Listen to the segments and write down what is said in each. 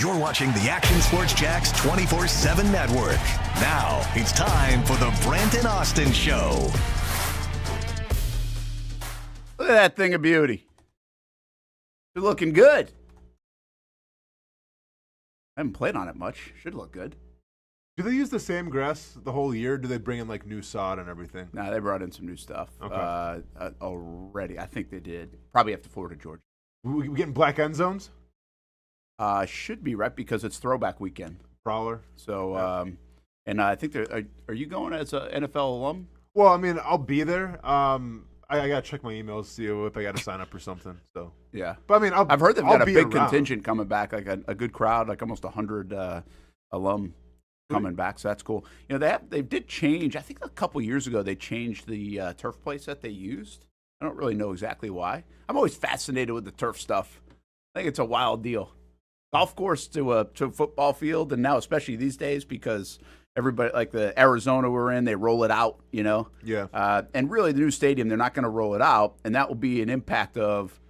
You're watching the Action Sports Jax 24/7 network. Now it's time for the Brent and Austen Show. Look at that thing of beauty. You're looking good. I haven't played on it much. Should look good. Do they use the same grass the whole year? Or do they bring in like new sod and everything? Nah, they brought in some new stuff Okay. already. I think they did. Probably after Florida, Georgia. We getting black end zones? Should be, right, because it's throwback weekend. Prowler. So, Yeah. and I think are you going as an NFL alum? Well, I mean, I'll be there. I gotta check my emails, see if I gotta sign up or something. So Yeah. but I mean, I've heard they've got a big around. contingent coming back, like a good crowd, like almost 100 alum coming back. So that's cool. You know, they did change. I think a couple years ago they changed the turf place that they used. I don't really know exactly why. I'm always fascinated with the turf stuff. I think it's a wild deal. Golf course to a football field, and now especially these days because everybody, like the Arizona we're in, they roll it out, you know. Yeah. And really, the new stadium, they're not going to roll it out, and that will be an impact of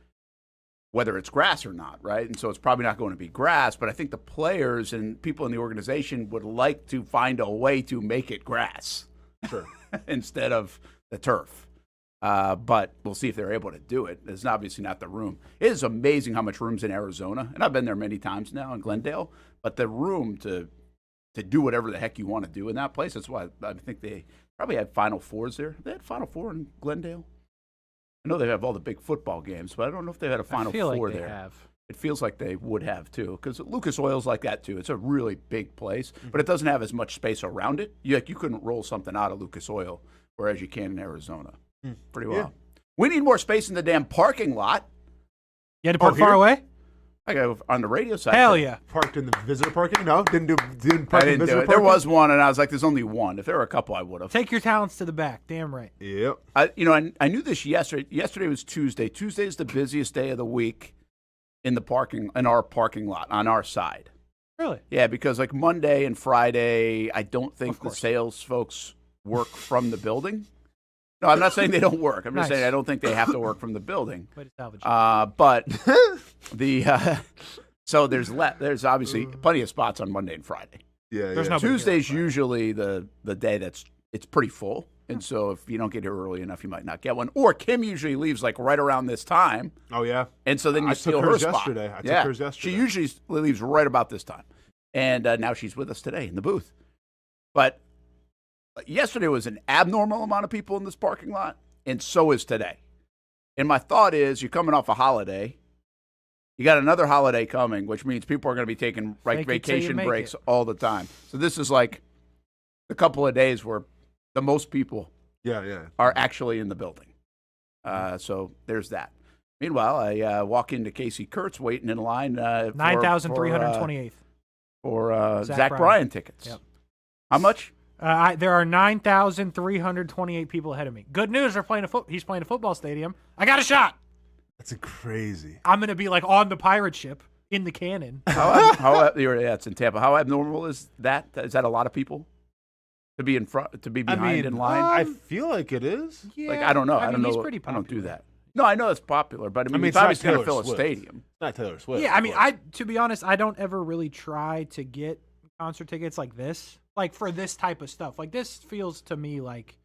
whether it's grass or not, right? And so it's probably not going to be grass, but I think the players and people in the organization would like to find a way to make it grass Sure. instead of the turf. But we'll see if they're able to do it. It's obviously not the room. It is amazing how much room's in Arizona, and I've been there many times now in Glendale, but the room to do whatever the heck you want to do in that place. That's why I think they probably had Final Fours there. They had Final Four in Glendale. I know they have all the big football games, but I don't know if they had a Final Four like there. They have. It feels like they would have too, because Lucas Oil's like that too. It's a really big place, but it doesn't have as much space around it. You couldn't roll something out of Lucas Oil, whereas you can in Arizona. Pretty well. Yeah. We need more space in the damn parking lot. You had to park here? far away? I go on the radio side. Hell yeah. Parked in the visitor parking? No, didn't park I in didn't visitor do it. parking. There was one, and I was like, "There's only one. If there were a couple, I would have." Take your talents to the back. Damn right. Yep. I knew this yesterday. Yesterday was Tuesday. Tuesday is the busiest day of the week in our parking lot on our side. Really? Yeah, because like Monday and Friday, I don't think Of the course. sales folks work from the building. No, I'm not saying they don't work. I'm just Nice. saying I don't think they have to work from the building. Way to salvage it. But so there's obviously plenty of spots on Monday and Friday. Yeah. There's yeah. no- Tuesday's usually the day it's pretty full, and so if you don't get here early enough, you might not get one. Or Kim usually leaves like right around this time, Oh yeah. and so then you I steal took her hers spot. yesterday. I took hers yesterday. She usually leaves right about this time, and now she's with us today in the booth. But yesterday was an abnormal amount of people in this parking lot, and so is today. And my thought is, you're coming off a holiday. You got another holiday coming, which means people are going to be taking like Fake it till you vacation make breaks it. all the time. So this is like the couple of days where the most people Yeah. are actually in the building. So there's that. Meanwhile, I walk into Kasey Kuhrts waiting in line 9,328th. for Zach Zach Bryan. Bryan tickets. Yep. How much? There are 9,328 people ahead of me. Good news, he's playing a football stadium. I got a shot. That's crazy. I'm going to be like on the pirate ship in the cannon. Yeah, it's in Tampa. How abnormal is that? Is that a lot of people to be in front, to be behind in line? I feel like it is. Yeah, Like I don't know. I don't he's know. pretty I don't do popular. that. No, I know it's popular, but I mean, it's it's obviously not going to fill Taylor a Swift. stadium. It's not Taylor Swift. Yeah, I mean, but- to be honest, I don't ever really try to get concert tickets like this, like for this type of stuff. Like this feels to me like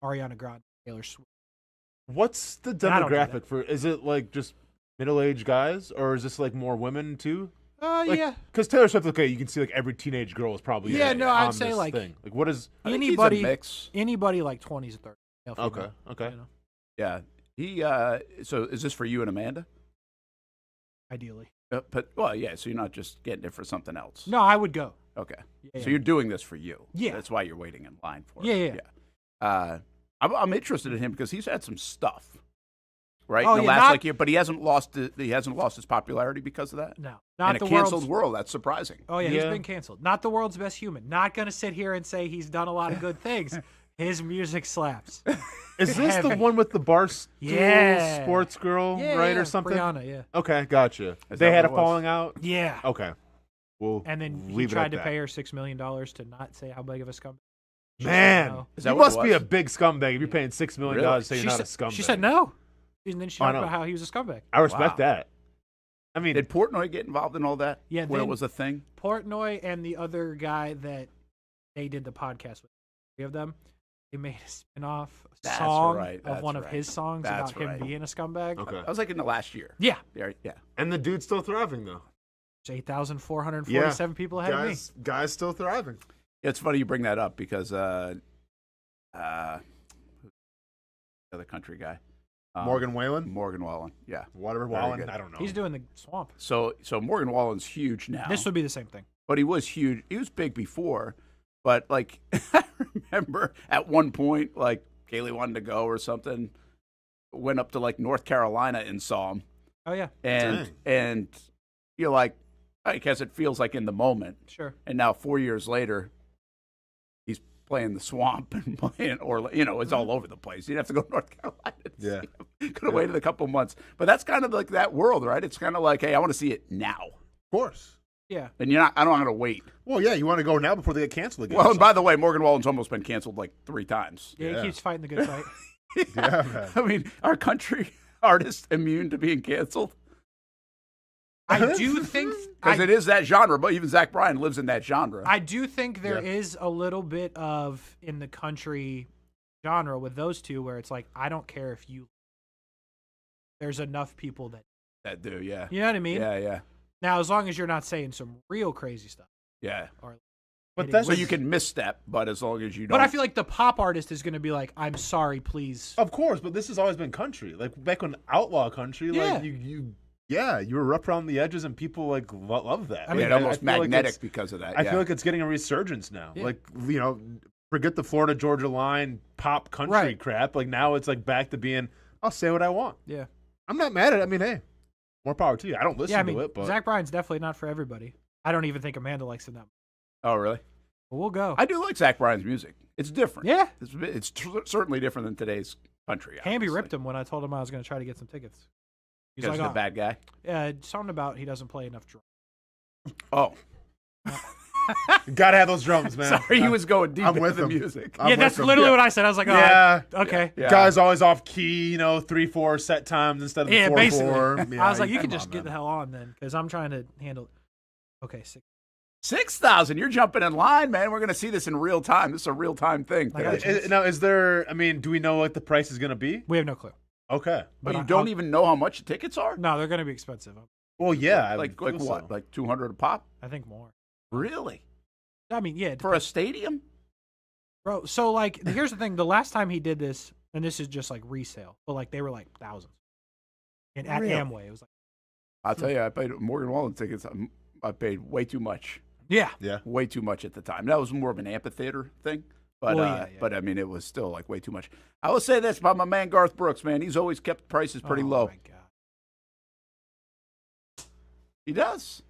Ariana Grande, Taylor Swift. What's the I don't do demographic that. for? Is it like just middle-aged guys, or is this like more women too? Like, Yeah. Because Taylor Swift, okay, you can see like every teenage girl is probably Yeah, no, I'd on say, this like, thing. Like what is? I think Anybody, he's a mix. anybody like 20s or 30s. male, female, Okay. you know, Yeah. He. So is this for you and Amanda? ideally. But well, yeah. So you're not just getting it for something else. No, I would go. Okay. Yeah, So you're doing this for you. Yeah. That's why you're waiting in line for Yeah, it. yeah. I'm interested in him because he's had some stuff, right? Oh, in the yeah, last not- like year, but he hasn't lost his popularity because of that. No, not And a the canceled world's. world. That's surprising. Oh yeah, he's Yeah. been canceled. Not the world's best human. Not gonna sit here and say he's done a lot of good things. His music slaps. Is this the Heavy. one with the Barstool Yeah. sports girl, Yeah, right, yeah, or something? Brianna, yeah. Okay, gotcha. Is They that had a what it was? falling out. Yeah. Okay, we'll And then he leave it tried at to that. pay her $6 million to not say how big of a scumbag. She said Man, no. Is that you what it must be was? a big scumbag if you're paying $6 million Really? to say you're not a scumbag. She said no. And then she I talked know. about how he was a scumbag. I respect Wow. that. I mean, Did Portnoy get involved in all that? Yeah, when it then- was a thing. Portnoy and the other guy that they did the podcast with, three of them, they made a spin-off That's song right, of that's one of right. his songs That's about him right. being a scumbag. okay. I was like in the last year. Yeah, Yeah. And the dude's still thriving though. there's 8,447 people ahead of me. Guys still thriving. It's funny you bring that up because the other country guy, Morgan Wallen, Morgan Wallen, yeah. whatever Very Wallen, good. I don't know. He's doing the swamp. So Morgan Wallen's huge now. This would be the same thing. But he was huge. He was big before, but like I remember at one point, like Kaylee wanted to go or something, went up to like North Carolina and saw him, Oh yeah, and you're like, I guess it feels like in the moment, sure. and now 4 years later, he's playing the swamp and playing, or it's all over the place. You'd have to go to North Carolina. To see him. Could have waited a couple months, but that's kind of like that world, right? It's kind of like, hey, I want to see it now. Of course. Yeah. And I'm not going to wait. Well, yeah, you want to go now before they get canceled again. Well, and by the way, Morgan Wallen's almost been canceled like 3 times. Yeah, Yeah. he keeps fighting the good fight. Yeah, man. I mean, our country artists immune to being canceled I do think because it is that genre. But even Zach Bryan lives in that genre. I do think there Yeah. is a little bit of in the country genre with those two where it's like I don't care if you. There's enough people that do, yeah, you know what I mean. yeah. Now, as long as you're not saying some real crazy stuff, or But hitting that's So women. you can misstep, but as long as you don't. But I feel like the pop artist is going to be like, "I'm sorry, please." Of course, but this has always been country. Like back when outlaw country, Yeah. like you were rough around the edges, and people like love that. I mean, Like, almost feel like magnetic it's- because of that. I yeah. feel like it's getting a resurgence now. Yeah. Like forget the Florida Georgia line pop country Right. crap. Like now it's like back to being, I'll say what I want. Yeah, I'm not mad at it. I mean, hey, more power to you. I don't listen yeah. I mean, to it, but Zach Bryan's definitely not for everybody. I don't even think Amanda likes him that much. Oh, really? But we'll go. I do like Zach Bryan's music. It's different. Yeah. It's certainly different than today's country. Hamby obviously. ripped him when I told him I was going to try to get some tickets. He's Because like, he's a bad guy. something about he doesn't play enough drums. Oh, gotta have those drums, man. sorry, he was going deep I'm into with the him. music. I'm Yeah, with that's him. literally what I said. I was like, oh, Yeah. okay. Yeah. Guys always off key, 3-4 set times instead of Yeah, 4-4. basically. Yeah, I was like, you can come just on, get man. the hell on then, because I'm trying to handle it. Okay, 6,000. You're jumping in line, man. We're going to see this in real time. This is a real time thing. I got today. you. Now, is there? I mean, do we know what the price is going to be? we have no clue. Okay. But you I- don't I'll- even know how much the tickets are? No, they're going to be expensive. Well, yeah. I Like would feel what? so. Like 200 a pop? I think more. Really? I mean, yeah, it For a stadium? bro. So like, here's the thing: the last time he did this, and this is just like resale, but like they were like thousands. And at Really? Amway, it was like, I'll tell you, I paid Morgan Wallen tickets. I paid way too much. yeah, Yeah. Way too much at the time. That was more of an amphitheater thing. But, Well, yeah. but I mean, it was still like way too much. I will say this about my man Garth Brooks, man. He's always kept prices pretty Oh, low. my God. He does.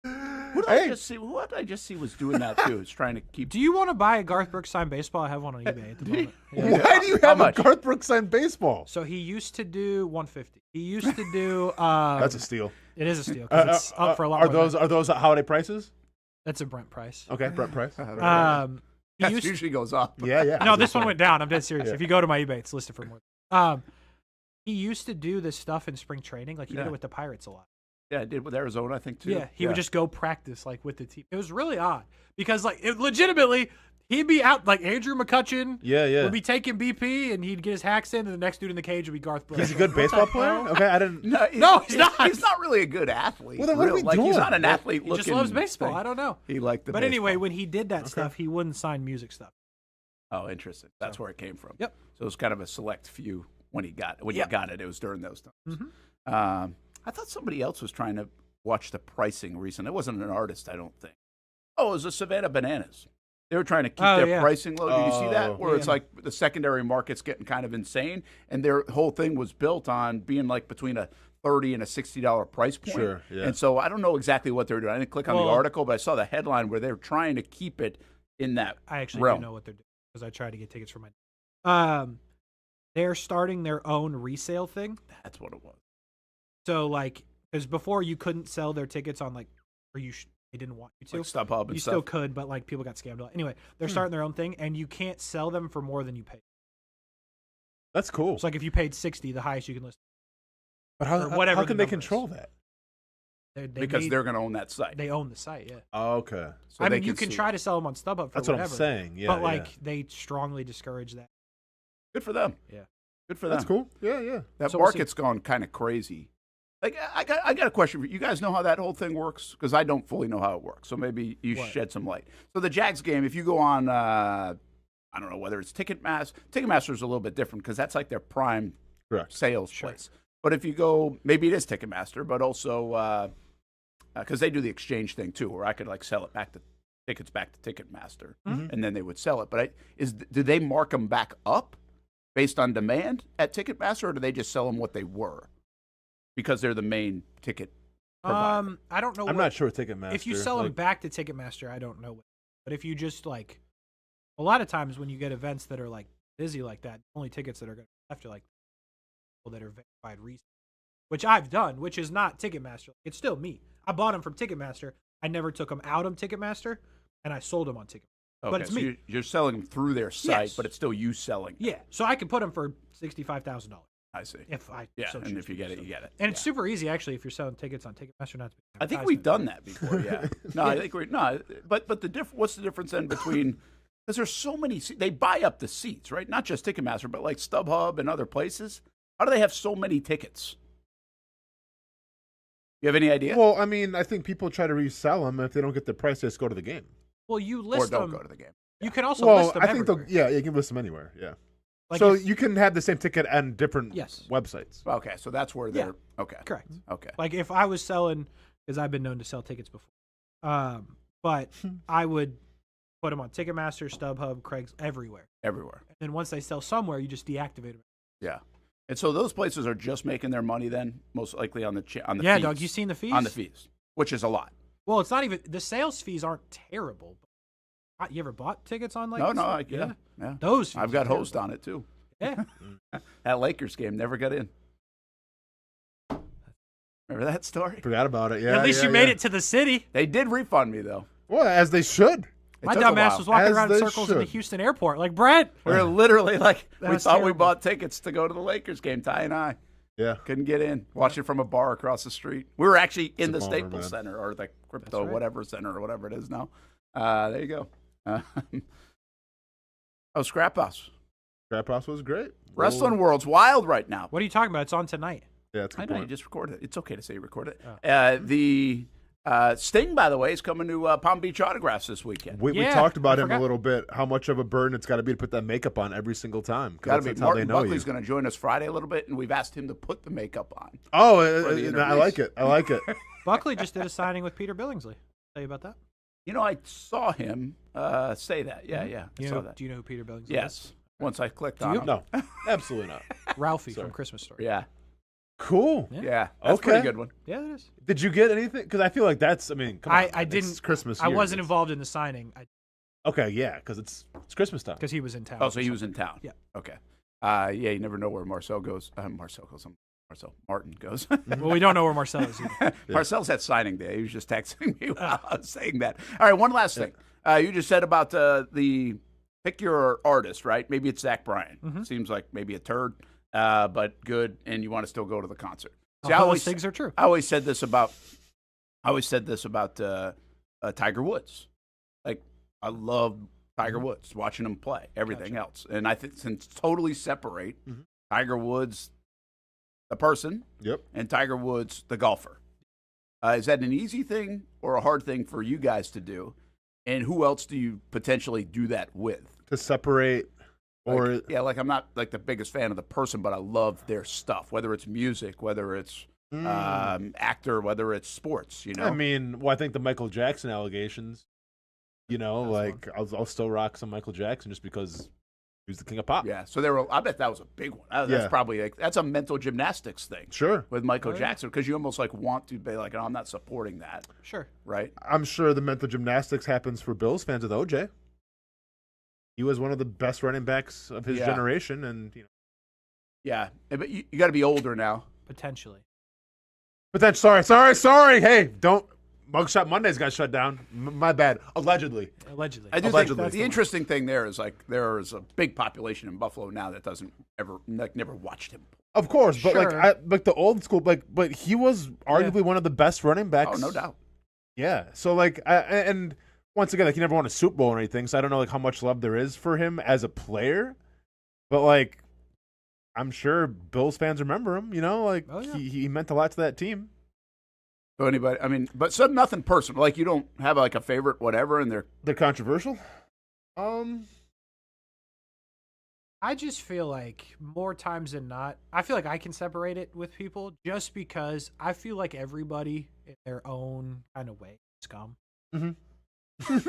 Who did I just see? What did I just see was doing that too? It's trying to keep. Do you want to buy a Garth Brooks signed baseball? I have one on eBay at the moment. Yeah. Why do you How have a much? Garth Brooks signed baseball? So he used to do 150. He used to do. That's a steal. It is a steal because it's up for a lot. Are more than those holiday prices? That's a Brent price. Okay, Brent price. He That used usually goes up. Yeah. no, this one went down. I'm dead serious. Yeah. If you go to my eBay, it's listed for more. He used to do this stuff in spring training, like he did Yeah. it with the Pirates a lot. Yeah, I did with Arizona, I think too. Yeah, he would just go practice like with the team. It was really odd because like it legitimately he'd be out like Andrew McCutcheon Yeah. would be taking BP and he'd get his hacks in, and the next dude in the cage would be Garth Brooks. He's a good baseball player. Okay, I didn't. No, he's not. He's not really a good athlete. Well, then what are we Like he's doing? not an athlete. He just looking loves baseball. thing. I don't know. He liked the. But anyway, baseball. when he did that stuff, he wouldn't sign music stuff. Oh, interesting. That's where it came from. Yep. So it was kind of a select few when he got you got it. It was during those times. Mhm. I thought somebody else was trying to watch the pricing recently. It wasn't an artist, I don't think. Oh, it was the Savannah Bananas. They were trying to keep their pricing low. Did you see that? Where it's like the secondary market's getting kind of insane, and their whole thing was built on being like between a $30 and a $60 price point. Sure, yeah. And so I don't know exactly what they're doing. I didn't click on the article, but I saw the headline where they're trying to keep it in that I actually realm. do know what they're doing because I tried to get tickets for my. They're starting their own resale thing. That's what it was. So like, because before you couldn't sell their tickets on like, or they didn't want you to. Like StubHub and you stuff. still could, but like people got scammed. Anyway, they're starting their own thing, and you can't sell them for more than you pay. That's cool. It's like if you paid 60, the highest you can list. But or whatever how the can they number is. control that? because they're going to own that site. They own the site, yeah. Oh, okay. So I they mean, you can sue try it. to sell them on StubHub for That's whatever. what I'm saying. Yeah, but yeah. they strongly discourage that. Good for them. Yeah. Good for them. That's cool. Yeah, yeah. That So we'll market's gone kind of crazy. Like I got a question for you. You guys know how that whole thing works? Because I don't fully know how it works. So maybe you shed some light. So the Jags game, if you go on, I don't know whether it's Ticketmaster. Ticketmaster is a little bit different because that's like their prime Correct. sales place. But if you go, maybe it is Ticketmaster, but also because they do the exchange thing too, where I could like sell it back to tickets back to Ticketmaster, and then they would sell it. But do they mark them back up based on demand at Ticketmaster, or do they just sell them what they were because they're the main ticket provider? I don't know. I'm not sure Ticketmaster. If you sell them back to Ticketmaster, I don't know. But if you just like, a lot of times when you get events that are like busy like that, only tickets that are going to have to like people that are verified recently, which I've done, which is not Ticketmaster. It's still me. I bought them from Ticketmaster. I never took them out of Ticketmaster, and I sold them on Ticketmaster. Okay, but it's so me. you're selling them through their site, Yes. but it's still you selling them. Yeah, so I could put them for $65,000 I see. if I Yeah, so and choose if you to get do it, so. you get it. And it's super easy actually if you're selling tickets on Ticketmaster. Not to be I think we've done advertisement. that before. Yeah. No, I think but the what's the difference then between because there's so many they buy up the seats, right? Not just Ticketmaster, but like StubHub and other places. How do they have so many tickets? You have any idea? Well, I mean, I think people try to resell them. If they don't get the price, they just go to the game. Well, you or list don't them. go to the game. You can also Well, list them I think everywhere. you can list them anywhere. Yeah. Like So if- you can have the same ticket on different Yes. websites. Okay, so that's where they're okay. correct. Okay. Like if I was selling, because I've been known to sell tickets before, but I would put them on Ticketmaster, StubHub, Craig's, everywhere. Everywhere. And then once they sell somewhere, you just deactivate them. Yeah. And so those places are just making their money then, most likely on the Yeah, fees. dog. You seen the fees? On the fees, which is a lot. Well, it's not even the sales fees aren't terrible. You ever bought tickets on like? No, yeah. yeah. Those fees I've got are host terrible. on it too. Yeah. That Lakers game never got in. Remember that story? Forgot about it. Yeah. At least yeah, you made yeah. it to the city. They did refund me though. Well, as they should. It My took a dumb ass while. was walking As around in they circles in the should. Houston airport. Like, Brent, We were literally like, we That's thought we terrible. bought tickets to go to the Lakers game, Ty and I. Yeah. Couldn't get in. Watch it from a bar across the street. We were actually in the It's a bummer, Staples man. Center or the Crypto That's right. whatever Center or whatever it is now. There you go. Scrap House. Scrap House was great. Wrestling World's wild right now. what are you talking about? It's on tonight. Yeah, it's a I good know, you point. just recorded it. It's okay to say you recorded it. Oh. The Sting, by the way, is coming to Palm Beach Autographs this weekend. We Yeah, talked about I him a forgot. little bit, how much of a burden it's got to be to put that makeup on every single time. 'cause Got to be. that's how they Martin know you. Buckley's going to join us Friday a little bit, and we've asked him to put the makeup on. Oh, for the I interviews. like it. I like it. Buckley just did a signing with Peter Billingsley. Tell you about that? You know, I saw him say that. Yeah, yeah. I You saw know, that. do you know who Peter Billingsley Yes. Once I clicked Do on you? him. No, absolutely not. is? Ralphie Sorry. from Christmas Story. Yeah. Cool. Yeah. Yeah. That's a Okay. pretty good one. Yeah, it is. Did you get anything? Because I feel like that's. I mean, come on. I man, didn't. It's Christmas. I here. wasn't It's- involved in the signing Okay, yeah, because it's Christmas time. because he was in town. Oh, so he was in town. Yeah. Okay. Yeah, you never know where Marcel goes. Martin goes. Well, we don't know where Marcel is either. Marcel's at signing day. He was just texting me while I was saying that. All right, one last thing. You just said about the pick your artist, right? Maybe it's Zach Bryan. Mhm. Seems like maybe a turd, but good, and you want to still go to the concert. See, All those things are true. I always said this about Tiger Woods. Like, I love Tiger Woods, watching him play, everything else. And I think since totally separate Mhm. Tiger Woods, the person, Yep. and Tiger Woods, the golfer. Is that an easy thing or a hard thing for you guys to do? And who else do you potentially do that with? To separate, or Like, yeah, like I'm not like the biggest fan of the person, but I love their stuff, whether it's music, whether it's actor, whether it's sports, you know? I mean, well, I think the Michael Jackson allegations. You know, like I'll still rock some Michael Jackson just because he was the king of pop. Yeah, so I bet that was a big one. That's Yeah. probably like, that's a mental gymnastics thing Sure. with Michael Oh, yeah. Jackson because you almost like want to be like, oh, I'm not supporting that, Sure. right? I'm sure the mental gymnastics happens for Bills fans with OJ. He was one of the best running backs of his Yeah. generation, and Yeah, but you got to be older now. Potentially. But then, sorry. Hey, don't. Mugshot Mondays got shut down. My bad. Allegedly. Allegedly. I do Allegedly. think the interesting thing there is like there is a big population in Buffalo now that doesn't never watched him. Of course, but Sure. like the old school, but he was arguably one of the best running backs. Oh, no doubt. Yeah. So and once again, like he never won a Super Bowl or anything, so I don't know like how much love there is for him as a player. But like, I'm sure Bills fans remember him. You know, like he meant a lot to that team. So anybody, I mean, but nothing personal. Like you don't have like a favorite, whatever, and They're controversial. I just feel like more times than not, I feel like I can separate it with people just because I feel like everybody in their own kind of way is scum. Mm-hmm.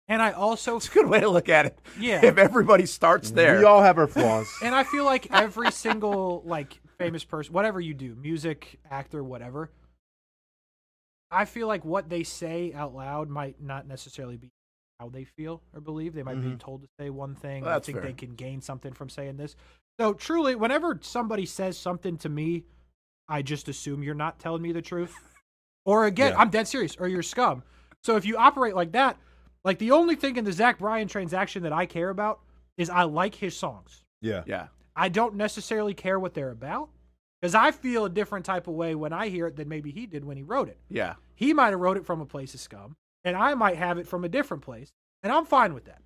And I also it's a good way to look at it. Yeah. If everybody starts there. We all have our flaws. And I feel like every single like famous person, whatever you do, music, actor, whatever, I feel like what they say out loud might not necessarily be how they feel or believe. They might be told to say one thing. Well, I that's think fair. they can gain something from saying this. So truly, whenever somebody says something to me, I just assume you're not telling me the truth. Or again, I'm dead serious, or you're scum. So if you operate like that, like the only thing in the Zach Bryan transaction that I care about is I like his songs. Yeah. Yeah. I don't necessarily care what they're about because I feel a different type of way when I hear it than maybe he did when he wrote it. Yeah. He might have wrote it from a place of scum, and I might have it from a different place, and I'm fine with that.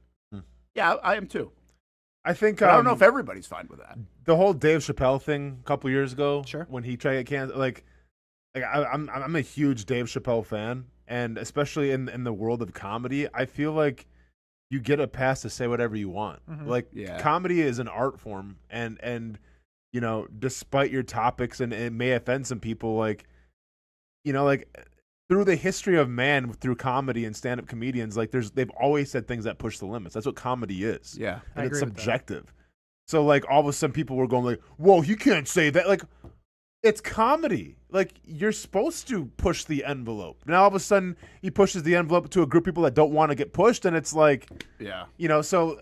Yeah, I am too. I think But I don't know if everybody's fine with that. the whole Dave Chappelle thing a couple years ago, Sure. when he tried to get canceled, like I'm a huge Dave Chappelle fan, and especially in the world of comedy, I feel like you get a pass to say whatever you want. Like comedy is an art form, and you know, despite your topics and it may offend some people, like you know, like through the history of man, through comedy and stand-up comedians, like they've always said things that push the limits. That's what comedy is. Yeah. And I it's agree with that. subjective. So like all of a sudden people were going like, whoa, you can't say that. Like it's comedy. Like you're supposed to push the envelope. Now all of a sudden he pushes the envelope to a group of people that don't want to get pushed, and it's like, you know, so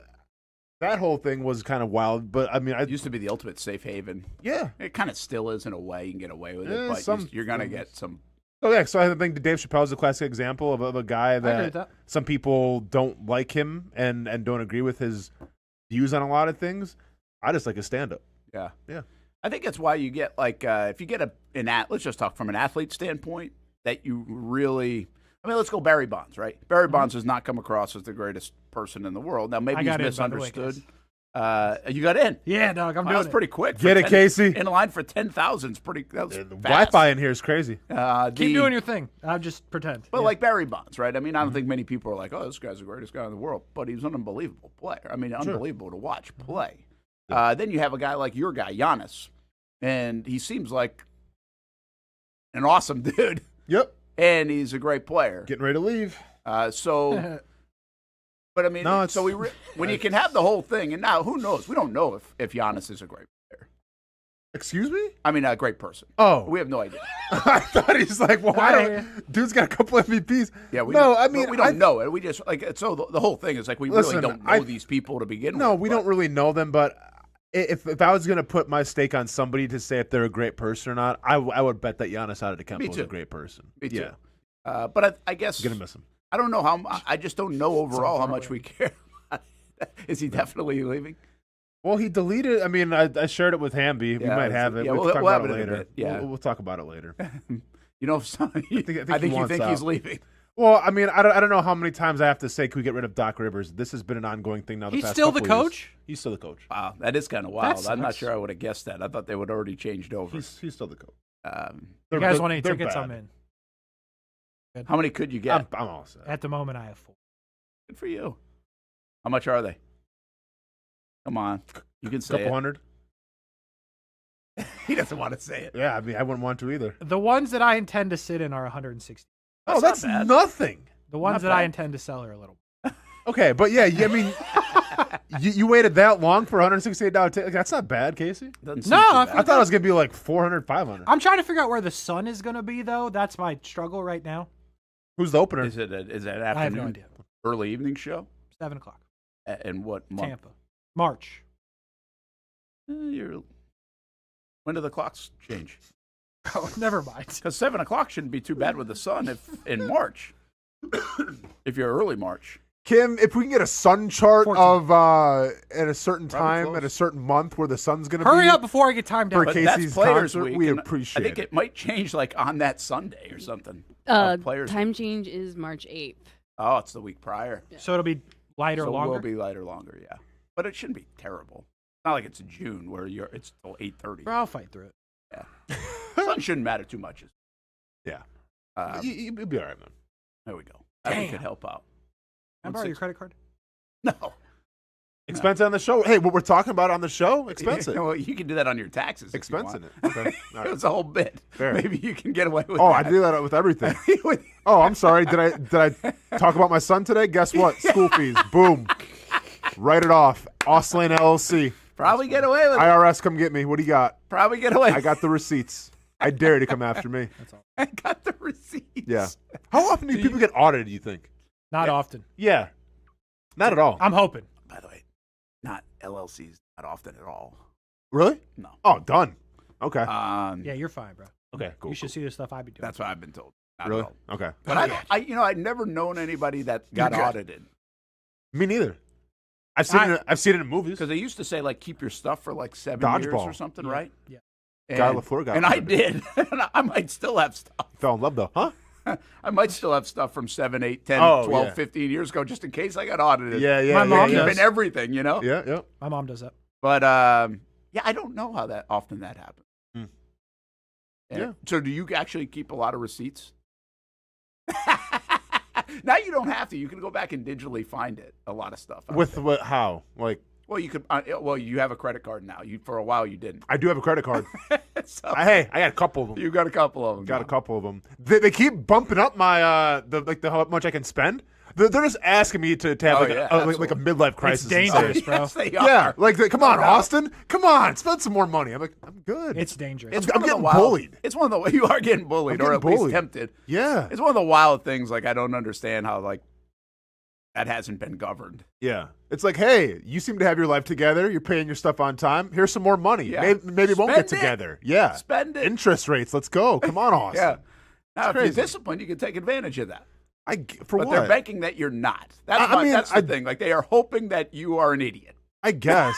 that whole thing was kind of wild. But I mean, It used to be the ultimate safe haven. yeah. It kind of still is in a way. You can get away with Yeah, it, but you're going to get some. Oh yeah, so I think Dave Chappelle is a classic example of a guy agree with that that. some people don't like him and don't agree with his views on a lot of things. I just like his stand-up. Yeah. Yeah. I think that's why you get like if you get let's just talk from an athlete standpoint that you really. I mean, let's go Barry Bonds, right? Barry Bonds has not come across as the greatest person in the world. Now maybe I he's got in, by the way, misunderstood. You got in. Yeah, dog, I'm Wow, doing that's it. pretty quick. Get it, Casey? In line for 10,000 is pretty. That was The fast. Wi-Fi in here is crazy. Keep doing your thing. I'll just pretend. But Yeah. like Barry Bonds, right? I mean, I don't think many people are like, "Oh, this guy's the greatest guy in the world," but he's an unbelievable player. I mean, unbelievable to watch play. Then you have a guy like your guy, Giannis, and he seems like an awesome dude, Yep. and he's a great player. Getting ready to leave. But I mean, No, when you can have the whole thing, and now who knows? We don't know if Giannis is a great player. Excuse me? I mean, a great person. Oh. We have no idea. I thought he's like, well, dude's got a couple MVPs. Yeah, we no, don't, I mean, but we don't know it. We just like so the whole thing is like we really Listen, don't know these people to begin with. No, we don't really know them, but if I was going to put my stake on somebody to say if they're a great person or not, I would bet that Giannis Antetokounmpo is a great person. Me too. Yeah. But I guess You're going to miss him. I don't know I just don't know overall how much we care. Is he definitely leaving? Well, he deleted. I mean, I shared it with Hamby. We might have it. yeah, We'll we'll talk have about it it in a later. bit, yeah. We'll talk about it later. You know, I think you think he's leaving. Well, I mean, I don't know how many times I have to say, can we get rid of Doc Rivers? This has been an ongoing thing now. He's past still the couple years. coach? He's still the coach. Wow, that is kind of wild. That I'm not sucks. sure I would have guessed that. I thought they would already changed over. He's still the coach. You guys want any they're tickets? bad. I'm in. How many could you get? I'm all set. At the moment, I have 4. Good for you. How much are they? Come on, you can say Couple it. hundred. He doesn't want to say it. Yeah, I mean, I wouldn't want to either. The ones that I intend to sit in are 160. That's not bad. nothing. The ones Not that I bad. intend to sell are a little. Okay, but yeah, I mean, you waited that long for $168 ticket. That's not bad, Casey. Doesn't seem No, too I bad. I thought it was gonna be like 400, 500. I'm trying to figure out where the sun is going to be, though. That's my struggle right now. Who's the opener? Is it an afternoon, I have no idea. early evening show? 7 o'clock. And what month? Tampa. March. When do the clocks change? Oh, never mind. Because 7 o'clock shouldn't be too bad with the sun if in March. If you're early March. Kim, if we can get a sun chart 14. of at a certain time, at a certain month where the sun's going to be. Hurry up before I get timed out. For Casey's concert, we appreciate I think it might change like on that Sunday or something. Time change is March 8th. Oh, it's the week prior. Yeah. So it'll be lighter, so longer? it will be lighter, longer, yeah. But it shouldn't be terrible. It's not like it's June where it's till 8:30. Bro, I'll fight through it. Yeah. Sun shouldn't matter too much. Yeah. You'll be all right, man. There we go. That could help out. Can I borrow your credit card? No. Expense on the show. Hey, what we're talking about on the show, expense it. Well, you can do that on your taxes. Expensing it. Okay. All right. It's a whole bit. Fair. Maybe you can get away with Oh, that. I do that with everything. Oh, I'm sorry. Did I talk about my son today? Guess what? School fees. Boom. Write it off. Austen Lane LLC. Probably get away with it. IRS, come get me. What do you got? Probably get away. I got the receipts. I dare you to come after me. That's all. I got the receipts. Yeah. How often do people get audited, you think? Not often. Yeah. Not at all. I'm hoping. By the way, not LLCs, not often at all. Really? No. Oh, done. Okay. Yeah, you're fine, bro. Okay, cool. You should see the stuff I be doing. That's what I've been told. Not Really? at all. Okay. But I've never known anybody that got You're good. audited. Me neither. I've seen it in movies. Because they used to say, like, keep your stuff for, like, 7 years Dodgeball. or something, Yeah. right? Yeah. Guy LaFleur got And I audited. did. I might still have stuff. Fell in love though, huh? I might still have stuff from 7, 8, 10, Oh, 12, yeah. 15 years ago just in case I got audited. Yeah, yeah. My mom yeah, does. Even everything, you know? Yeah, yeah. My mom does that. But, yeah, I don't know how often that happens. Hmm. Yeah. So do you actually keep a lot of receipts? Now you don't have to. You can go back and digitally find it. A lot of stuff. With what? How? Like? Well, you could. Well, you have a credit card now. For a while you didn't. I do have a credit card. So, Hey, I got a couple of them. you got a couple of them. Got a couple of them. They keep bumping up my how much I can spend. They're just asking me to have like a midlife crisis. It's dangerous, inside. bro. Yes, they Yeah, are. like come on, Austin, come on, spend some more money. I'm like, I'm good. It's dangerous. I'm one of the getting wild- bullied. It's one of the you are getting bullied, I'm or getting at least bullied. tempted. Yeah, It's one of the wild things. Like I don't understand how like that hasn't been governed. yeah. It's like, hey, you seem to have your life together. You're paying your stuff on time. Here's some more money. Yeah. Maybe it won't get Spend it. together. Yeah, Spend it. interest rates. Let's go. Come on, Austin. Yeah. Now, if crazy. you're disciplined, you can take advantage of that. For But what? they're banking that you're not. That's the thing. Like they are hoping that you are an idiot. I guess.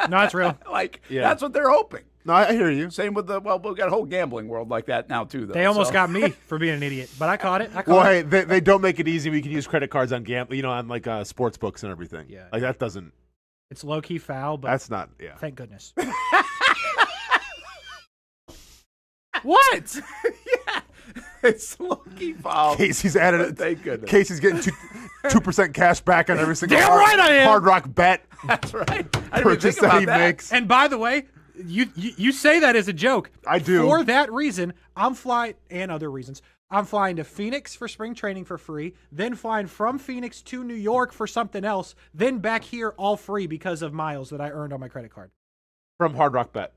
No, it's real. Like Yeah. that's what they're hoping. No, I hear you. Same with we've got a whole gambling world like that now too. Though They almost so. got me for being an idiot, but I caught it. Well, hey, they don't make it easy. We can use credit cards on on like sports books and everything. Yeah. Like that doesn't. It's low key foul, but That's not. Yeah. thank goodness. What? Yeah, it's low-key foul. Casey's added it. Thank goodness. Casey's getting 2% cash back on every single Damn right I am. Hard Rock bet That's right. I didn't even purchase think about he that. makes. And by the way, you say that as a joke. I do. For that reason, I'm flying, and other reasons, I'm flying to Phoenix for spring training for free, then flying from Phoenix to New York for something else, then back here all free because of miles that I earned on my credit card. From Hard Rock bet.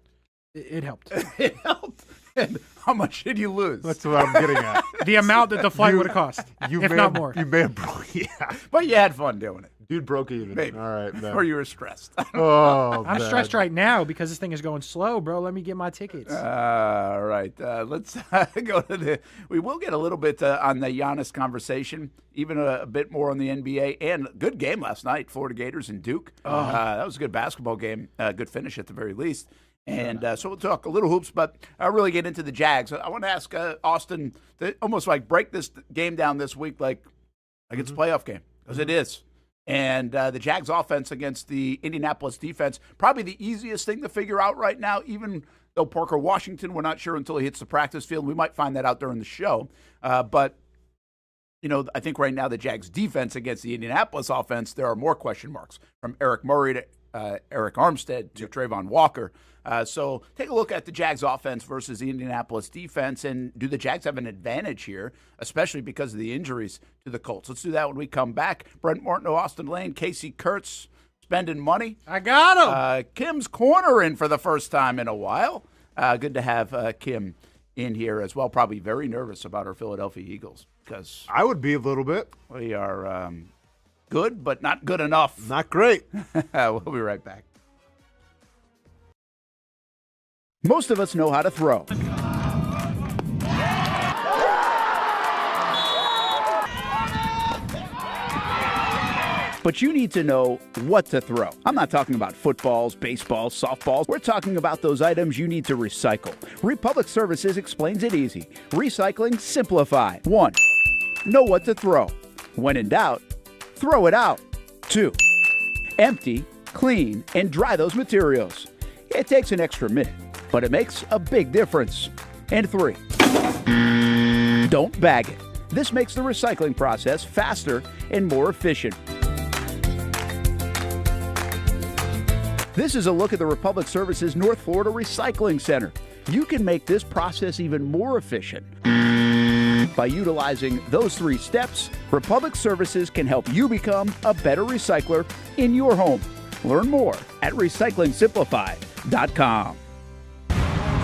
It helped. It helped. And how much did you lose? That's what I'm getting at. The amount that the flight would have cost, You if may not have- more. You may have broke. Yeah. But you had fun doing it. Dude broke even. Maybe. All right, man. Or you were stressed. Oh, I'm man. stressed right now because this thing is going slow, bro. Let me get my tickets. All right. Let's go to we will get a little bit on the Giannis conversation, even a bit more on the NBA, and good game last night, Florida Gators and Duke. That was a good basketball game, good finish at the very least. And so we'll talk a little hoops, but I'll really get into the Jags. I want to ask Austin to almost like break this game down this week like it's a playoff game, because it is. And the Jags offense against the Indianapolis defense, probably the easiest thing to figure out right now, even though Parker Washington, we're not sure until he hits the practice field. We might find that out during the show. But, I think right now the Jags defense against the Indianapolis offense, there are more question marks, from Eric Murray to Eric Armstead to Trayvon Walker. So take a look at the Jags offense versus the Indianapolis defense, and do the Jags have an advantage here, especially because of the injuries to the Colts? Let's do that when we come back. Brent Martineau, Austen Lane, Kasey Kuhrts spending money. I got him. Kim's Corner in for the first time in a while. Good to have Kim in here as well. Probably very nervous about our Philadelphia Eagles, because I would be a little bit. we are good, but not good enough. Not great. We'll be right back. Most of us know how to throw. But you need to know what to throw. I'm not talking about footballs, baseballs, softballs. We're talking about those items you need to recycle. Republic Services explains it easy. Recycling simplified. 1. Know what to throw. When in doubt, throw it out. 2. Empty, clean, and dry those materials. It takes an extra minute, but it makes a big difference. And 3. Don't bag it. This makes the recycling process faster and more efficient. This is a look at the Republic Services North Florida Recycling Center. You can make this process even more efficient. By utilizing those 3 steps, Republic Services can help you become a better recycler in your home. Learn more at recyclingsimplified.com.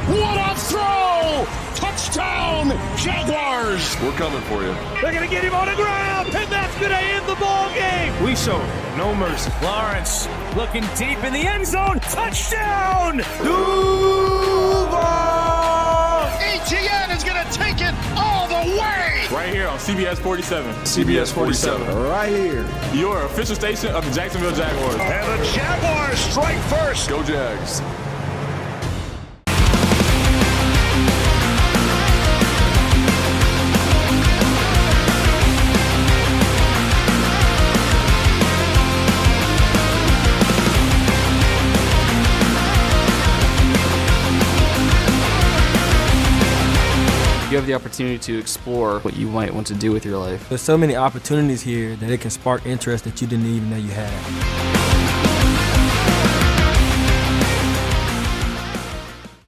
What a throw! Touchdown, Jaguars! We're coming for you. They're going to get him on the ground, and that's going to end the ball game. We show no mercy. Lawrence looking deep in the end zone. Touchdown! Duval! ETN is going to take it all the way! Right here on CBS 47. CBS 47. Right here. Your official station of the Jacksonville Jaguars. And the Jaguars strike first. Go Jags. You have the opportunity to explore what you might want to do with your life. There's so many opportunities here that it can spark interest that you didn't even know you had.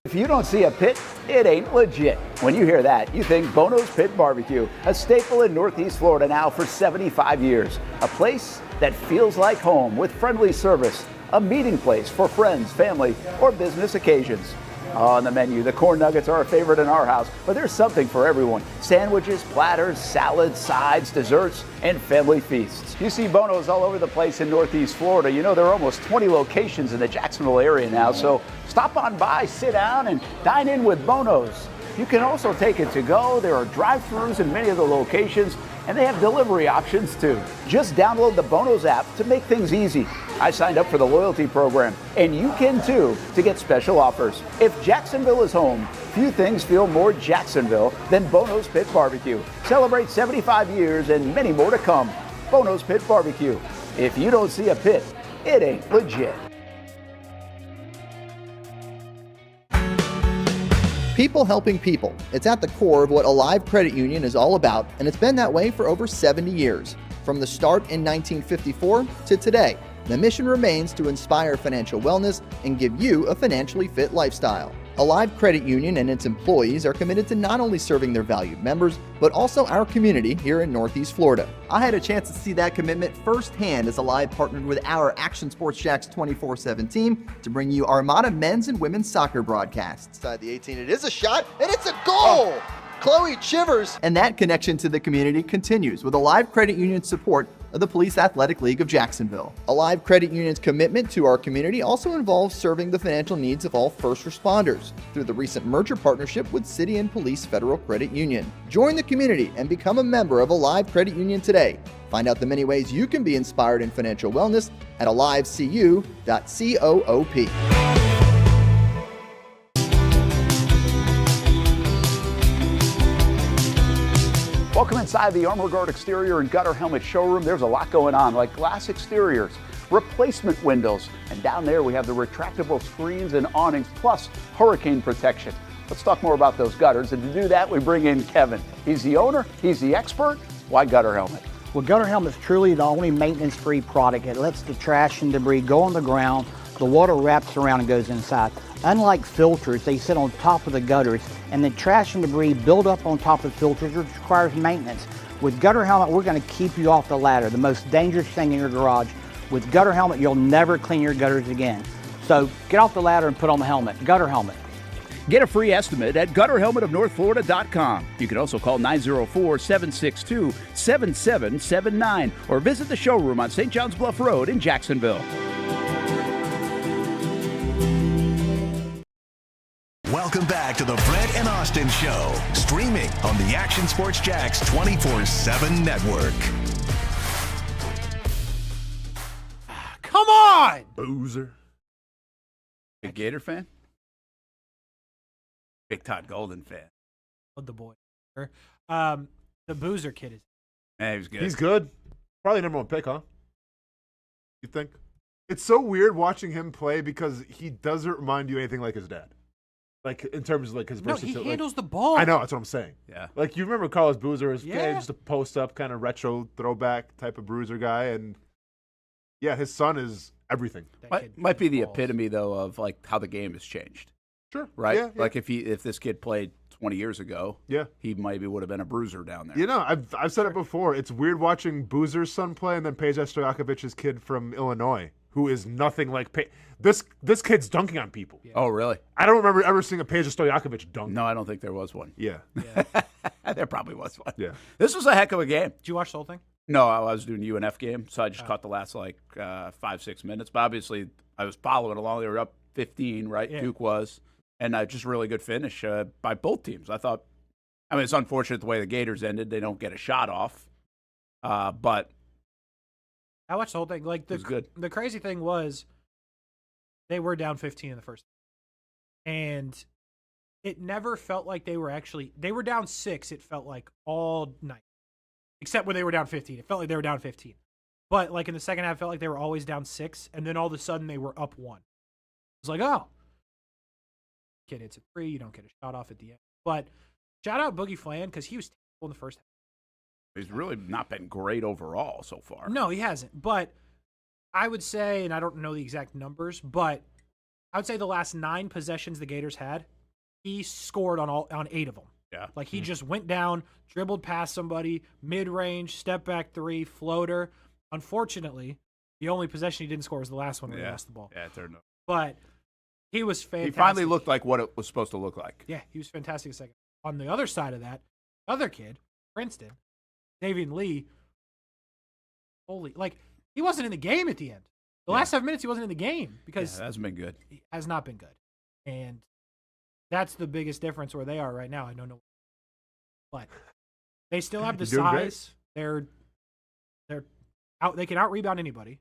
If you don't see a pit, it ain't legit. When you hear that, you think Bono's Pit Barbecue, a staple in Northeast Florida now for 75 years. A place that feels like home with friendly service, a meeting place for friends, family, or business occasions. On the menu, the corn nuggets are a favorite in our house, but there's something for everyone. Sandwiches, platters, salads, sides, desserts, and family feasts. You see Bono's all over the place in Northeast Florida. You know, there are almost 20 locations in the Jacksonville area now, so stop on by, sit down, and dine in with Bono's. You can also take it to go. There are drive-thrus in many of the locations, and they have delivery options too. Just download the Bono's app to make things easy. I signed up for the loyalty program, and you can too, to get special offers. If Jacksonville is home, few things feel more Jacksonville than Bono's Pit Barbecue. Celebrate 75 years and many more to come. Bono's Pit Barbecue. If you don't see a pit, it ain't legit. People helping people. It's at the core of what Alive Credit Union is all about, and it's been that way for over 70 years. From the start in 1954 to today, the mission remains to inspire financial wellness and give you a financially fit lifestyle. Alive Credit Union and its employees are committed to not only serving their valued members, but also our community here in Northeast Florida. I had a chance to see that commitment firsthand as Alive partnered with our Action Sports Jacks 24/7 team to bring you Armada men's and women's soccer broadcasts. Inside the 18, it is a shot, and it's a goal! Chloe Chivers! And that connection to the community continues with Alive Credit Union's support of the Police Athletic League of Jacksonville. Alive Credit Union's commitment to our community also involves serving the financial needs of all first responders through the recent merger partnership with City and Police Federal Credit Union. Join the community and become a member of Alive Credit Union today. Find out the many ways you can be inspired in financial wellness at alivecu.coop. Welcome inside the Armor Guard exterior and gutter helmet showroom. There's a lot going on, like glass exteriors, replacement windows, and down there we have the retractable screens and awnings, plus hurricane protection. Let's talk more about those gutters, and to do that we bring in Kevin. He's the owner, he's the expert. Why Gutter Helmet? Well, Gutter Helmet's truly the only maintenance-free product. It lets the trash and debris go on the ground, the water wraps around and goes inside. Unlike filters, they sit on top of the gutters, and the trash and debris build up on top of filters, which requires maintenance. With Gutter Helmet, we're going to keep you off the ladder, the most dangerous thing in your garage. With Gutter Helmet, you'll never clean your gutters again. So get off the ladder and put on the helmet. Gutter Helmet. Get a free estimate at gutterhelmetofnorthflorida.com. You can also call 904-762-7779 or visit the showroom on St. John's Bluff Road in Jacksonville. Welcome back to the Brent and Austen Show, streaming on the Action Sports Jacks 24/7 network. Come on! Boozer. Big Gator fan? Big Todd Golden fan. Oh, the boy. The Boozer kid is. Yeah, he was good. He's good. Probably number 1 pick, huh? You think? It's so weird watching him play because he doesn't remind you anything like his dad. Like, in terms of, like, his versatility. He handles the ball. I know, that's what I'm saying. Yeah. Like, you remember Carlos Boozer as just a post-up kind of retro throwback type of bruiser guy, and, yeah, his son is everything. Might be the epitome, though, of, like, how the game has changed. Sure. Right? Yeah, Like, if this kid played 20 years ago, he maybe would have been a bruiser down there. You know, I've said it before. It's weird watching Boozer's son play and then Peja Stojakovic's kid from Illinois, who is nothing like this kid's dunking on people. Yeah. Oh, really? I don't remember ever seeing a Peja Stojakovic dunk. No, I don't think there was one. Yeah. There probably was one. Yeah. This was a heck of a game. Did you watch the whole thing? No, I was doing UNF game, so I just caught the last 5-6 minutes. But obviously, I was following along. They were up 15, right? Yeah. Duke was. And just really good finish by both teams. I thought, it's unfortunate the way the Gators ended. They don't get a shot off. But I watched the whole thing. Like, it was good. The crazy thing was they were down 15 in the first. And it never felt like they were down 6, it felt like all night. Except when they were down 15. It felt like they were down 15. But, like, in the second half, it felt like they were always down 6. And then all of a sudden, they were up 1. It was like, oh. Kid hits a 3, you don't get a shot off at the end. But shout out Boogie Flan because he was terrible in the first half. He's really not been great overall so far. No, he hasn't. But I would say, and I don't know the exact numbers, but I would say the last 9 possessions the Gators had, he scored on 8 of them. Yeah. Like he just went down, dribbled past somebody, mid-range, step back 3, floater. Unfortunately, the only possession he didn't score was the last one where he lost the ball. Yeah, it turned out. But he was fantastic. He finally looked like what it was supposed to look like. Yeah, he was fantastic a second. On the other side of that, other kid, Princeton, Davian Lee, he wasn't in the game at the end. The last 7 minutes, he wasn't in the game because it hasn't been good. He has not been good. And that's the biggest difference where they are right now. I don't know. But they still have the size. They're out. They can out-rebound anybody.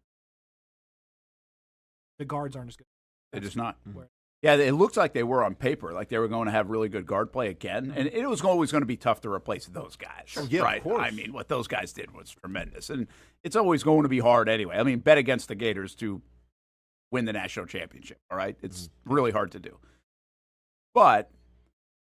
The guards aren't as good. They're just not. Yeah, it looked like they were on paper, like they were going to have really good guard play again. And it was always going to be tough to replace those guys. Oh, yeah, right? Of course. I mean, what those guys did was tremendous. And it's always going to be hard anyway. I mean, bet against the Gators to win the national championship, all right? It's really hard to do. But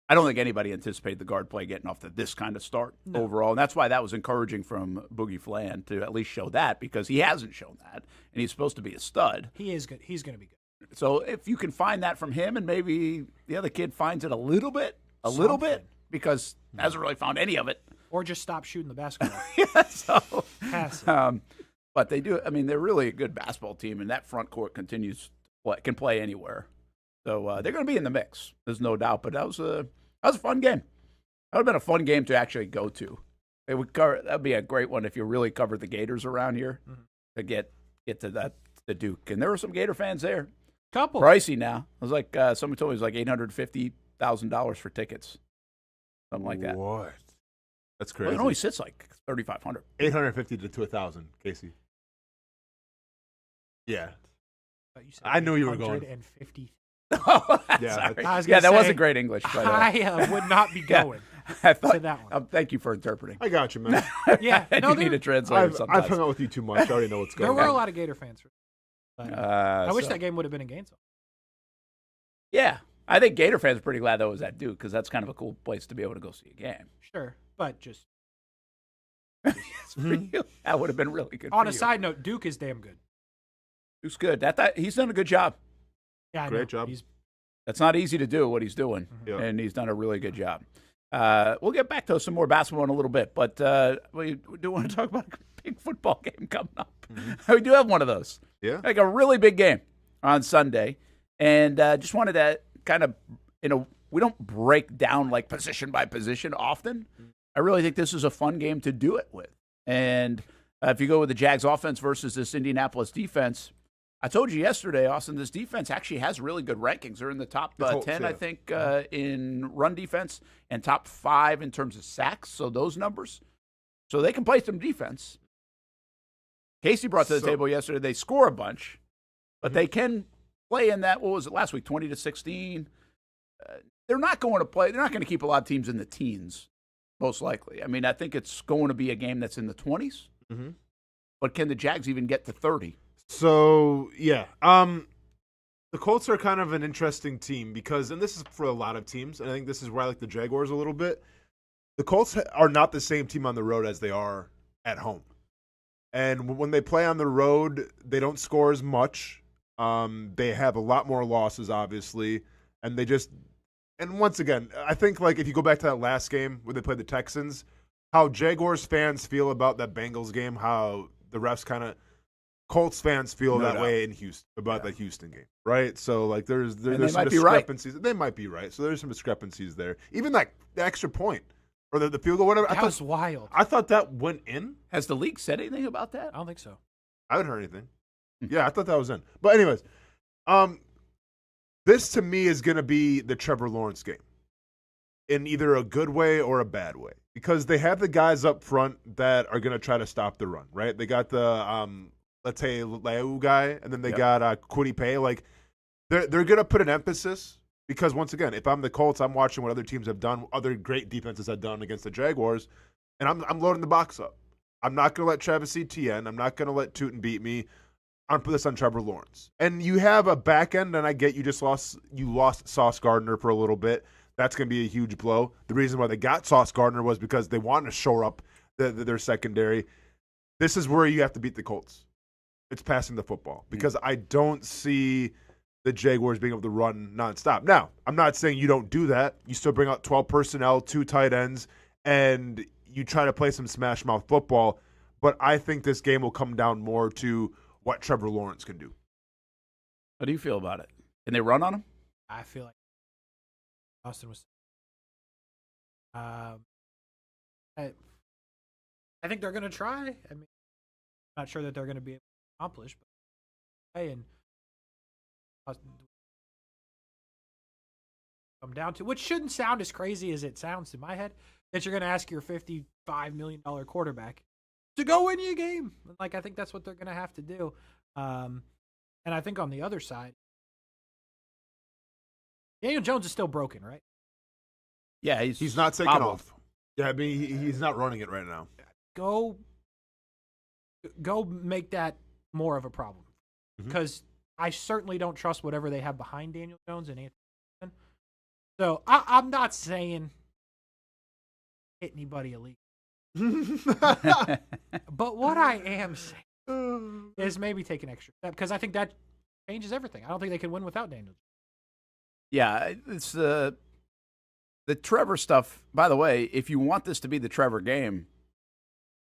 I don't think anybody anticipated the guard play getting off to this kind of start overall. And that's why that was encouraging from Boogie Flan to at least show that, because he hasn't shown that. And he's supposed to be a stud. He is good. He's going to be good. So if you can find that from him and maybe the other kid finds it a little bit, because hasn't really found any of it. Or just stop shooting the basketball. But they do. I mean, they're really a good basketball team, and that front court can play anywhere. So they're going to be in the mix. There's no doubt. But that was a fun game. That would have been a fun game to actually go to. That would be a great one if you really covered the Gators around here to get to the Duke. And there were some Gator fans there. Couple. Pricey now. It was like someone told me it was like $850,000 for tickets, something like that. What? That's crazy. Well, it only sits like $3,500. $850 to $1,000, Casey. Yeah. I knew you were going. That wasn't great English. But, I would not be going I thought, to that one. Thank you for interpreting. I got you, man. Yeah, you need a translator sometimes. I've hung out with you too much. I already know what's going on. There were a lot of Gator fans. I wish that game would have been in Gainesville. Yeah. I think Gator fans are pretty glad that it was at Duke because that's kind of a cool place to be able to go see a game. Sure, but just that would have been really good. On a side note, Duke is damn good. Duke's good. He's done a good job. Yeah, great job. That's not easy to do what he's doing, and he's done a really good job. We'll get back to some more basketball in a little bit, but we do want to talk about a big football game coming up. We do have one of those. Yeah, like a really big game on Sunday, and just wanted to kind of, we don't break down like position by position often. I really think this is a fun game to do it with. And if you go with the Jags offense versus this Indianapolis defense, I told you yesterday, Austin, this defense actually has really good rankings. They're in the top 10, I think, in run defense and top 5 in terms of sacks. So those numbers. So they can play some defense. Casey brought to the table yesterday, they score a bunch. But they can play in that, what was it last week, 20-16. They're not going to play. They're not going to keep a lot of teams in the teens, most likely. I mean, I think it's going to be a game that's in the 20s. Mm-hmm. But can the Jags even get to 30? So, yeah. The Colts are kind of an interesting team because, and this is for a lot of teams, and I think this is where I like the Jaguars a little bit. The Colts are not the same team on the road as they are at home. And when they play on the road, they don't score as much. They have a lot more losses, obviously. And they just, and once again, I think like if you go back to that last game where they played the Texans, how Jaguars fans feel about that Bengals game, how the refs kind of, Colts fans feel that way in Houston about that Houston game, right? So like there's some discrepancies. They might be right. So there's some discrepancies there. Even like the extra point or the field goal, whatever. That was wild. I thought that went in. Has the league said anything about that? I don't think so. I haven't heard anything. Yeah, I thought that was in. But anyways, this to me is going to be the Trevor Lawrence game in either a good way or a bad way because they have the guys up front that are going to try to stop the run, right? They got the let's say Leu guy, and then they got Kwity Paye. Like they're going to put an emphasis because once again, if I'm the Colts, I'm watching what other teams have done, other great defenses have done against the Jaguars, and I'm loading the box up. I'm not going to let Travis Etienne. I'm not going to let Tootin beat me. I'm put this on Trevor Lawrence. And you have a back end, and I get you lost Sauce Gardner for a little bit. That's going to be a huge blow. The reason why they got Sauce Gardner was because they wanted to shore up their secondary. This is where you have to beat the Colts. It's passing the football because I don't see the Jaguars being able to run nonstop. Now, I'm not saying you don't do that. You still bring out 12 personnel, 2 tight ends, and you try to play some smash mouth football. But I think this game will come down more to what Trevor Lawrence can do. How do you feel about it? Can they run on him? I feel like Austen was. I think they're going to try. I mean, I'm not sure that they're going to be able to accomplish, but and come down to, which shouldn't sound as crazy as it sounds in my head, that you're going to ask your $55 million quarterback to go win you a game. Like, I think that's what they're going to have to do. And I think on the other side, Daniel Jones is still broken, right? Yeah, he's not taking off. Yeah, I mean, he's not running it right now. Go make that more of a problem. Because I certainly don't trust whatever they have behind Daniel Jones and Anthony. So I'm not saying hit anybody illegal. But what I am saying is maybe take an extra step because I think that changes everything. I don't think they can win without Daniel Jones. Yeah, it's the Trevor stuff. By the way, if you want this to be the Trevor game,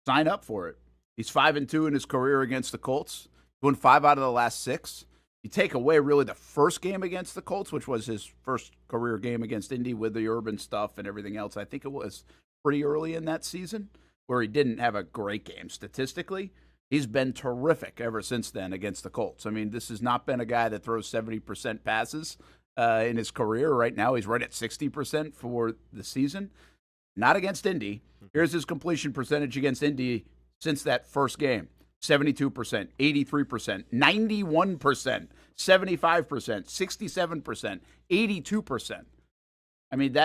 sign up for it. He's 5-2 in his career against the Colts. Won 5 out of the last 6. You take away really the first game against the Colts, which was his first career game against Indy with the urban stuff and everything else. I think it was pretty early in that season where he didn't have a great game statistically. He's been terrific ever since then against the Colts. I mean, this has not been a guy that throws 70% passes in his career. Right now, he's right at 60% for the season. Not against Indy. Here's his completion percentage against Indy since that first game. 72%, 83%, 91%, 75%, 67%, 82%. I mean,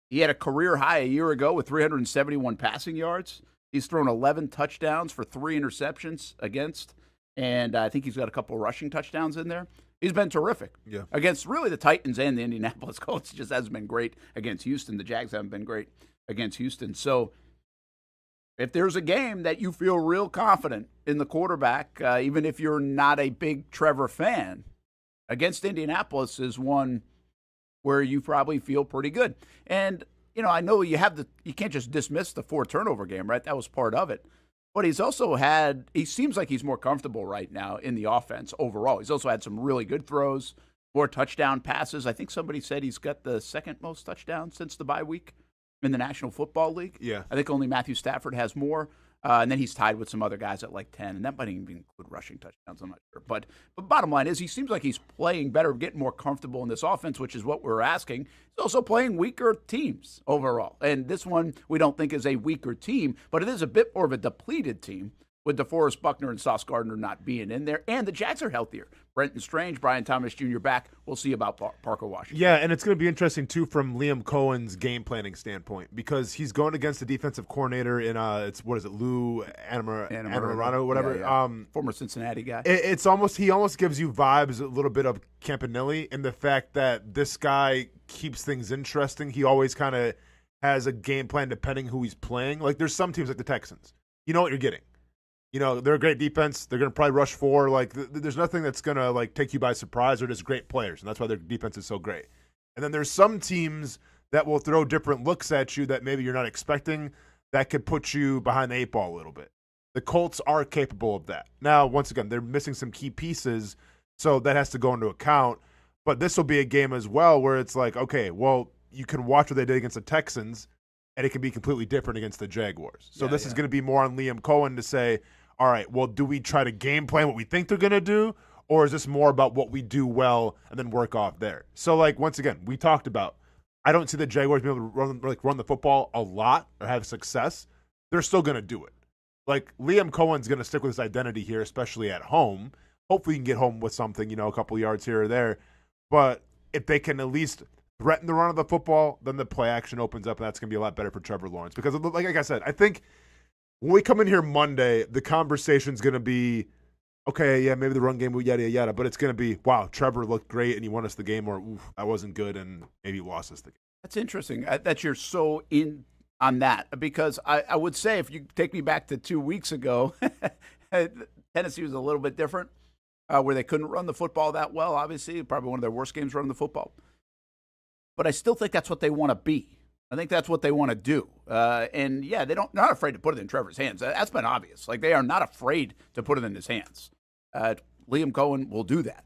he had a career high a year ago with 371 passing yards. He's thrown 11 touchdowns for 3 interceptions against, and I think he's got a couple of rushing touchdowns in there. He's been terrific against really the Titans and the Indianapolis Colts. He just hasn't been great against Houston. The Jags haven't been great against Houston. So if there's a game that you feel real confident in the quarterback, even if you're not a big Trevor fan, against Indianapolis is one where you probably feel pretty good. And, I know you can't just dismiss the 4 turnover game, right? That was part of it. But he seems like he's more comfortable right now in the offense overall. He's also had some really good throws, more touchdown passes. I think somebody said he's got the second most touchdowns since the bye week in the National Football League. Yeah. I think only Matthew Stafford has more. And then he's tied with some other guys at like 10. And that might even include rushing touchdowns. I'm not sure. But bottom line is he seems like he's playing better, getting more comfortable in this offense, which is what we're asking. He's also playing weaker teams overall. And this one we don't think is a weaker team, but it is a bit more of a depleted team with DeForest Buckner and Sauce Gardner not being in there. And the Jags are healthier. Brenton Strange, Brian Thomas Jr. back. We'll see about Parker Washington. Yeah, and it's going to be interesting, too, from Liam Cohen's game planning standpoint, because he's going against the defensive coordinator in, Lou Anamarano, whatever. Yeah. Former Cincinnati guy. He almost gives you vibes a little bit of Campanelli in the fact that this guy keeps things interesting. He always kind of has a game plan depending who he's playing. Like, there's some teams like the Texans. You know what you're getting. You know, they're a great defense. They're going to probably rush 4. Like, there's nothing that's going to, like, take you by surprise. They're just great players, and that's why their defense is so great. And then there's some teams that will throw different looks at you that maybe you're not expecting that could put you behind the 8 ball a little bit. The Colts are capable of that. Now, once again, they're missing some key pieces, so that has to go into account. But this will be a game as well where it's like, okay, well, you can watch what they did against the Texans, and it can be completely different against the Jaguars. So this is going to be more on Liam Cohen to say, all right, well, do we try to game plan what we think they're going to do, or is this more about what we do well and then work off there? So, like, once again, we talked about, I don't see the Jaguars being able to run the football a lot or have success. They're still going to do it. Like, Liam Cohen's going to stick with his identity here, especially at home. Hopefully he can get home with something, a couple yards here or there. But if they can at least threaten the run of the football, then the play action opens up, and that's going to be a lot better for Trevor Lawrence. Because, like I said, I think when we come in here Monday, the conversation's going to be, okay, yeah, maybe the run game, yada, yada, but it's going to be, wow, Trevor looked great and he won us the game, or, oof, that wasn't good and maybe he lost us the game. That's interesting that you're so in on that, because I would say if you take me back to 2 weeks ago, Tennessee was a little bit different, where they couldn't run the football that well, obviously, probably one of their worst games running the football. But I still think that's what they want to be. I think that's what they want to do. And, yeah, they're not afraid to put it in Trevor's hands. That's been obvious. Like, they are not afraid to put it in his hands. Liam Cohen will do that.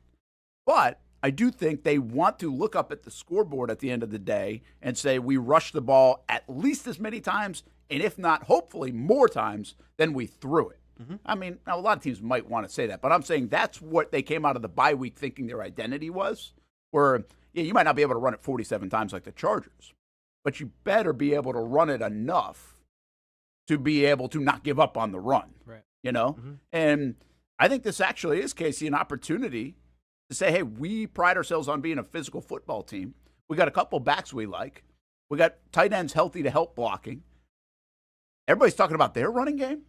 But I do think they want to look up at the scoreboard at the end of the day and say we rushed the ball at least as many times, and if not, hopefully more times than we threw it. Mm-hmm. I mean, now a lot of teams might want to say that, but I'm saying that's what they came out of the bye week thinking their identity was, where, yeah, you might not be able to run it 47 times like the Chargers, but you better be able to run it enough to be able to not give up on the run, right? Mm-hmm. And I think this actually is, Casey, an opportunity to say, hey, we pride ourselves on being a physical football team. We got a couple backs we like. We got tight ends healthy to help blocking. Everybody's talking about their running game.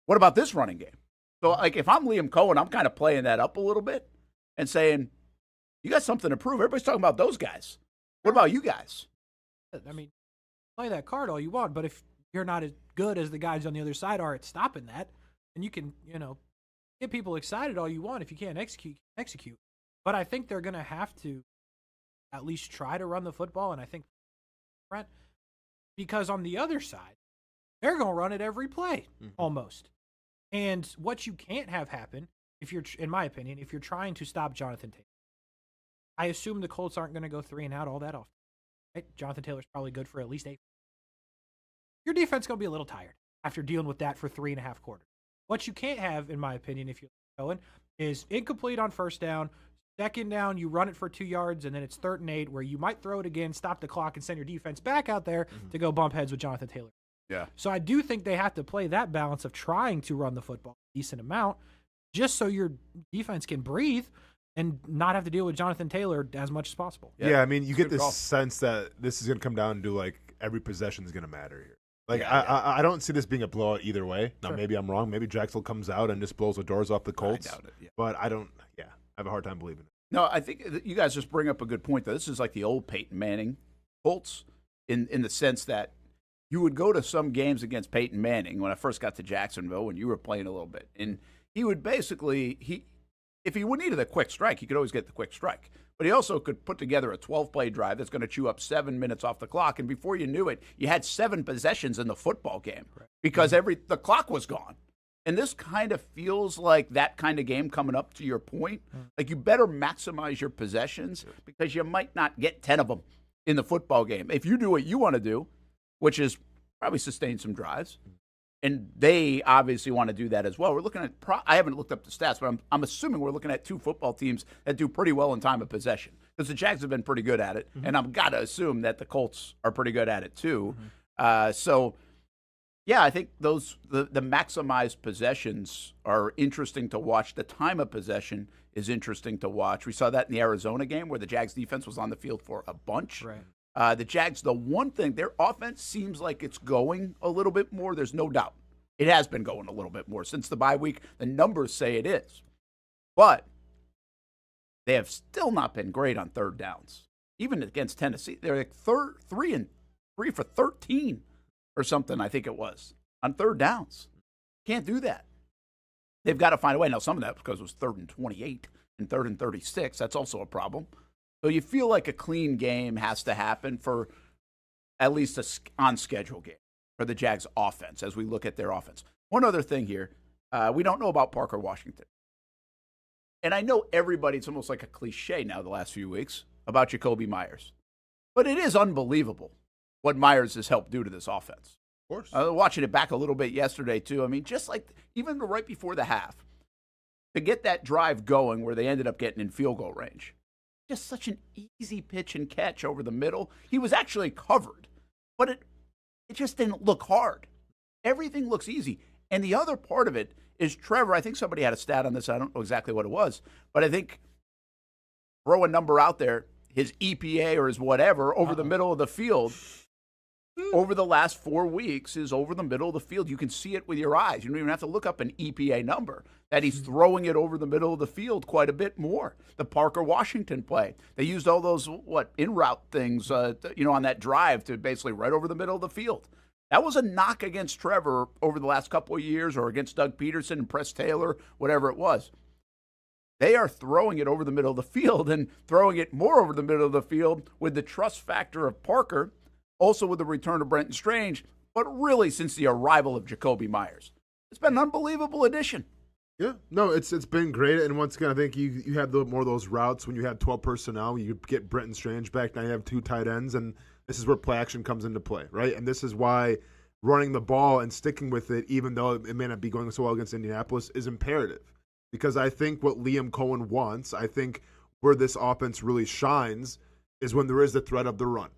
What about this running game? So, like, if I'm Liam Cohen, I'm kind of playing that up a little bit and saying, you got something to prove. Everybody's talking about those guys. What about you guys? I mean, play that card all you want, but if you're not as good as the guys on the other side are at stopping that, and you can, get people excited all you want. If you can't execute. But I think they're going to have to at least try to run the football, and I think Brent, because on the other side, they're going to run it every play, almost. And what you can't have happen, in my opinion, if you're trying to stop Jonathan Taylor, I assume the Colts aren't going to go 3 and out all that often. Right? Jonathan Taylor's probably good for at least 8. Your defense is going to be a little tired after dealing with that for 3.5 quarters. What you can't have, in my opinion, if you're going, is incomplete on first down, second down, you run it for 2 yards, and then it's 3rd and 8, where you might throw it again, stop the clock, and send your defense back out there to go bump heads with Jonathan Taylor. Yeah. So I do think they have to play that balance of trying to run the football a decent amount, just so your defense can breathe and not have to deal with Jonathan Taylor as much as possible. Yeah, I mean, you get this sense that this is going to come down to, like, every possession is going to matter here. Like, I don't see this being a blowout either way. Now, maybe I'm wrong. Maybe Jacksonville comes out and just blows the doors off the Colts. I doubt it, yeah. But I have a hard time believing it. No, I think you guys just bring up a good point, though. This is like the old Peyton Manning Colts in the sense that you would go to some games against Peyton Manning when I first got to Jacksonville when you were playing a little bit. And he would basically, if he needed a quick strike, he could always get the quick strike. But he also could put together a 12-play drive that's going to chew up 7 minutes off the clock. And before you knew it, you had 7 possessions in the football game because the clock was gone. And this kind of feels like that kind of game coming up, to your point. Like, you better maximize your possessions because you might not get 10 of them in the football game. If you do what you want to do, which is probably sustain some drives, and they obviously want to do that as well. We're looking at I haven't looked up the stats, but I'm assuming we're looking at 2 football teams that do pretty well in time of possession because the Jags have been pretty good at it, and I've got to assume that the Colts are pretty good at it too. So Yeah, I think the maximized possessions are interesting to watch. The time of possession is interesting to watch. We saw that in the Arizona game where the Jags defense was on the field for a bunch. Right. The Jags, the one thing, their offense seems like it's going a little bit more. There's no doubt. It has been going a little bit more since the bye week. The numbers say it is. But they have still not been great on third downs. Even against Tennessee, they're like 3 for 13 or something, I think it was, on third downs. Can't do that. They've got to find a way. Now, some of that because it was 3rd and 28 and 3rd and 36. That's also a problem. So you feel like a clean game has to happen for at least a on-schedule game for the Jags offense as we look at their offense. One other thing here. We don't know about Parker Washington. And I know it's almost like a cliche now the last few weeks about Jakobi Meyers. But it is unbelievable what Myers has helped do to this offense. Of course. Watching it back a little bit yesterday, too. I mean, just like even right before the half, to get that drive going where they ended up getting in field goal range. Just such an easy pitch and catch over the middle. He was actually covered, but it just didn't look hard. Everything looks easy. And the other part of it is Trevor. I think somebody had a stat on this. I don't know exactly what it was, but I think throw a number out there, his EPA or his whatever over the middle of the field over the last 4 weeks is over the middle of the field. You can see it with your eyes. You don't even have to look up an EPA number, that he's throwing it over the middle of the field quite a bit more. The Parker Washington play. They used all those, in-route things, on that drive to basically right over the middle of the field. That was a knock against Trevor over the last couple of years or against Doug Peterson and Press Taylor, whatever it was. They are throwing it over the middle of the field and throwing it more over the middle of the field with the trust factor of Parker, also with the return of Brenton Strange, but really since the arrival of Jakobi Meyers. It's been an unbelievable addition. Yeah, no, it's been great. And once again, I think you have more of those routes when you have 12 personnel. You get Brenton Strange back. Now you have 2 tight ends, and this is where play action comes into play, right? And this is why running the ball and sticking with it, even though it may not be going so well against Indianapolis, is imperative. Because I think what Liam Cohen wants, I think where this offense really shines is when there is the threat of the run.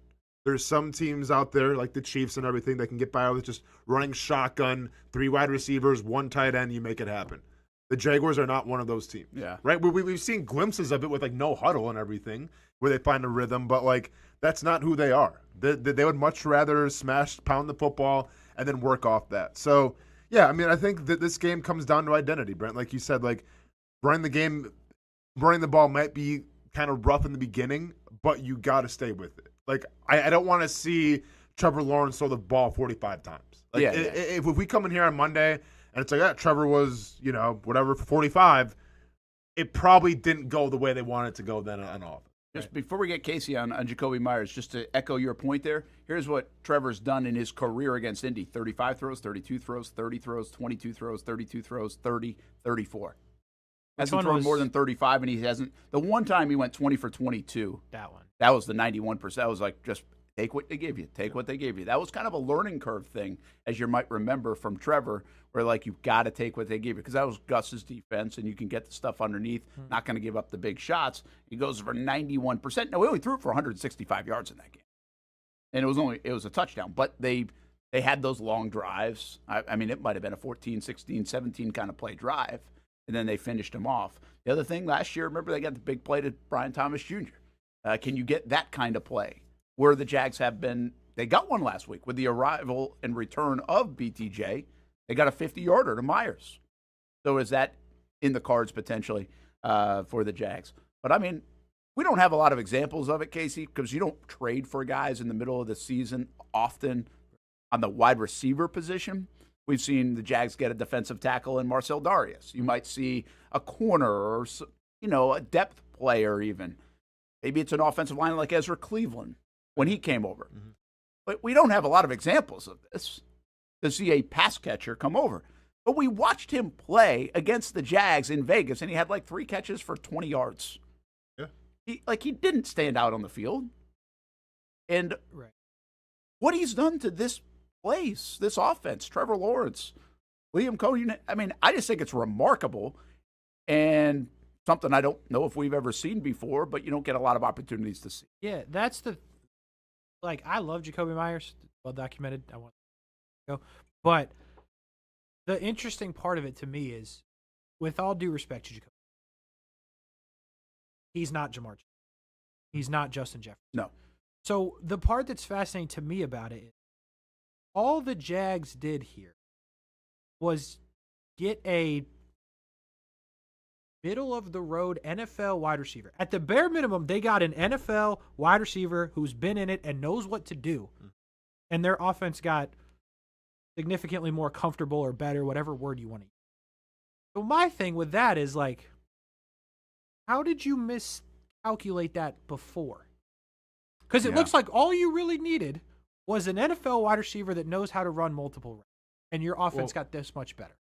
There's some teams out there, like the Chiefs and everything, that can get by with just running shotgun, 3 wide receivers, 1 tight end, you make it happen. The Jaguars are not one of those teams. Yeah. Right? We've seen glimpses of it with, no huddle and everything, where they find a rhythm, but, that's not who they are. They would much rather pound the football, and then work off that. So, yeah, I mean, I think that this game comes down to identity, Brent. Like you said, running the ball might be kind of rough in the beginning, but you got to stay with it. I don't want to see Trevor Lawrence throw the ball 45 times. If we come in here on Monday and it's Trevor was, whatever, 45, it probably didn't go the way they wanted it to go then on offense. Just before we get Kasey on Jakobi Meyers, just to echo your point there, here's what Trevor's done in his career against Indy. 35 throws, 32 throws, 30 throws, 22 throws, 32 throws, 30, 34. Hasn't thrown more than 35, and he hasn't. The one time he went 20 for 22. That one. That was the 91%. That was just take what they give you. Take what they give you. That was kind of a learning curve thing, as you might remember from Trevor, where you've got to take what they give you, because that was Gus's defense, and you can get the stuff underneath, not going to give up the big shots. He goes for 91%. Now, we only threw it for 165 yards in that game, and it was a touchdown. But they had those long drives. I mean, it might have been a 14, 16, 17 kind of play drive, and then they finished him off. The other thing, last year, remember they got the big play to Brian Thomas Jr. Can you get that kind of play where the Jags have been? They got one last week with the arrival and return of BTJ. They got a 50-yarder to Myers. So is that in the cards potentially for the Jags? But, I mean, we don't have a lot of examples of it, Kasey, because you don't trade for guys in the middle of the season often on the wide receiver position. We've seen the Jags get a defensive tackle in Marcel Darius. You might see a corner or, a depth player even. Maybe it's an offensive line like Ezra Cleveland when he came over. Mm-hmm. But we don't have a lot of examples of this to see a pass catcher come over. But we watched him play against the Jags in Vegas, and he had 3 catches for 20 yards. Yeah. He didn't stand out on the field. And what he's done to this place, this offense, Trevor Lawrence, Liam Cohen, I mean, I just think it's remarkable and something I don't know if we've ever seen before, but you don't get a lot of opportunities to see. Yeah, that's I love Jakobi Meyers. Well documented. I want to go. But the interesting part of it to me is, with all due respect to Jacoby, he's not Jamar Chase. He's not Justin Jefferson. No. So the part that's fascinating to me about it is all the Jags did here was get a middle-of-the-road NFL wide receiver. At the bare minimum, they got an NFL wide receiver who's been in it and knows what to do. And their offense got significantly more comfortable or better, whatever word you want to use. So my thing with that is, like, how did you miscalculate that before? Because it looks like all you really needed was an NFL wide receiver that knows how to run multiple routes, and your offense got this much better.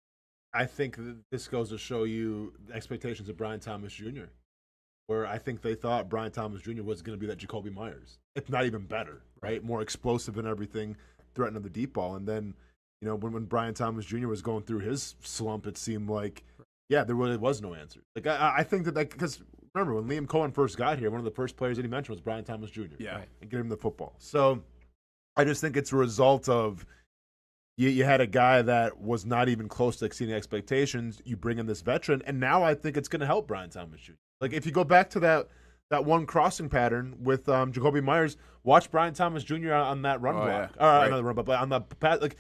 I think this goes to show you the expectations of Brian Thomas Jr., where I think they thought Brian Thomas Jr. was going to be that Jacoby Myers, if not even better, right? More explosive and everything, threatening the deep ball. And then, you know, when Brian Thomas Jr. was going through his slump, it seemed like, there really was no answer. Like, I think that, because remember, when Liam Cohen first got here, one of the first players that he mentioned was Brian Thomas Jr. Yeah. And get him the football. So I just think it's a result of you had a guy that was not even close to exceeding expectations. You bring in this veteran, and now I think it's going to help Brian Thomas Jr. Like, if you go back to that one crossing pattern with Jacoby Myers, watch Brian Thomas Jr. on that run block. Right. Not the run block, but on the pass. Like,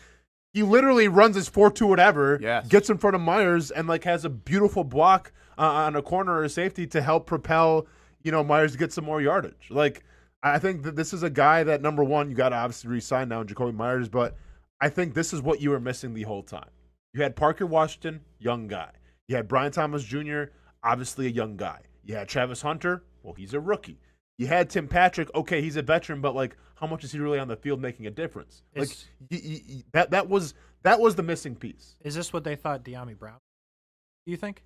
he literally runs his 4-2 whatever, gets in front of Myers, and like has a beautiful block on a corner or a safety to help propel, you know, Myers to get some more yardage. Like, I think that this is a guy that, number one, you got to obviously re-sign now in Jacoby Myers, but I think this is what you were missing the whole time. You had Parker Washington, young guy. You had Brian Thomas Jr., obviously a young guy. You had Travis Hunter, well, he's a rookie. You had Tim Patrick, okay, he's a veteran, but like, how much is he really on the field making a difference? Like, that was the missing piece. Is this what they thought De'Ami Brown? Do you think?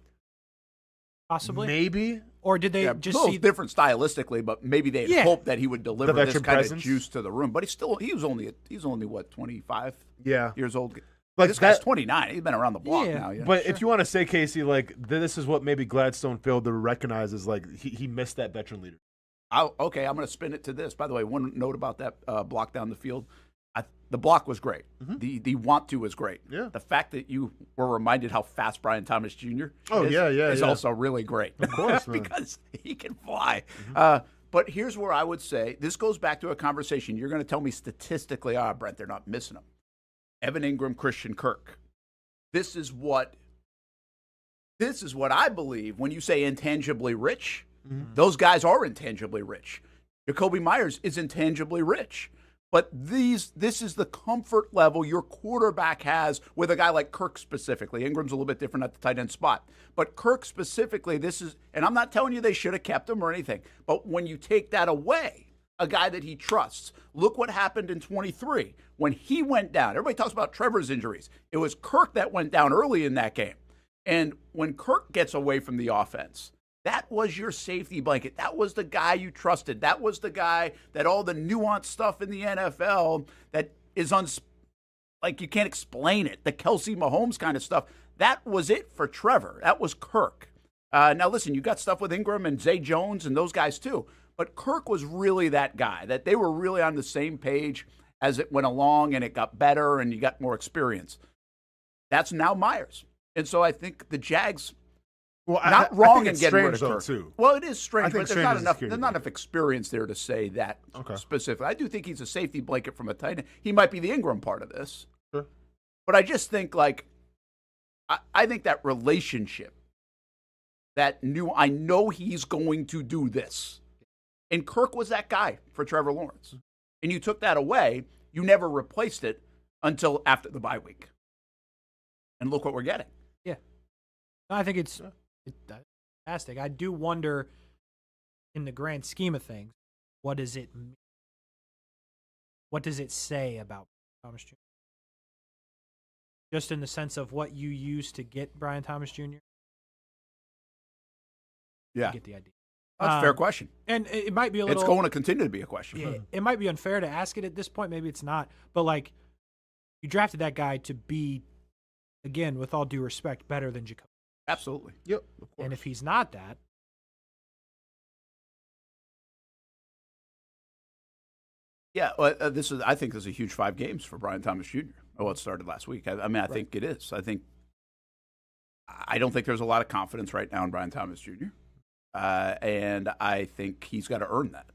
Possibly, maybe, or did they just see different stylistically? But maybe they hoped that he would deliver this kind of juice to the room. But he was only what, 25 years old. Like, this guy's 29. He's been around the block now. Yeah. But if you want to say, Casey, like, this is what maybe Gladstone failed to recognize is, like, he missed that veteran leader. Okay, I'm going to spin it to this. By the way, one note about that block down the field. The block was great. Mm-hmm. The want to was great. Yeah. The fact that you were reminded how fast Brian Thomas Jr. is also really great. Of course, man. Because he can fly. Mm-hmm. But here's where I would say, this goes back to a conversation. You're going to tell me statistically, Brent, they're not missing him. Evan Ingram, Christian Kirk. This is what I believe when you say intangibly rich. Mm-hmm. Those guys are intangibly rich. Jacoby Myers is intangibly rich. But this is the comfort level your quarterback has with a guy like Kirk specifically. Ingram's a little bit different at the tight end spot. But Kirk specifically, and I'm not telling you they should have kept him or anything, but when you take that away, a guy that he trusts, look what happened in 23 when he went down. Everybody talks about Trevor's injuries. It was Kirk that went down early in that game. And when Kirk gets away from the offense, that was your safety blanket. That was the guy you trusted. That was the guy that all the nuanced stuff in the NFL that is like you can't explain it. The Kelsey Mahomes kind of stuff. That was it for Trevor. That was Kirk. Now listen, you got stuff with Ingram and Zay Jones and those guys too. But Kirk was really that guy, that they were really on the same page as it went along and it got better and you got more experience. That's now Myers. And so I think the Jags... Well, not wrong in getting rid of Kirk. Too. Well, it is strange, but there's not enough experience there to say that specifically. I do think he's a safety blanket from a tight end. He might be the Ingram part of this. Sure. But I just think, like, I think that relationship, I know he's going to do this. And Kirk was that guy for Trevor Lawrence. And you took that away. You never replaced it until after the bye week. And look what we're getting. Yeah. I think it's fantastic. I do wonder, in the grand scheme of things, what does it mean? What does it say about Thomas Jr.? Just in the sense of what you used to get Brian Thomas Jr.? Yeah. You get the idea. That's a fair question. And it might be a little... It's going to continue to be a question. Yeah, it might be unfair to ask it at this point. Maybe it's not. But, like, you drafted that guy to be, again, with all due respect, better than Jacoby. Absolutely. Yep. Of course. And if he's not that, yeah, I think this is a huge 5 games for Brian Thomas Jr. Well, it started last week. I think it is. I don't think there's a lot of confidence right now in Brian Thomas Jr., and I think he's got to earn that.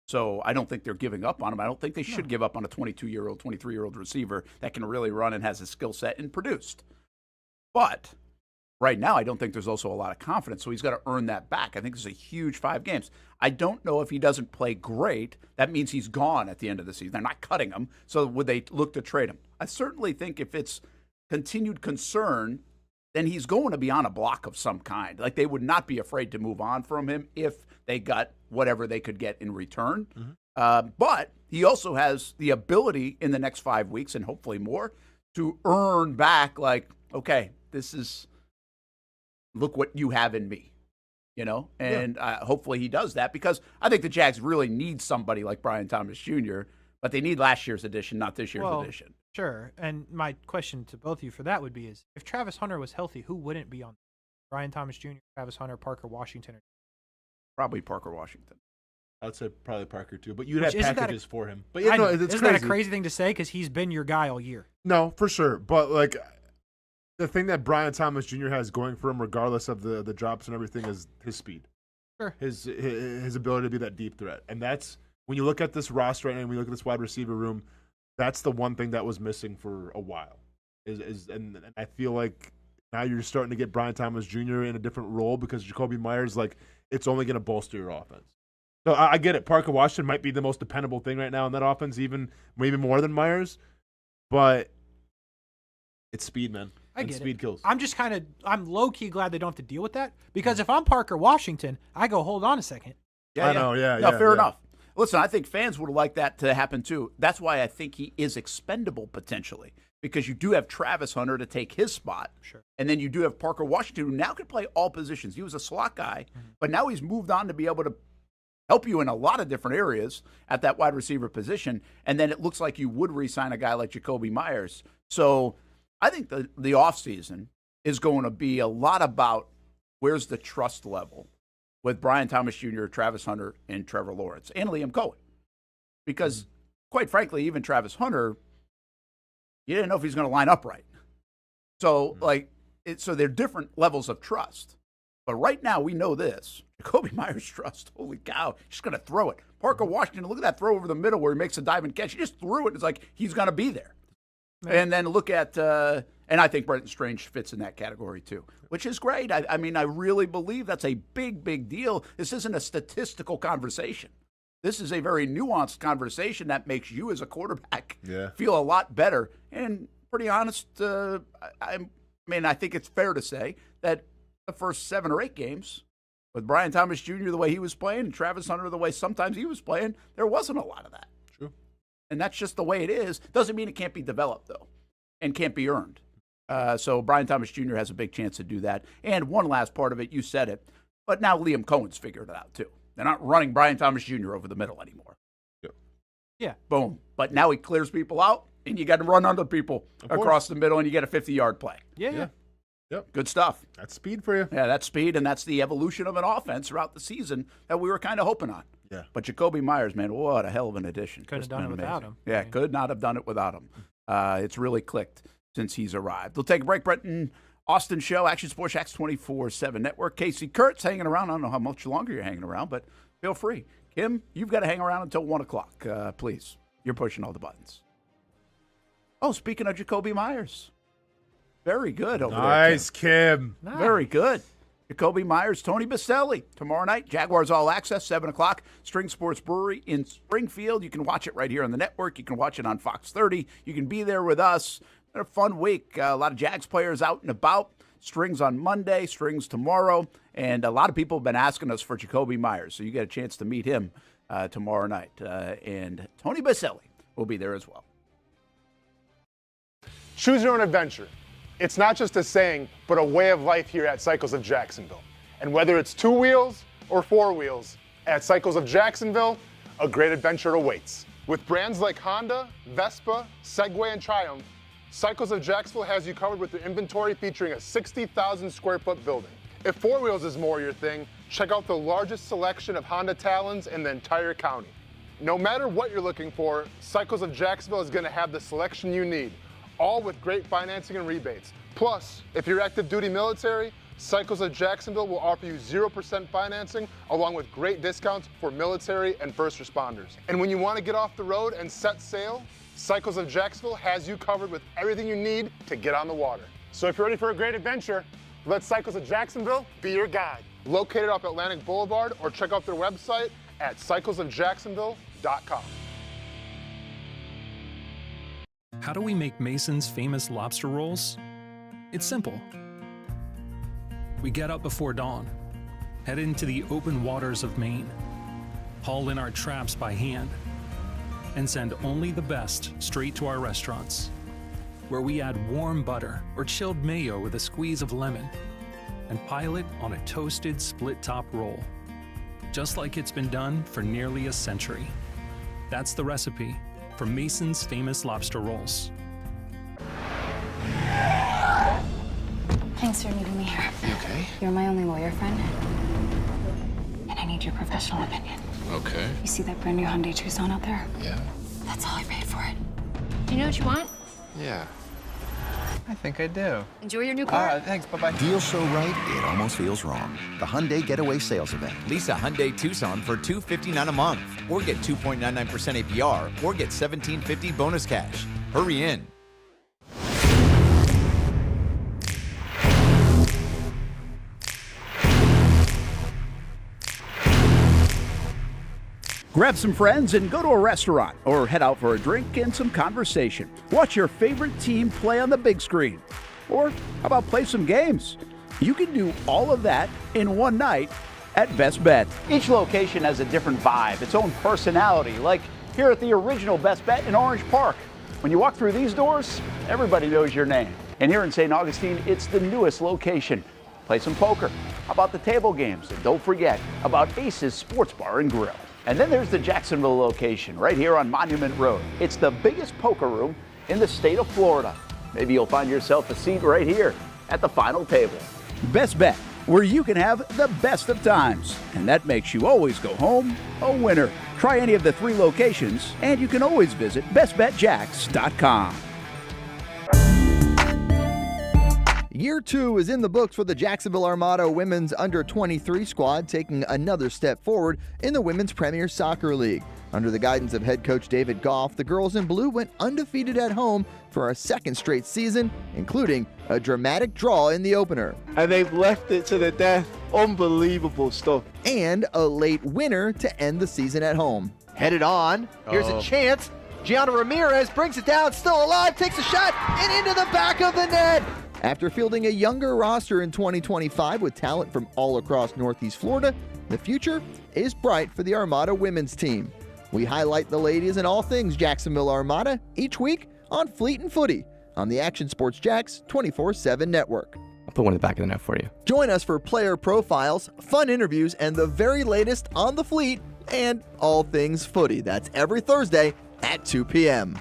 So I don't think they're giving up on him. I don't think they should give up on a 22-year-old, 23-year-old receiver that can really run and has a skill set and produced. But right now, I don't think there's also a lot of confidence, so he's got to earn that back. I think it's a huge 5 games. I don't know if he doesn't play great. That means he's gone at the end of the season. They're not cutting him, so would they look to trade him? I certainly think if it's continued concern, then he's going to be on a block of some kind. Like, they would not be afraid to move on from him if they got whatever they could get in return. Mm-hmm. But he also has the ability in the next 5 weeks, and hopefully more, to earn back, like, okay, this is, look what you have in me, And hopefully he does that, because I think the Jags really need somebody like Brian Thomas Jr., but they need last year's edition, not this year's edition. Sure. And my question to both of you for that would be is, if Travis Hunter was healthy, who wouldn't be on? Brian Thomas Jr., Travis Hunter, Parker Washington? Probably Parker Washington. I would say probably Parker too, but you'd have packages for him. But isn't that a crazy thing to say? Because he's been your guy all year. No, for sure. But like, the thing that Brian Thomas Jr. has going for him, regardless of the drops and everything, is his speed. Sure. His ability to be that deep threat. And that's, when you look at this roster right now, and when you look at this wide receiver room, that's the one thing that was missing for a while. And I feel like now you're starting to get Brian Thomas Jr. in a different role, because Jakobi Meyers, like, it's only going to bolster your offense. So I get it. Parker Washington might be the most dependable thing right now in that offense, even maybe more than Meyers. But it's speed, man. I get speed kills. I'm low-key glad they don't have to deal with that, because if I'm Parker Washington, I go, hold on a second. I know, yeah. Fair enough. Listen, I think fans would like that to happen too. That's why I think he is expendable potentially, because you do have Travis Hunter to take his spot. Sure. And then you do have Parker Washington, who now can play all positions. He was a slot guy, but now he's moved on to be able to help you in a lot of different areas at that wide receiver position. And then it looks like you would re-sign a guy like Jakobi Meyers. So I think the offseason is going to be a lot about where's the trust level with Brian Thomas Jr., Travis Hunter, and Trevor Lawrence, and Liam Cohen. Because, quite frankly, even Travis Hunter, you didn't know if he's going to line up right. So, so they're different levels of trust. But right now, we know this. Jakobi Meyers' trust, holy cow, he's going to throw it. Parker Washington, look at that throw over the middle where he makes a diving catch. He just threw it. It's like he's going to be there. Man. And then look at, and I think Brenton Strange fits in that category too, which is great. I really believe that's a big, big deal. This isn't a statistical conversation. This is a very nuanced conversation that makes you as a quarterback feel a lot better. And pretty honest, I think it's fair to say that the first 7 or 8 games, with Brian Thomas Jr. the way he was playing and Travis Hunter the way sometimes he was playing, there wasn't a lot of that. True. And that's just the way it is. Doesn't mean it can't be developed, though, and can't be earned. So Brian Thomas Jr. has a big chance to do that. And one last part of it, you said it, but now Liam Cohen's figured it out, too. They're not running Brian Thomas Jr. over the middle anymore. Yeah. Boom. But now he clears people out, and you got to run under people across the middle, and you get a 50-yard play. Yeah. Yep. Good stuff. That's speed for you. Yeah, that's speed, and that's the evolution of an offense throughout the season that we were kind of hoping on. Yeah. But Jakobi Meyers, man, what a hell of an addition. Could have done it without him. Yeah, could not have done it without him. It's really clicked since he's arrived. We'll take a break. Brent Austen Show, Action Sports Jax 24/7 Network. Kasey Kuhrts hanging around. I don't know how much longer you're hanging around, but feel free. Kim, you've got to hang around until 1 o'clock, please. You're pushing all the buttons. Oh, speaking of Jakobi Meyers. Very good over there. Nice, Kim. Nice. Very good. Jakobi Meyers, Tony Baselli. Tomorrow night, Jaguars All Access, 7 o'clock. String Sports Brewery in Springfield. You can watch it right here on the network. You can watch it on Fox 30. You can be there with us. A fun week. A lot of Jags players out and about. Strings on Monday, Strings tomorrow. And a lot of people have been asking us for Jakobi Meyers, so you get a chance to meet him tomorrow night. And Tony Baselli will be there as well. Choose your own adventure. It's not just a saying, but a way of life here at Cycles of Jacksonville. And whether it's 2 wheels or 4 wheels, at Cycles of Jacksonville, a great adventure awaits. With brands like Honda, Vespa, Segway, and Triumph, Cycles of Jacksonville has you covered with the inventory featuring a 60,000 square foot building. If 4 wheels is more your thing, check out the largest selection of Honda Talons in the entire county. No matter what you're looking for, Cycles of Jacksonville is going to have the selection you need. all with great financing and rebates. Plus, if you're active duty military, Cycles of Jacksonville will offer you 0% financing along with great discounts for military and first responders. And when you want to get off the road and set sail, Cycles of Jacksonville has you covered with everything you need to get on the water. So if you're ready for a great adventure, let Cycles of Jacksonville be your guide. Located off Atlantic Boulevard, or check out their website at cyclesofjacksonville.com. How do we make Mason's famous lobster rolls? It's simple. We get up before dawn, head into the open waters of Maine, haul in our traps by hand, and send only the best straight to our restaurants, where we add warm butter or chilled mayo with a squeeze of lemon and pile it on a toasted split-top roll, just like it's been done for nearly a century. That's the recipe for Mason's famous lobster rolls. Thanks for meeting me here. You okay? You're my only lawyer friend, and I need your professional opinion. Okay. You see that brand new Hyundai Tucson out there? Yeah. That's all I paid for it. Do you know what you want? Yeah. I think I do. Enjoy your new car. Thanks, bye-bye. Deal so right, it almost feels wrong. The Hyundai Getaway Sales Event. Lease a Hyundai Tucson for $259 a month, or get 2.99% APR, or get $1,750 bonus cash. Hurry in. Grab some friends and go to a restaurant, or head out for a drink and some conversation. Watch your favorite team play on the big screen. Or how about play some games? You can do all of that in one night at Best Bet. Each location has a different vibe, its own personality, like here at the original Best Bet in Orange Park. When you walk through these doors, everybody knows your name. And here in St. Augustine, it's the newest location. Play some poker. How about the table games? And don't forget about Ace's Sports Bar and Grill. And then there's the Jacksonville location right here on Monument Road. It's the biggest poker room in the state of Florida. Maybe you'll find yourself a seat right here at the final table. Best Bet, where you can have the best of times. And that makes you always go home a winner. Try any of the 3 locations, and you can always visit bestbetjacks.com. Year 2 is in the books for the Jacksonville Armada women's under-23 squad, taking another step forward in the Women's Premier Soccer League. Under the guidance of head coach David Goff, the girls in blue went undefeated at home for a second straight season, including a dramatic draw in the opener. And they've left it to the death. Unbelievable stuff. And a late winner to end the season at home. Headed on. Here's a chance. Gianna Ramirez brings it down, still alive, takes a shot, and into the back of the net. After fielding a younger roster in 2025 with talent from all across Northeast Florida, the future is bright for the Armada women's team. We highlight the ladies and all things Jacksonville Armada each week on Fleet and Footy on the Action Sports Jacks 24/7 network. I'll put one in the back of the net for you. Join us for player profiles, fun interviews, and the very latest on the Fleet and all things footy. That's every Thursday at 2 p.m.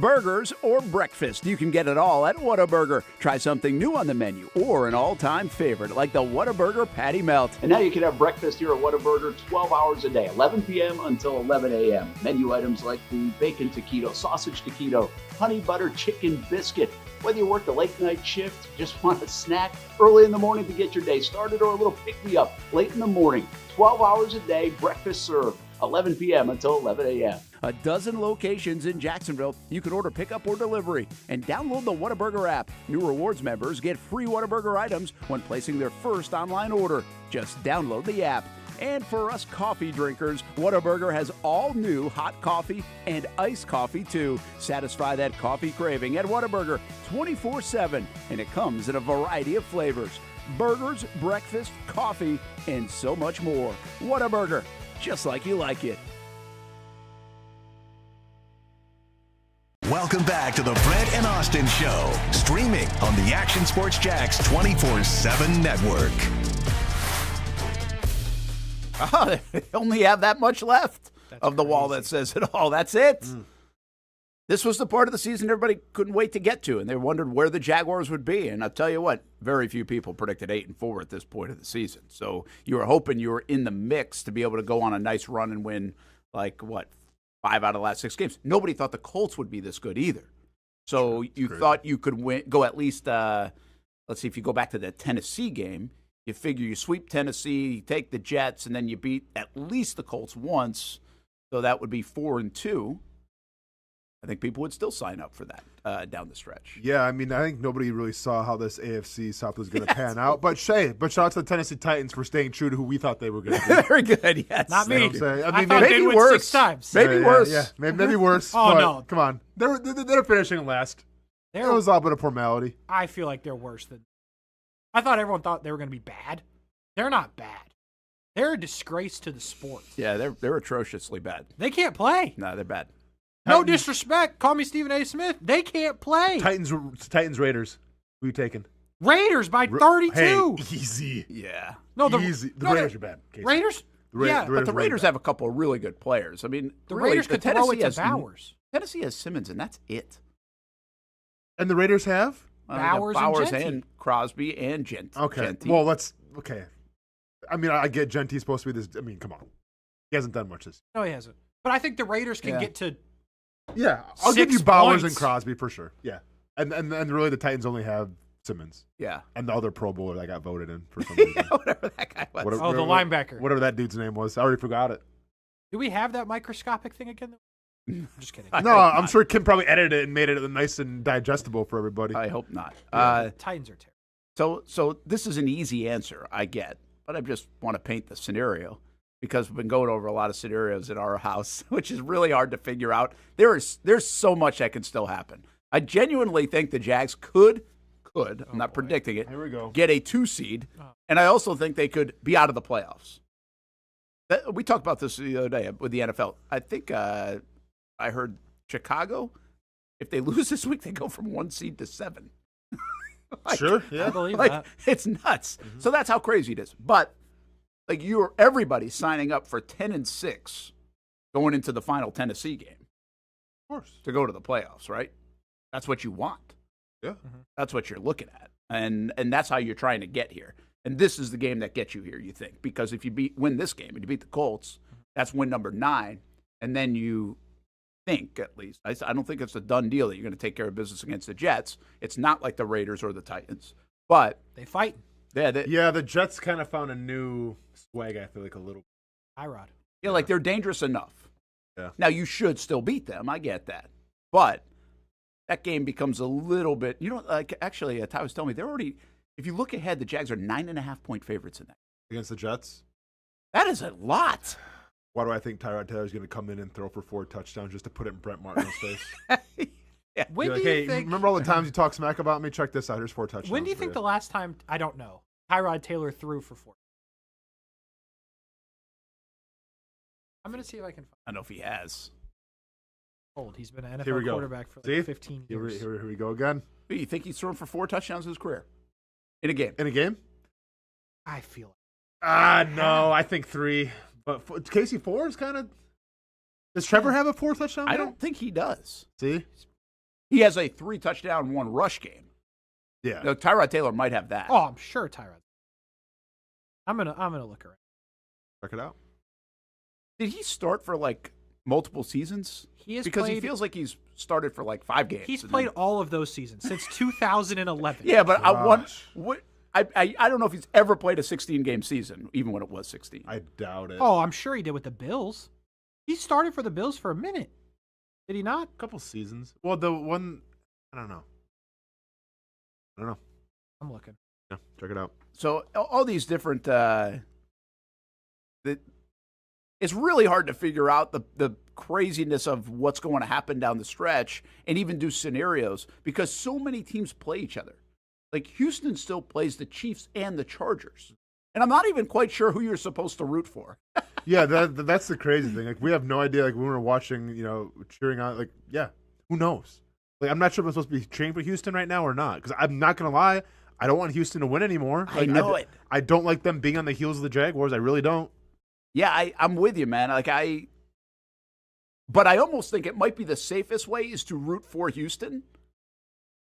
Burgers or breakfast, you can get it all at Whataburger. Try something new on the menu or an all-time favorite like the Whataburger Patty Melt. And now you can have breakfast here at Whataburger 12 hours a day, 11 p.m. until 11 a.m. Menu items like the bacon taquito, sausage taquito, honey butter chicken biscuit. Whether you work the late night shift, just want a snack early in the morning to get your day started, or a little pick-me-up late in the morning, 12 hours a day, breakfast served, 11 p.m. until 11 a.m. A dozen locations in Jacksonville. You can order pickup or delivery and download the Whataburger app. New rewards members get free Whataburger items when placing their first online order. Just download the app. And for us coffee drinkers, Whataburger has all new hot coffee and iced coffee too. Satisfy that coffee craving at Whataburger 24/7, and it comes in a variety of flavors. Burgers, breakfast, coffee, and so much more. Whataburger, just like you like it. Welcome back to the Brent and Austen Show, streaming on the Action Sports Jacks 24/7 network. Oh, they only have that much left of the wall that says it all. That's it. This was the part of the season everybody couldn't wait to get to, and they wondered where the Jaguars would be. And I'll tell you what, very few people predicted 8-4 at this point of the season. So you were hoping you were in the mix to be able to go on a nice run and win, like, what, 5 out of the last 6 games. Nobody thought the Colts would be this good either. So you thought you could go at least, let's see, if you go back to the Tennessee game, you figure you sweep Tennessee, you take the Jets, and then you beat at least the Colts once. So that would be 4-2. I think people would still sign up for that down the stretch. Yeah, I mean, I think nobody really saw how this AFC South was going to pan out. But shout out to the Tennessee Titans for staying true to who we thought they were going to be. Very good, yes. Not me. You know what I'm saying? I thought maybe worse. 6 times. Maybe worse. Yeah, maybe worse. Oh, but no. Come on. They're finishing last. It was all but a formality. I feel like they're worse than. I thought everyone thought they were going to be bad. They're not bad. They're a disgrace to the sport. Yeah, they're atrociously bad. They can't play. No, they're bad. No disrespect. Call me Stephen A. Smith. They can't play. Titans, Raiders. Who you taking? Raiders by 32. Hey, easy. Yeah. No, easy. The Raiders are bad. Casey. Raiders? But the Raiders have a couple of really good players. I mean, the Raiders could throw it to Bowers. Tennessee has Simmons, and that's it. And the Raiders have? Bowers and Crosby and Genty. Okay. Well, okay. I mean, I get Genty's supposed to be this. I mean, come on. He hasn't done much this year. No, he hasn't. But I think the Raiders can get to. Yeah, I'll give you Bowers points. and Crosby for sure. Yeah, and really the Titans only have Simmons. Yeah, and the other Pro Bowler that got voted in for some reason. Whatever that guy was. The linebacker. Whatever that dude's name was, I already forgot it. Do we have that microscopic thing again? I'm just kidding. No, I'm sure Kim probably edited it and made it nice and digestible for everybody. I hope not. Titans are terrible. So this is an easy answer, I get, but I just want to paint the scenario. Because we've been going over a lot of scenarios in our house, which is really hard to figure out. There's so much that can still happen. I genuinely think the Jags could, I'm not predicting it, here we go. Get a 2 seed, and I also think they could be out of the playoffs. We talked about this the other day with the NFL. I think I heard Chicago, if they lose this week, they go from 1 seed to 7. Sure, yeah. I believe that. It's nuts. Mm-hmm. So that's how crazy it is. But everybody's signing up for 10-6 going into the final Tennessee game. Of course. To go to the playoffs, right? That's what you want. Yeah. Mm-hmm. That's what you're looking at. And that's how you're trying to get here. And this is the game that gets you here, you think. Because if you win this game and you beat the Colts, that's win number 9. And then you think, at least, I don't think it's a done deal that you're going to take care of business against the Jets. It's not like the Raiders or the Titans. But they fight. Yeah, the Jets kind of found a new swag, I feel like, a little. Irod. Yeah, like they're dangerous enough. Yeah. Now, you should still beat them. I get that. But that game becomes a little bit, actually, Ty was telling me, they're already, if you look ahead, the Jags are 9.5-point favorites in that. Against the Jets? That is a lot. Why do I think Tyrod Taylor's going to come in and throw for 4 touchdowns just to put it in Brent Martineau's face? Yeah. When do you think? Remember all the times you talk smack about me? Check this out. Here's 4 touchdowns. When do you think the last time? I don't know. Tyrod Taylor threw for 4. I'm gonna see if I can. I don't know if he has. Old. He's been an NFL quarterback for like 15 years. Here we go again. Do you think he's thrown for 4 touchdowns in his career? In a game? In a game? I feel it. No, I think 3. But Casey 4 is kind of. Does Trevor have a 4 touchdown game? I don't think he does. See? He has a 3 touchdown, 1 rush game. Yeah. No, Tyrod Taylor might have that. Oh, I'm sure Tyrod. I'm gonna look around. Check it out. Did he start for like multiple seasons? He has because played, he feels like he's started for like 5 games. He's played all of those seasons since 2011. Yeah, but I don't know if he's ever played a 16-game season, even when it was 16. I doubt it. Oh, I'm sure he did with the Bills. He started for the Bills for a minute. Did he not? A couple seasons. Well, the one, I don't know. I'm looking. Yeah, check it out. So all these different, it's really hard to figure out the craziness of what's going to happen down the stretch and even do scenarios because so many teams play each other. Like Houston still plays the Chiefs and the Chargers. And I'm not even quite sure who you're supposed to root for. Yeah, that's the crazy thing. Like we have no idea. Like when we were watching, cheering on. Like, yeah, who knows? Like I'm not sure if I'm supposed to be cheering for Houston right now or not. Because I'm not gonna lie, I don't want Houston to win anymore. Like, I know it. I don't like them being on the heels of the Jaguars. I really don't. Yeah, I'm with you, man. But I almost think it might be the safest way is to root for Houston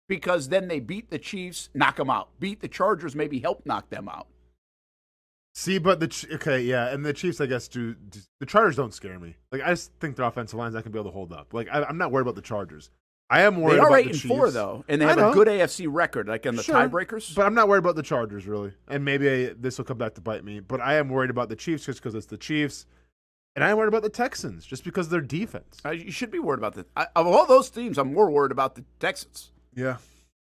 because then they beat the Chiefs, knock them out. Beat the Chargers, maybe help knock them out. See, but and the Chiefs, I guess, the Chargers don't scare me. Like, I just think their offensive lines not gonna be able to hold up. Like, I'm not worried about the Chargers. I am worried about the Chiefs. They are 8-4 though, and they have a good AFC record, like in the tiebreakers. But I'm not worried about the Chargers really, and maybe this will come back to bite me. But I am worried about the Chiefs just because it's the Chiefs, and I am worried about the Texans just because of their defense. You should be worried about of all those teams, I'm more worried about the Texans. Yeah,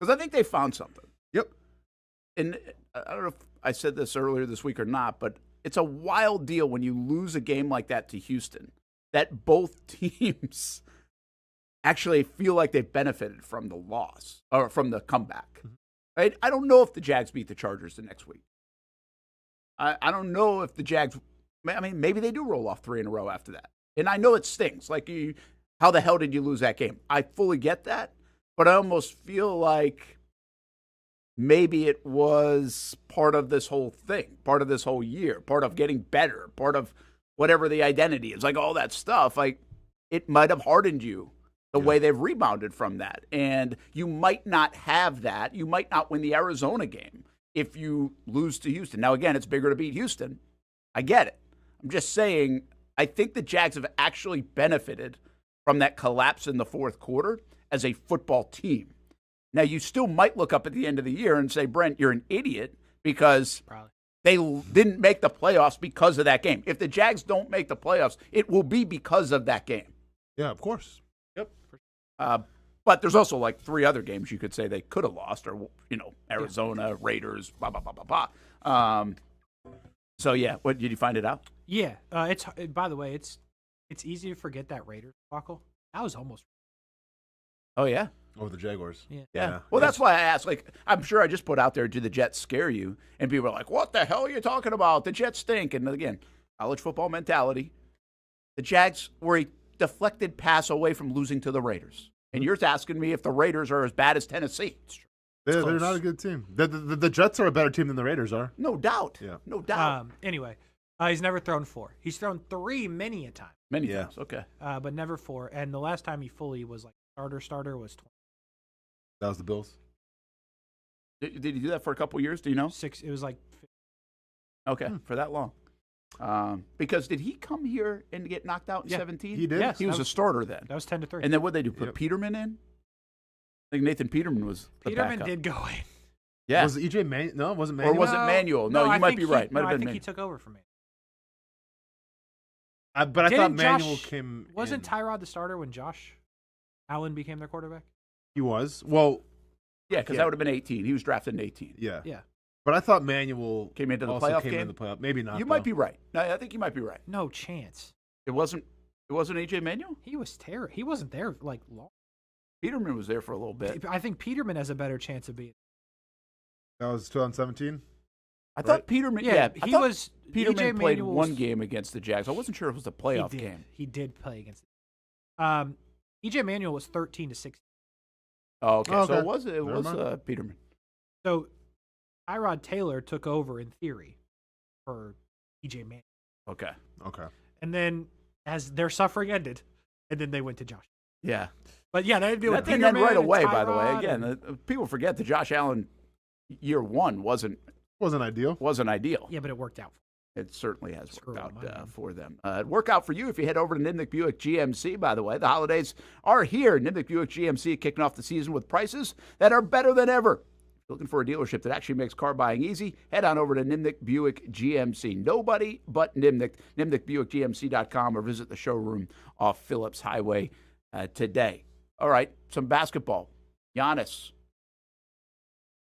because I think they found something. Yep. And I don't know if I said this earlier this week or not, but it's a wild deal when you lose a game like that to Houston, that both teams actually feel like they've benefited from the loss or from the comeback. Right? I don't know if the Jags beat the Chargers the next week. I don't know if the Jags, I mean, maybe they do roll off 3 in a row after that. And I know it stings. Like, how the hell did you lose that game? I fully get that, but I almost feel like maybe it was part of this whole thing, part of this whole year, part of getting better, part of whatever the identity is, like all that stuff. Like, it might have hardened you the way they've rebounded from that. And you might not have that. You might not win the Arizona game if you lose to Houston. Now, again, it's bigger to beat Houston. I get it. I'm just saying, I think the Jags have actually benefited from that collapse in the fourth quarter as a football team. Now, you still might look up at the end of the year and say, Brent, you're an idiot because they didn't make the playoffs because of that game. If the Jags don't make the playoffs, it will be because of that game. Yeah, of course. Yep. But there's also like 3 other games you could say they could have lost, or Arizona, Raiders, blah blah blah blah blah. So yeah, what did you find it out? Yeah, it's by the way, it's easy to forget that Raiders debacle. That was almost. Oh yeah. Over the Jaguars. Yeah. Well, that's why I asked. Like, I'm sure I just put out there, do the Jets scare you? And people are like, what the hell are you talking about? The Jets stink. And again, college football mentality. The Jags were a deflected pass away from losing to the Raiders. And you're asking me if the Raiders are as bad as Tennessee. They're not a good team. The Jets are a better team than the Raiders are. No doubt. Yeah. No doubt. Anyway, he's never thrown 4. He's thrown 3 many a time. Many times, okay. But never 4. And the last time he fully was like starter was 20. That was the Bills. Did he do that for a couple years? Do you know? 6. It was like. Okay, for that long. Because did he come here and get knocked out in 17? He did. Yes, he was a starter then. That was 10-3. And then what did they do? Put Peterman in? I think Nathan Peterman was the Peterman backup. did go in. Yeah. Was it EJ Manuel? No, it wasn't Manuel. Or was it Manuel? No, you might be right. Might have been I think Manuel. he took over from me. But I thought Manuel came. Wasn't Tyrod the starter when Josh Allen became their quarterback? He was. Well, yeah, because that would have been 18. He was drafted in 18. Yeah. Yeah. But I thought Manuel came into the also playoff came game. in the playoff. Maybe not. You might be right. No, I think you might be right. No chance. It wasn't AJ Manuel? He was terrible. He wasn't there like long. Peterman was there for a little bit. I think Peterman has a better chance of being. That was 2017. I thought Peterman. Yeah, he was. Peterman EJ played Manuel's, one game against the Jags. I wasn't sure it was a playoff game. He did play against. EJ Manuel was 13-16. Oh, okay. So it was Peterman. So Tyrod Taylor took over in theory for EJ Manuel. Okay. And then as their suffering ended, and then they went to Josh. Yeah. But yeah, they did that didn't end right away. By the way, again, people forget the Josh Allen year 1 wasn't ideal. Yeah, but it worked out. It certainly has worked out for them. It worked out for you if you head over to Nimnick Buick GMC, by the way. The holidays are here. Nimnick Buick GMC kicking off the season with prices that are better than ever. If you're looking for a dealership that actually makes car buying easy, head on over to Nimnick Buick GMC. Nobody but Nimnick. NimnickBuickGMC.com or visit the showroom off Phillips Highway today. All right, some basketball. Giannis.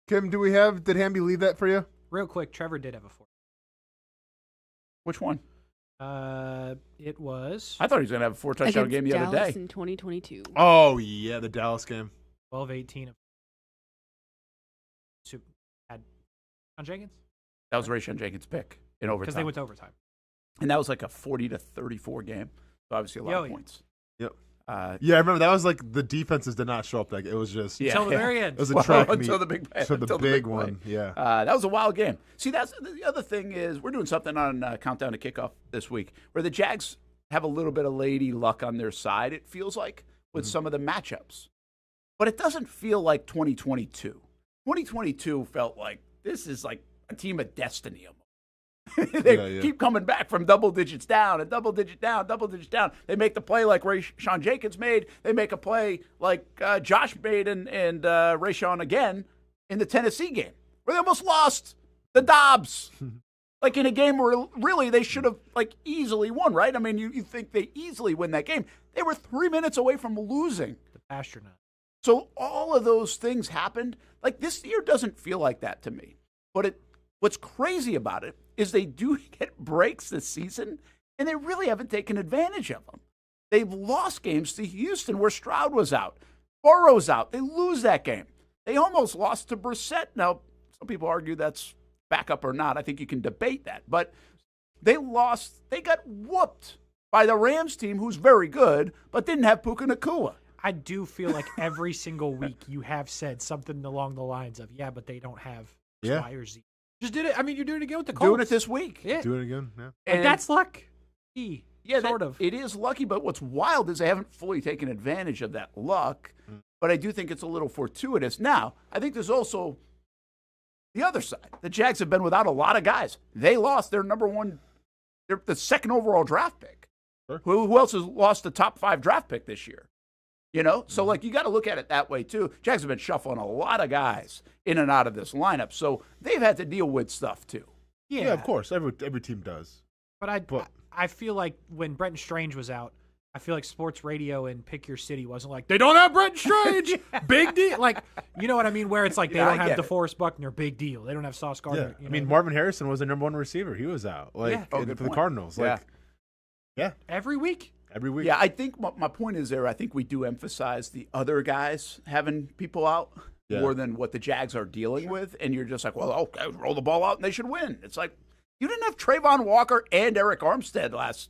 Kim, did Hamby leave that for you? Real quick, Trevor did have a 4. Which one? It was. I thought he was going to have a 4-touchdown game the other day. In 2022. Oh yeah, the Dallas game. 12-18. Had Sean Jenkins. That was Rayshon Jenkins' pick in overtime. Because they went to overtime. And that was like a 40-34 game. So obviously a lot of points. Yep. Yeah, I remember that was like the defenses did not show up. Like it was just until the very end. It was a track meet. Until the big play. So the big one. Yeah. That was a wild game. See, that's the other thing is we're doing something on Countdown to Kickoff this week where the Jags have a little bit of lady luck on their side. It feels like with some of the matchups, but it doesn't feel like 2022. 2022 felt like this is like a team of destiny. They keep coming back from double digits down and double digit down, double digit down. They make the play like Rayshawn Jenkins made. They make a play like Josh made and Rayshawn again in the Tennessee game where they almost lost the Dobbs. Like in a game where really they should have like easily won, right? I mean, you think they easily win that game. They were 3 minutes away from losing. The astronaut. So all of those things happened. Like this year doesn't feel like that to me. But what's crazy about it is they do get breaks this season, and they really haven't taken advantage of them. They've lost games to Houston where Stroud was out. Burrow's out. They lose that game. They almost lost to Brissett. Now, some people argue that's backup or not. I think you can debate that. But they lost. They got whooped by the Rams team, who's very good, but didn't have Puka Nacua. I do feel like every single week you have said something along the lines of, yeah, but they don't have Y or Z. Just did it. I mean, you're doing it again with the Colts. Doing it this week. Yeah. Doing it again, yeah. And that's lucky. Yeah, sort of. It is lucky, but what's wild is they haven't fully taken advantage of that luck. But I do think it's a little fortuitous. Now, I think there's also the other side. The Jags have been without a lot of guys. They lost their number one, the second overall draft pick. Sure. Who else has lost the top 5 draft pick this year? You know? So, like, you got to look at it that way, too. Jags have been shuffling a lot of guys in and out of this lineup. So they've had to deal with stuff, too. Yeah, of course. Every team does. But I feel like when Brenton Strange was out, I feel like sports radio and Pick Your City wasn't like, they don't have Brenton Strange, big deal. Like, you know what I mean? Where it's like they don't have DeForest Buckner, big deal. They don't have Sauce Gardner. Yeah. I mean, Marvin Harrison was the number 1 receiver. He was out. Like, for the Cardinals. Like, every week. Every week. Yeah, I think my point is there. I think we do emphasize the other guys having people out more than what the Jags are dealing with. And you're just like, well, okay, roll the ball out and they should win. It's like, you didn't have Trayvon Walker and Eric Armstead last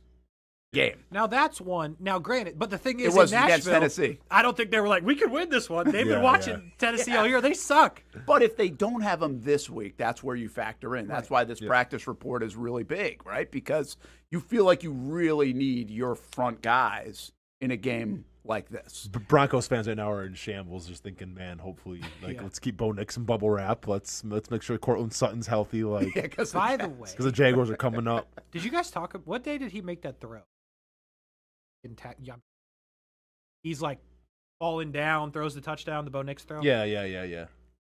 game. Now that's one. Now, granted, but the thing is, it was in Nashville, against Tennessee. I don't think they were like, we could win this one. They've been watching Tennessee all year. They suck. But if they don't have them this week, that's where you factor in. That's why this practice report is really big, right? Because you feel like you really need your front guys in a game like this. Broncos fans right now are in shambles, just thinking, man, hopefully, let's keep Bo Nix in bubble wrap. Let's make sure Cortland Sutton's healthy. Like, by the way, because the Jaguars are coming up. Did you guys talk? What day did he make that throw? He's like falling down, throws the touchdown, the Bo Nix throw. Yeah.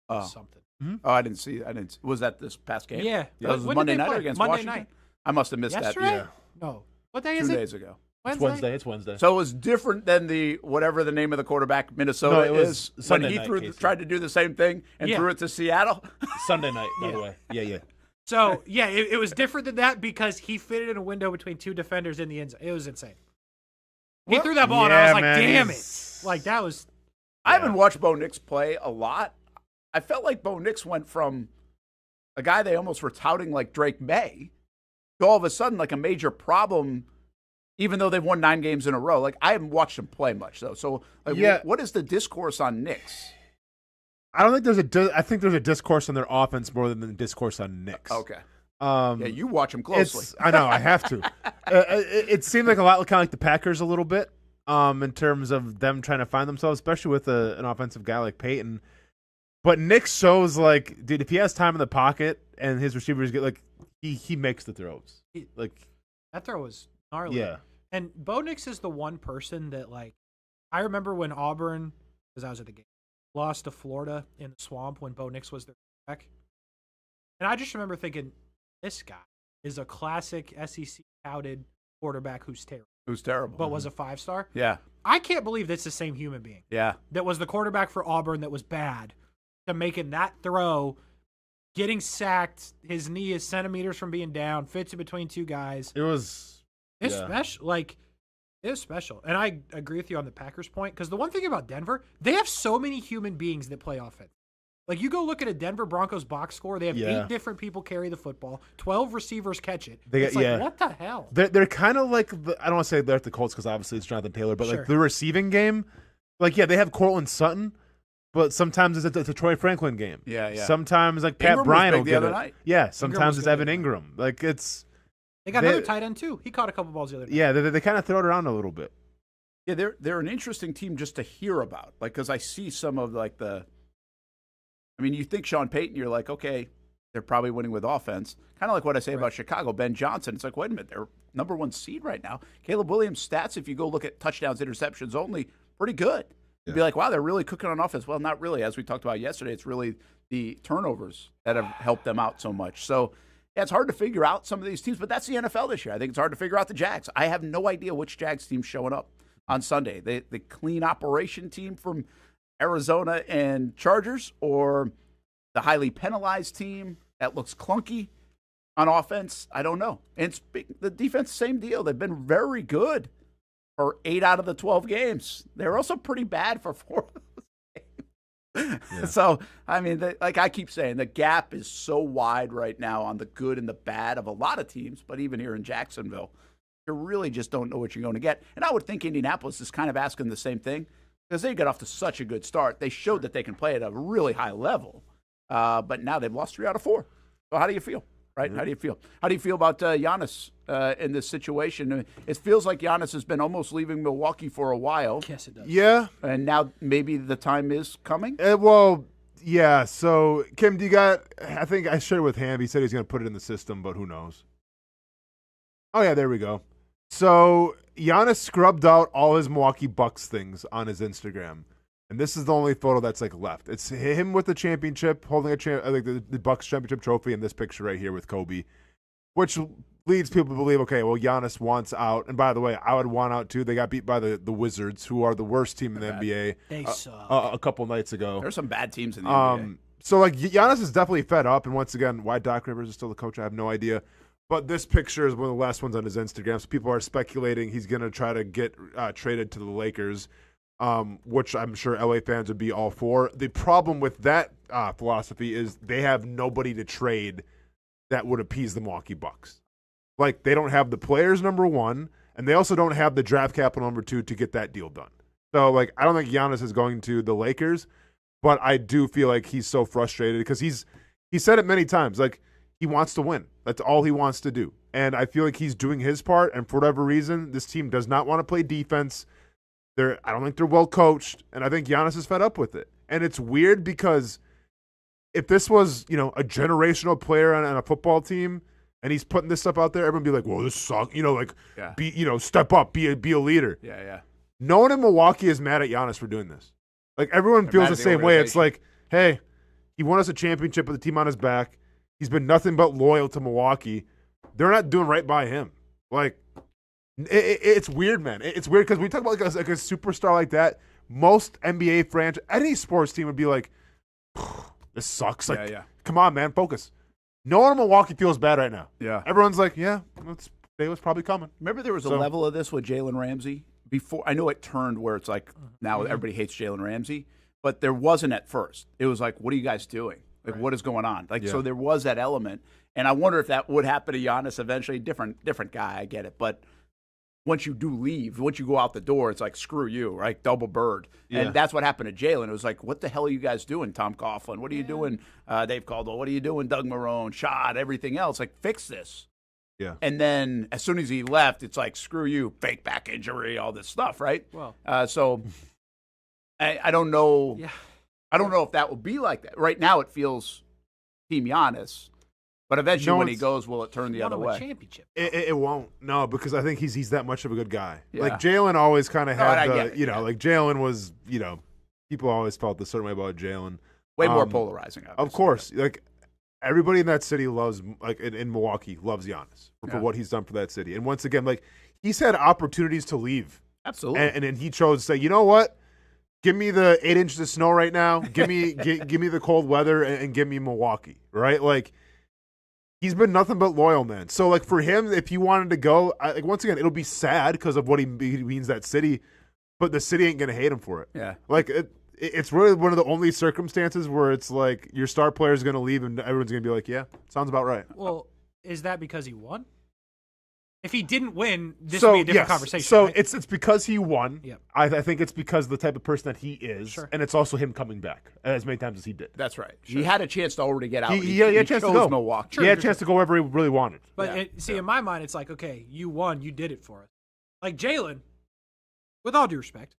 Oh. Something. Mm-hmm. Oh, I didn't see. Was that this past game? Yeah. That was Monday night or against Washington? Night. I must have missed Yesterday? that. Yeah. No. What day is it? 2 days ago. Wednesday? It's Wednesday. So it was different than the whatever the name of the quarterback Minnesota is Sunday when he tried to do the same thing and threw it to Seattle. Sunday night, by the way. Yeah. So it was different than that because he fitted in a window between 2 defenders in the end zone. It was insane. He threw that ball, and I was like, damn it. Like, that was... I haven't watched Bo Nix play a lot. I felt like Bo Nix went from a guy they almost were touting like Drake May to all of a sudden like a major problem, even though they've won 9 games in a row. Like, I haven't watched him play much, though. So, like, what is the discourse on Nix? I don't think I think there's a discourse on their offense more than the discourse on Nix. Okay. You watch him closely. I know, I have to. It seemed like a lot kind of like the Packers a little bit in terms of them trying to find themselves, especially with an offensive guy like Peyton. But Nick shows, like, dude, if he has time in the pocket and his receivers get, like, he makes the throws. That throw was gnarly. Yeah. And Bo Nix is the one person that, like, I remember when Auburn, because I was at the game, lost to Florida in the swamp when Bo Nix was their back. And I just remember thinking, this guy is a classic SEC touted quarterback who's terrible. But was a 5-star. Yeah. I can't believe that's the same human being. Yeah. That was the quarterback for Auburn that was bad, to making that throw, getting sacked, his knee is centimeters from being down, fits in between 2 guys. It's special. Like, it was special. And I agree with you on the Packers point, because the one thing about Denver, they have so many human beings that play offense. Like, you go look at a Denver Broncos box score, they have 8 different people carry the football, 12 receivers catch it. It's like, what the hell? They're kind of like, I don't want to say they're at the Colts because obviously it's Jonathan Taylor, but like the receiving game, like, they have Cortland Sutton, but sometimes it's a Troy Franklin game. Yeah. Sometimes, like, Pat Bryant will get it. Night. Yeah, sometimes it's Evan Ingram. Like, it's... They got another tight end, too. He caught a couple balls the other night. Yeah, they kind of throw it around a little bit. Yeah, they're an interesting team just to hear about. Like, because I see some of, like, I mean, you think Sean Payton, you're like, okay, they're probably winning with offense. Kind of like what I say about Chicago, Ben Johnson. It's like, wait a minute, they're number 1 seed right now. Caleb Williams' stats, if you go look at touchdowns, interceptions only, pretty good. You'd be like, wow, they're really cooking on offense. Well, not really. As we talked about yesterday, it's really the turnovers that have helped them out so much. So, yeah, it's hard to figure out some of these teams, but that's the NFL this year. I think it's hard to figure out the Jags. I have no idea which Jags team's showing up on Sunday. The clean operation team from Arizona and Chargers, or the highly penalized team that looks clunky on offense. I don't know. And the defense, same deal. They've been very good for 8 out of the 12 games. They're also pretty bad for 4 of those games. Yeah. So, I mean, like I keep saying, the gap is so wide right now on the good and the bad of a lot of teams, but even here in Jacksonville, you really just don't know what you're going to get. And I would think Indianapolis is kind of asking the same thing, because they got off to such a good start. They showed that they can play at a really high level, but now they've lost 3 out of 4. So how do you feel, right? Mm-hmm. How do you feel? How do you feel about Giannis in this situation? It feels like Giannis has been almost leaving Milwaukee for a while. Yes, it does. Yeah. And now maybe the time is coming? Well, yeah. So, Kim, I think I shared it with Ham. He said he's going to put it in the system, but who knows? Oh, yeah, there we go. So, Giannis scrubbed out all his Milwaukee Bucks things on his Instagram. And this is the only photo that's left. It's him with the championship, holding the Bucks championship trophy, in this picture right here with Kobe, which leads people to believe, okay, well, Giannis wants out. And by the way, I would want out too. They got beat by the Wizards, who are the worst team in the NBA. They suck. A couple nights ago. There's some bad teams in the NBA. So Giannis is definitely fed up. And once again, why Doc Rivers is still the coach, I have no idea. But this picture is one of the last ones on his Instagram. So people are speculating he's going to try to get traded to the Lakers. Which I'm sure LA fans would be all for. The problem with that philosophy is they have nobody to trade that would appease the Milwaukee Bucks. Like, they don't have the players, number one, and they also don't have the draft capital, number 2, to get that deal done. So, like, I don't think Giannis is going to the Lakers, but I do feel like he's so frustrated because he said it many times, like, he wants to win. That's all he wants to do. And I feel like he's doing his part, and for whatever reason, this team does not want to play defense. I don't think they're well coached, and I think Giannis is fed up with it. And it's weird because if this was, a generational player on a football team, and he's putting this stuff out there, everyone would be like, "Well, this sucks." Step up, be a leader. Yeah. No one in Milwaukee is mad at Giannis for doing this. Like, everyone feels the same way. It's like, hey, he won us a championship with the team on his back. He's been nothing but loyal to Milwaukee. They're not doing right by him. Like, it's weird, man. It's weird because we talk about like a superstar like that. Most NBA franchise, any sports team would be like, "This sucks." Like, come on, man, focus. No one in Milwaukee feels bad right now. Yeah, everyone's like, "Yeah, it was probably coming." Remember, there was a level of this with Jalen Ramsey before. I know it turned where it's like now everybody hates Jalen Ramsey, but there wasn't at first. It was like, "What are you guys doing? Like, what is going on?" Like, so there was that element, and I wonder if that would happen to Giannis eventually. Different guy, I get it, but once you do leave, once you go out the door, it's like, screw you, right? Double bird. Yeah. And that's what happened to Jalen. It was like, what the hell are you guys doing, Tom Coughlin? What are you doing, Dave Caldwell? What are you doing, Doug Marrone, Shad, everything else? Like, fix this. Yeah. And then as soon as he left, it's like, screw you, fake back injury, all this stuff, right? Well, so I don't know. Yeah. I don't know if that will be like that. Right now it feels Team Giannis. But eventually, when he goes, will it turn the other way? Championship. It won't. No, because I think he's that much of a good guy. Yeah. Like, Jalen always kind of had like Jalen was, people always felt a certain way about Jalen. Way more polarizing, obviously. Of course. Like, everybody in that city loves, like, in Milwaukee, loves Giannis for what he's done for that city. And once again, like, he's had opportunities to leave. Absolutely. And then he chose to say, you know what? Give me the 8 inches of snow right now. Give me give me the cold weather and give me Milwaukee, right? Like, he's been nothing but loyal, man. So, like, for him, if he wanted to go, once again, it'll be sad because of what he means that city, but the city ain't going to hate him for it. Yeah. Like, it's really one of the only circumstances where it's like your star player is going to leave and everyone's going to be like, yeah, sounds about right. Well, is that because he won? If he didn't win, this would be a different conversation. So right? it's because he won. Yep. I think it's because of the type of person that he is, and it's also him coming back as many times as he did. That's right. Sure. He had a chance to already get out. He had a chance to go. Milwaukee. He had a chance to go wherever he really wanted. But in my mind, it's like, okay, you won, you did it for us. Like Jalen, with all due respect,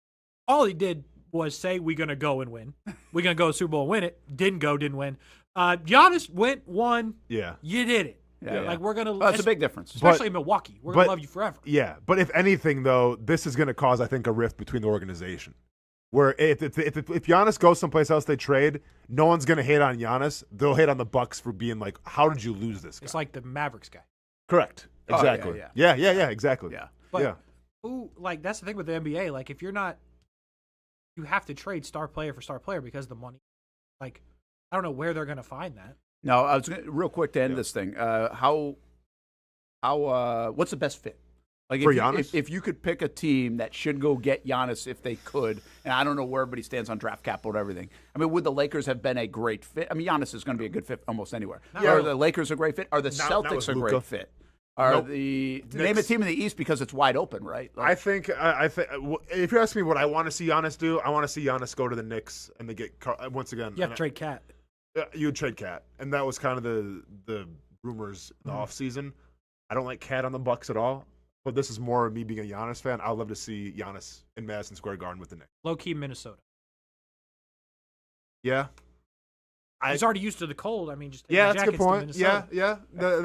all he did was say, we're going to go and win. We're going to go to Super Bowl and win it. Didn't go, didn't win. Giannis won. Yeah. You did it. Yeah. Like, we're going to. That's a big difference. Especially in Milwaukee. We're going to love you forever. Yeah. But if anything, though, this is going to cause, I think, a rift between the organization. Where if Giannis goes someplace else they trade, no one's going to hate on Giannis. They'll hate on the Bucks for being like, how did you lose this guy? It's like the Mavericks guy. Correct. Exactly. Yeah, exactly. Yeah. But who, like, that's the thing with the NBA. Like, if you're not, you have to trade star player for star player because of the money. Like, I don't know where they're going to find that. No, I was real quick to end this thing. What's the best fit? Like for Giannis? If you could pick a team that should go get Giannis if they could, and I don't know where everybody stands on draft capital and everything. I mean, would the Lakers have been a great fit? I mean, Giannis is going to be a good fit almost anywhere. Are the Lakers a great fit? Are the Celtics a great fit? Are name a team in the East because it's wide open, right? Like, I think if you're asking me what I want to see Giannis do, I want to see Giannis go to the Knicks and they get once again. You have to trade Cat. You would trade Cat, and that was kind of the rumors in the offseason. I don't like Cat on the Bucks at all. But this is more me being a Giannis fan. I'd love to see Giannis in Madison Square Garden with the Knicks. Low-key Minnesota. Yeah. He's already used to the cold. I mean, just take that's a jackets good point. to Minnesota. Yeah.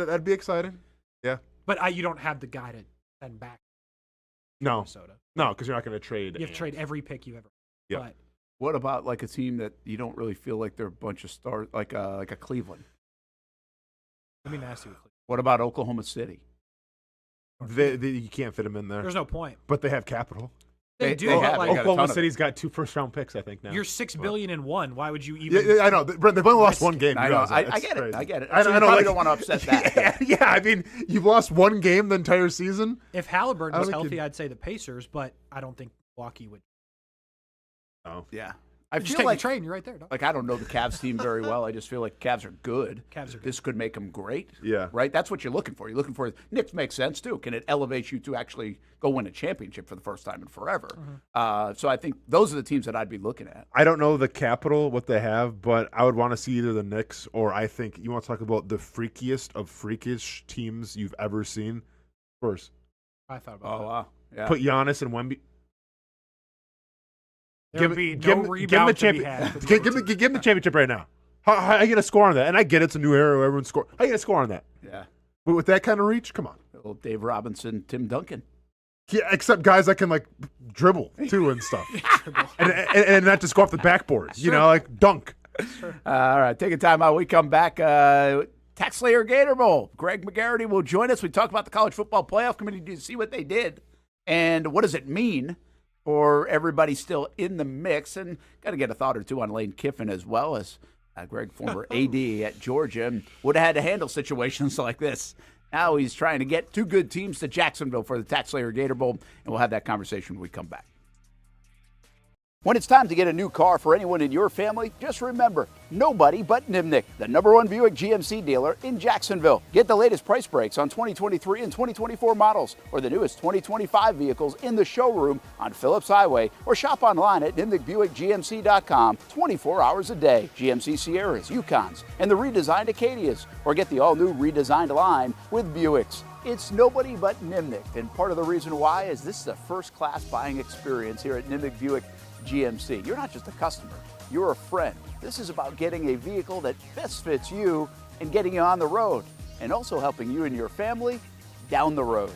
That'd be exciting. Yeah. But you don't have the guy to send back to Minnesota. No, because you're not going to trade. You have to trade every pick you ever. Yeah. But what about like a team that you don't really feel like they're a bunch of stars, like a Cleveland? Let me ask you. What about Oklahoma City? You can't fit them in there. There's no point. But they have capital. They do. Oklahoma City's got 2 first-round picks, I think now. You're $6 billion in one. Why would you even? Yeah, I know. Brent, they've only lost one game. I know. I get it. I get it. I probably don't want to upset that. Yeah, I mean, you've lost one game the entire season. If Halliburton was healthy, I'd say the Pacers, but I don't think Milwaukee would. Oh, yeah. I just feel take like the train. You're right there. Dog. Like I don't know the Cavs team very well. I just feel like Cavs are good. Cavs are good. This could make them great. Yeah. Right. That's what you're looking for. You're looking for Knicks makes sense too. Can it elevate you to actually go win a championship for the first time in forever? Mm-hmm. So I think those are the teams that I'd be looking at. I don't know the capital what they have, but I would want to see either the Knicks or I think you want to talk about the freakiest of freakish teams you've ever seen. Spurs. I thought about that. Oh wow. Yeah. Put Giannis and Wemby. Give him the championship right now. How are you going to score on that? And I get it's a new era where everyone score. How are you going to score on that? Yeah. But with that kind of reach, come on. Little Dave Robinson, Tim Duncan. Yeah, except guys that can like dribble too and stuff, and not just go off the backboard. Sure. You know, like dunk. Sure. All right, take a time out. We come back. Tax Slayer Gator Bowl. Greg McGarity will join us. We talk about the College Football Playoff Committee to see what they did and what does it mean for everybody still in the mix. And got to get a thought or two on Lane Kiffin as well as Greg, former AD at Georgia, and would have had to handle situations like this. Now he's trying to get 2 good teams to Jacksonville for the Tax Slayer Gator Bowl, and we'll have that conversation when we come back. When it's time to get a new car for anyone in your family, just remember, nobody but Nimnick, the #1 Buick GMC dealer in Jacksonville. Get the latest price breaks on 2023 and 2024 models or the newest 2025 vehicles in the showroom on Phillips Highway or shop online at NimnickBuickGMC.com 24 hours a day. GMC Sierras, Yukons, and the redesigned Acadias, or get the all-new redesigned line with Buicks. It's nobody but Nimnick, and part of the reason why is this is a first-class buying experience here at Nimnick Buick GMC. You're not just a customer, you're a friend. This is about getting a vehicle that best fits you and getting you on the road, and also helping you and your family down the road.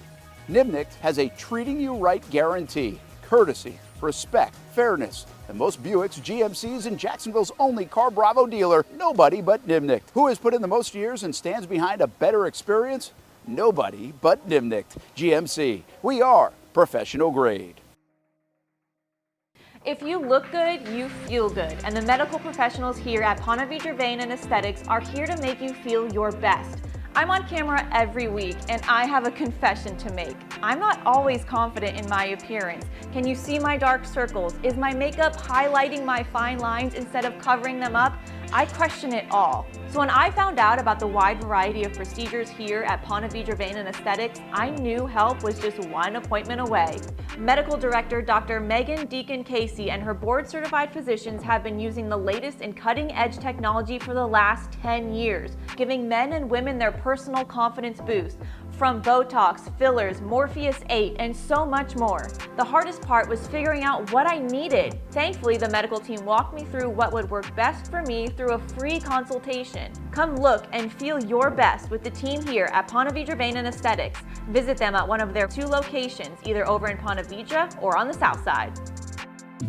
Nimnick has a treating you right guarantee, courtesy, respect, fairness. The most Buicks, GMCs, and Jacksonville's only Car Bravo dealer, nobody but Nimnick. Who has put in the most years and stands behind a better experience? Nobody but Nimnick. GMC. We are professional grade. If you look good, you feel good. And the medical professionals here at Ponte Vedra Vein and Aesthetics are here to make you feel your best. I'm on camera every week, and I have a confession to make. I'm not always confident in my appearance. Can you see my dark circles? Is my makeup highlighting my fine lines instead of covering them up? I question it all. So when I found out about the wide variety of procedures here at Ponte Vedra Vein and Aesthetics, I knew help was just one appointment away. Medical Director Dr. Megan Deacon Casey and her board-certified physicians have been using the latest in cutting-edge technology for the last 10 years, giving men and women their personal confidence boost. From Botox, fillers, Morpheus 8, and so much more. The hardest part was figuring out what I needed. Thankfully, the medical team walked me through what would work best for me through a free consultation. Come look and feel your best with the team here at Ponte Vedra Vein and Aesthetics. Visit them at one of their 2 locations, either over in Ponte Vedra or on the south side.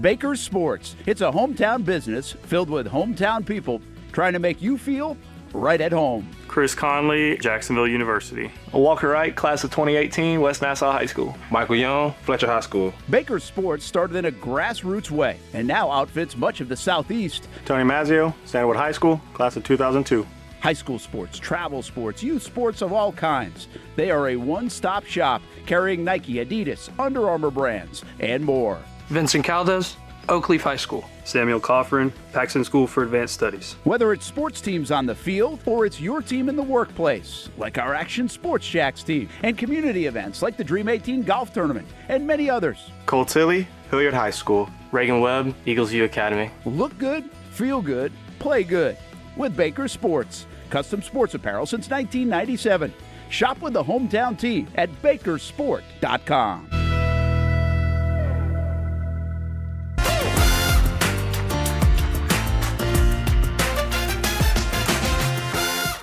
Baker's Sports. It's a hometown business filled with hometown people trying to make you feel right at home. Chris Conley, Jacksonville University. Walker Wright, class of 2018, West Nassau High School. Michael Young, Fletcher High School. Baker's Sports started in a grassroots way and now outfits much of the Southeast. Tony Mazzio, Sandwood High School, class of 2002. High school sports, travel sports, youth sports of all kinds. They are a one-stop shop carrying Nike, Adidas, Under Armour brands, and more. Vincent Caldes, Oak Leaf High School. Samuel Coffrin, Paxton School for Advanced Studies. Whether it's sports teams on the field or it's your team in the workplace, like our Action Sports Jacks team, and community events like the Dream 18 Golf Tournament, and many others. Colts Hilly, Hilliard High School. Reagan Webb, Eagles View Academy. Look good, feel good, play good with Baker Sports. Custom sports apparel since 1997. Shop with the hometown team at bakersport.com.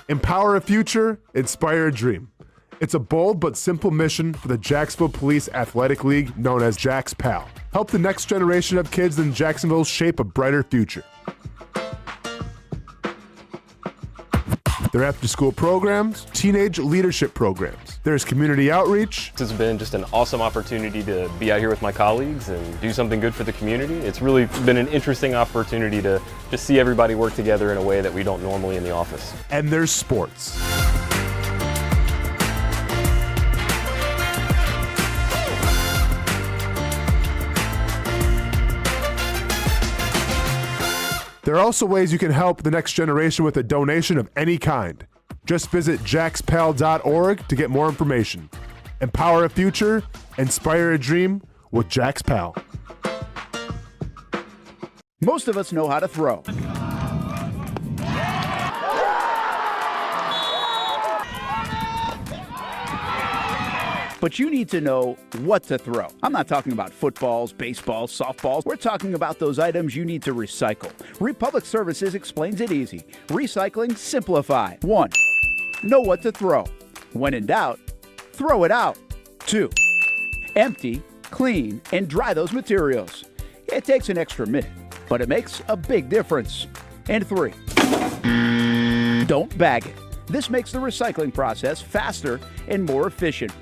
Empower a future, inspire a dream. It's a bold but simple mission for the Jacksonville Police Athletic League known as Jax PAL. Help the next generation of kids in Jacksonville shape a brighter future. Their after-school programs, teenage leadership programs. There's community outreach. It's been just an awesome opportunity to be out here with my colleagues and do something good for the community. It's really been an interesting opportunity to just see everybody work together in a way that we don't normally in the office. And there's sports. There are also ways you can help the next generation with a donation of any kind. Just visit jaxpal.org to get more information. Empower a future, inspire a dream with Jax PAL. Most of us know how to throw. But you need to know what to throw. I'm not talking about footballs, baseballs, softballs. We're talking about those items you need to recycle. Republic Services explains it easy. Recycling simplified. 1. Know what to throw. When in doubt, throw it out. 2. Empty, clean, and dry those materials. It takes an extra minute, but it makes a big difference. And 3. Don't bag it. This makes the recycling process faster and more efficient.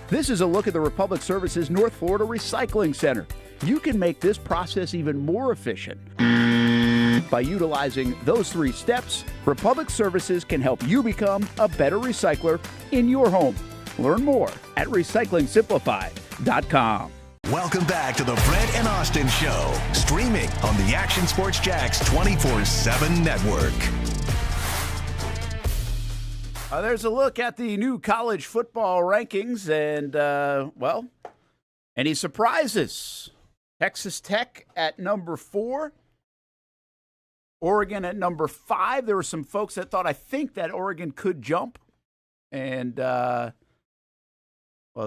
This is a look at the Republic Services North Florida Recycling Center. You can make this process even more efficient. By utilizing those 3 steps, Republic Services can help you become a better recycler in your home. Learn more at recyclingsimplified.com. Welcome back to the Brent and Austin Show, streaming on the Action Sports Jacks 24/7 network. There's a look at the new college football rankings, and, any surprises? Texas Tech at number 4. Oregon at number 5. There were some folks that thought, I think, that Oregon could jump. And,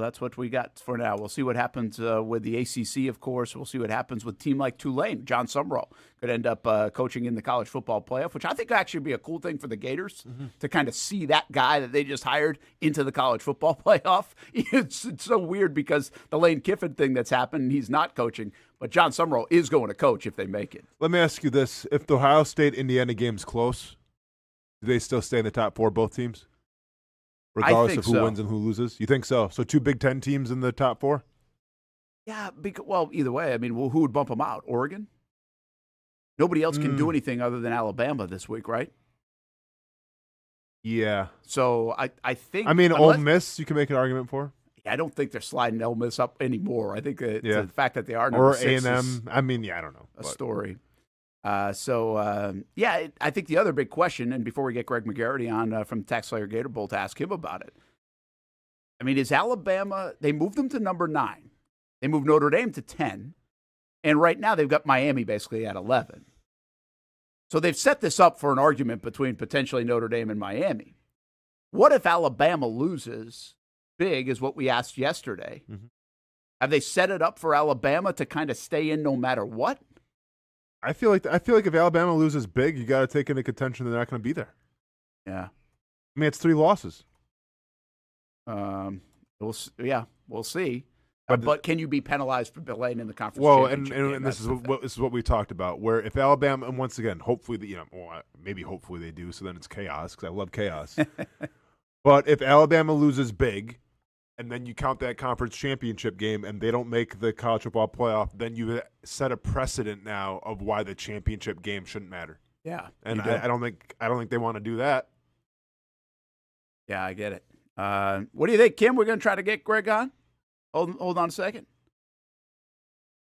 that's what we got for now. We'll see what happens with the ACC, of course. We'll see what happens with a team like Tulane. John Sumrall could end up coaching in the college football playoff, which I think actually would be a cool thing for the Gators to kind of see that guy that they just hired into the college football playoff. It's so weird because the Lane Kiffin thing that's happened, he's not coaching, but John Sumrall is going to coach if they make it. Let me ask you this. If the Ohio State-Indiana game's close, do they still stay in the top 4, both teams? Regardless of who wins and who loses? You think so? So 2 Big Ten teams in the top 4? Yeah, either way. I mean, who would bump them out? Oregon? Nobody else can do anything other than Alabama this week, right? Yeah. So I think... I mean, Ole Miss, you can make an argument for. I don't think they're sliding Ole Miss up anymore. I think the fact that they are number or 6 A&M. is I mean, I don't know. A story. I think the other big question, and before we get Greg McGarity on from Tax Slayer Gator Bowl to ask him about it, I mean, is Alabama, they moved them to number 9. They moved Notre Dame to 10. And right now they've got Miami basically at 11. So they've set this up for an argument between potentially Notre Dame and Miami. What if Alabama loses big, is what we asked yesterday? Mm-hmm. Have they set it up for Alabama to kind of stay in no matter what? I feel like if Alabama loses big, you got to take into contention they're not going to be there. Yeah. I mean, it's 3 losses. We'll see. But can you be penalized for delaying in the conference? Well, championship and game? this is what we talked about. Where if Alabama, and once again, hopefully, maybe hopefully they do. So then it's chaos because I love chaos. But if Alabama loses big, and then you count that conference championship game, and they don't make the college football playoff, then you set a precedent now of why the championship game shouldn't matter. Yeah, and I don't think they want to do that. Yeah, I get it. What do you think, Kim? We're going to try to get Greg on. Hold on a second.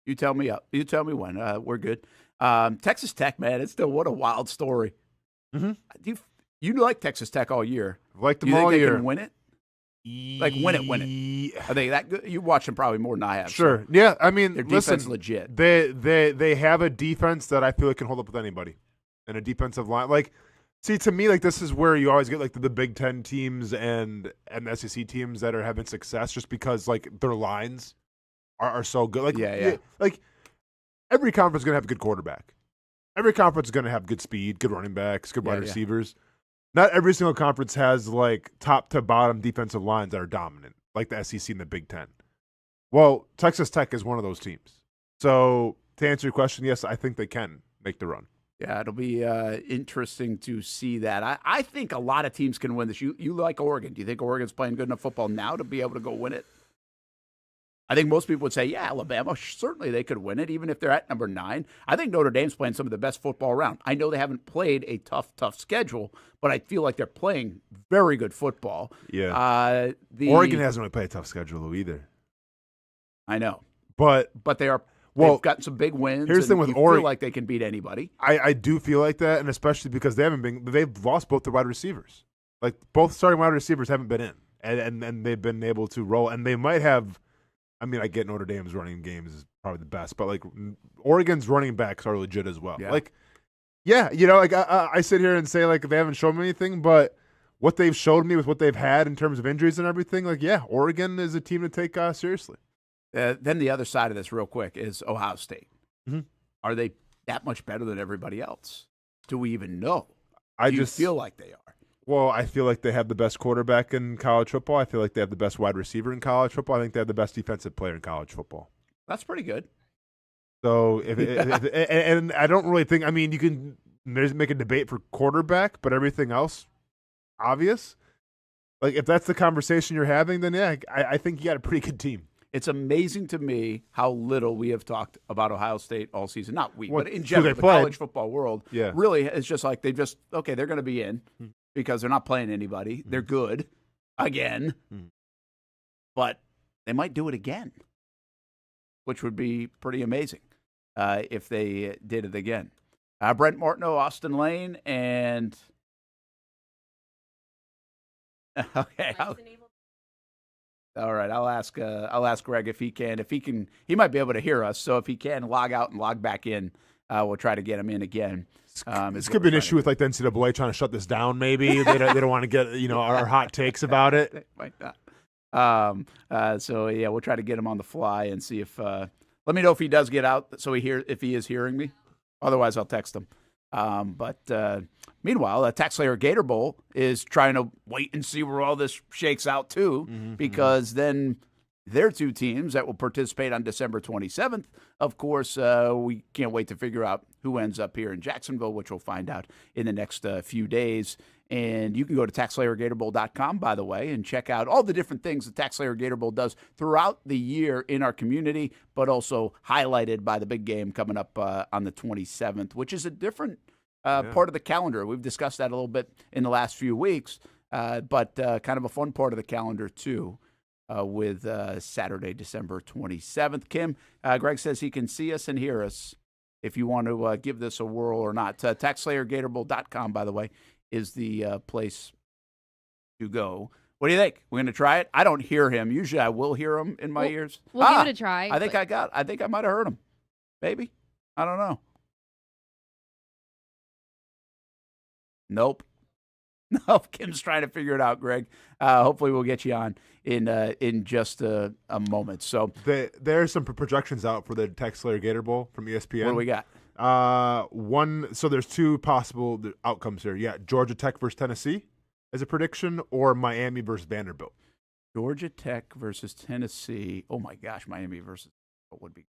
You tell me up. You tell me when. We're good. Texas Tech, man, it's still what a wild story. Mm-hmm. You like Texas Tech all year. I've liked them all year. Do you think they can win it? Like win it. Are they that good? You watch them probably more than I have. Sure. So yeah. I mean, their defense is legit. They have a defense that I feel like can hold up with anybody, and a defensive line. Like, see, to me, like this is where you always get like the Big Ten teams and the SEC teams that are having success, just because like their lines are so good. Like, yeah. Like every conference is gonna have a good quarterback. Every conference is gonna have good speed, good running backs, good wide receivers. Not every single conference has like top to bottom defensive lines that are dominant, like the SEC and the Big Ten. Well, Texas Tech is one of those teams. So to answer your question, yes, I think they can make the run. Yeah, it'll be interesting to see that. I think a lot of teams can win this. You like Oregon. Do you think Oregon's playing good enough football now to be able to go win it? I think most people would say, yeah, Alabama, certainly they could win it, even if they're at number 9. I think Notre Dame's playing some of the best football around. I know they haven't played a tough schedule, but I feel like they're playing very good football. Yeah. Oregon hasn't really played a tough schedule, though, either. I know. But they've got some big wins. Here's the thing with Oregon. Feel like they can beat anybody. I do feel like that, and especially because they've lost both their wide receivers. Like, both starting wide receivers haven't been in, and they've been able to roll, and they might have. I mean, I get Notre Dame's running games is probably the best, but like Oregon's running backs are legit as well. Yeah. Like, yeah, like I sit here and say like they haven't shown me anything, but what they've showed me with what they've had in terms of injuries and everything, like Oregon is a team to take seriously. Then the other side of this, real quick, is Ohio State. Mm-hmm. Are they that much better than everybody else? Do we even know? I just feel like they are. Well, I feel like they have the best quarterback in college football. I feel like they have the best wide receiver in college football. I think they have the best defensive player in college football. That's pretty good. So, and I don't really think. I mean, you can make a debate for quarterback, but everything else, obvious. Like if that's the conversation you're having, then yeah, I think you got a pretty good team. It's amazing to me how little we have talked about Ohio State all season. Not we, but in general, the college football world. Yeah. Really, it's just like they're going to be in. Because they're not playing anybody. Mm-hmm. They're good again. Mm-hmm. But they might do it again, which would be pretty amazing if they did it again. Brent Martineau, Austen Lane, and okay. All right, I'll ask Greg if he can. He might be able to hear us. So if he can log out and log back in, we'll try to get him in again. This could be an issue with like the NCAA trying to shut this down. Maybe they don't want to get our hot takes about it. They might not. So yeah, we'll try to get him on the fly and see if. Let me know if he does get out, so if he is hearing me. Otherwise, I'll text him. But meanwhile, the TaxSlayer Gator Bowl is trying to wait and see where all this shakes out too, because then. Their 2 teams that will participate on December 27th. Of course, we can't wait to figure out who ends up here in Jacksonville, which we'll find out in the next few days. And you can go to TaxSlayerGatorBowl.com, by the way, and check out all the different things the TaxSlayer Gator Bowl does throughout the year in our community, but also highlighted by the big game coming up on the 27th, which is a different part of the calendar. We've discussed that a little bit in the last few weeks, but kind of a fun part of the calendar, too. With Saturday, December 27th. Kim, Greg says he can see us and hear us if you want to give this a whirl or not. TaxSlayerGatorBowl.com, by the way, is the place to go. What do you think? We're going to try it? I don't hear him. Usually I will hear him in my ears. We'll give it a try. I think I might have heard him. Maybe. I don't know. Nope. Nope. Kim's trying to figure it out, Greg. Hopefully we'll get you on in just a moment. So there's some projections out for the Tech Slayer Gator Bowl from ESPN. What do we got? So there's two possible outcomes here. Yeah, Georgia Tech versus Tennessee as a prediction, or Miami versus Vanderbilt. Georgia Tech versus Tennessee. Oh my gosh, Miami versus Vanderbilt would be.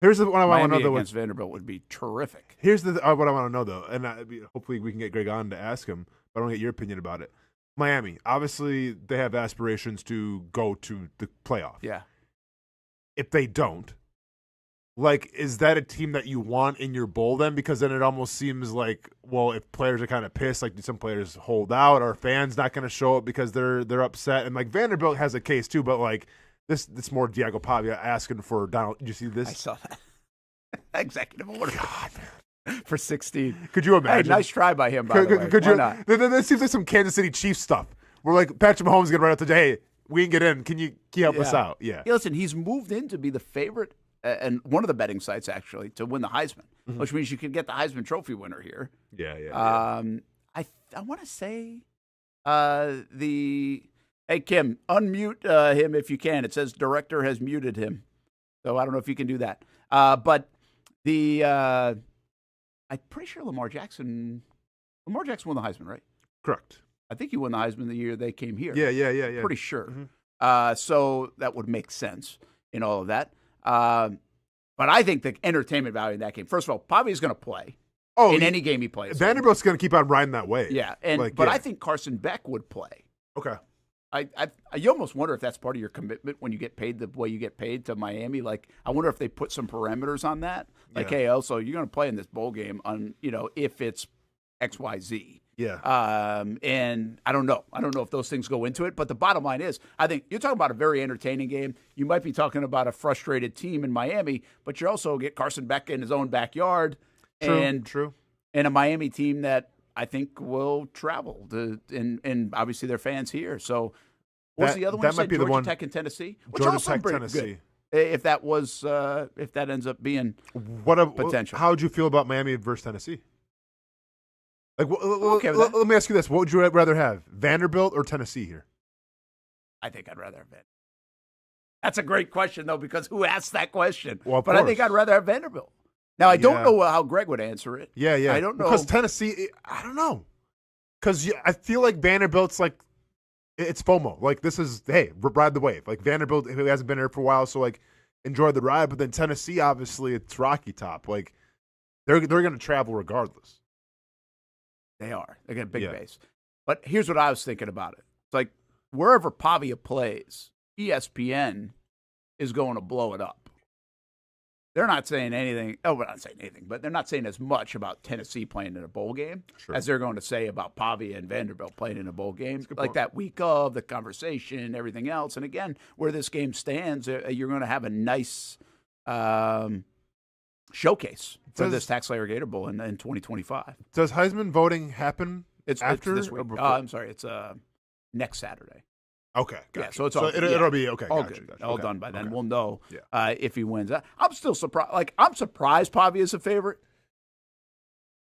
Here's the one I want to know. Miami against Vanderbilt would be terrific. Here's what I want to know though, and hopefully we can get Greg on to ask him. But I want to get your opinion about it. Miami, obviously, they have aspirations to go to the playoff. Yeah. If they don't, like, is that a team that you want in your bowl then? Because then it almost seems like, well, if players are kind of pissed, like do some players hold out, or fans not going to show up because they're upset? And like Vanderbilt has a case too, but like this more Diego Pavia asking for Donald. Did you see this? I saw that. Executive order. God, man. For 16. Could you imagine? Hey, nice try by him, by the way. Why not? This seems like some Kansas City Chiefs stuff. We're like, Patrick Mahomes is going to run out the day. Hey, we can get in. Can you help us out? Yeah. Hey, listen, he's moved in to be the favorite and one of the betting sites, actually, to win the Heisman, which means you could get the Heisman Trophy winner here. Yeah. I want to say hey, Kim, unmute him if you can. It says director has muted him. So I don't know if you can do that. But I'm pretty sure Lamar Jackson won the Heisman, right? Correct. I think he won the Heisman the year they came here. Yeah. Pretty sure. So that would make sense in all of that. But I think the entertainment value in that game, first of all, Pavia's going to play in any game he plays. Vanderbilt's going to keep on riding that wave. Yeah, I think Carson Beck would play. Okay. You almost wonder if that's part of your commitment when you get paid the way you get paid to Miami. Like, I wonder if they put some parameters on that. Like, hey, also, you're going to play in this bowl game on, if it's XYZ. Yeah. And I don't know. I don't know if those things go into it. But the bottom line is, I think you're talking about a very entertaining game. You might be talking about a frustrated team in Miami, but you also get Carson Beck in his own backyard. True. And a Miami team that I think will travel and obviously their fans here. So what's the other one? That might be Georgia the one. Tech and Tennessee. Which Georgia also Tech, pretty Tennessee. Good, if that ends up being potential. How would you feel about Miami versus Tennessee? Like, okay let me ask you this: what would you rather have, Vanderbilt or Tennessee here? I think I'd rather have Vanderbilt. That's a great question, though, because who asked that question? Well, but I think I'd rather have Vanderbilt. Now, I don't know how Greg would answer it. Yeah. I don't know. Because Tennessee, I don't know. Because I feel like Vanderbilt's like, it's FOMO. Like, this is, hey, ride the wave. Like, Vanderbilt, who hasn't been here for a while, so, like, enjoy the ride. But then Tennessee, obviously, it's Rocky Top. Like, they're going to travel regardless. They are. They get a big base. But here's what I was thinking about it. It's like, wherever Pavia plays, ESPN is going to blow it up. They're not saying anything. Oh, we're not saying anything, but they're not saying as much about Tennessee playing in a bowl game as they're going to say about Pavia and Vanderbilt playing in a bowl game. Like that week of, the conversation, everything else. And again, where this game stands, you're going to have a nice showcase for this Tech Slayer Gator Bowl in 2025. Does Heisman voting happen after? It's this week. I'm sorry. It's next Saturday. Okay, gotcha. Yeah, so it's all, it'll be okay. All gotcha, good, gotcha. all okay. done by then. Okay. We'll know if he wins. I'm still surprised. Like, I'm surprised Pavia is a favorite.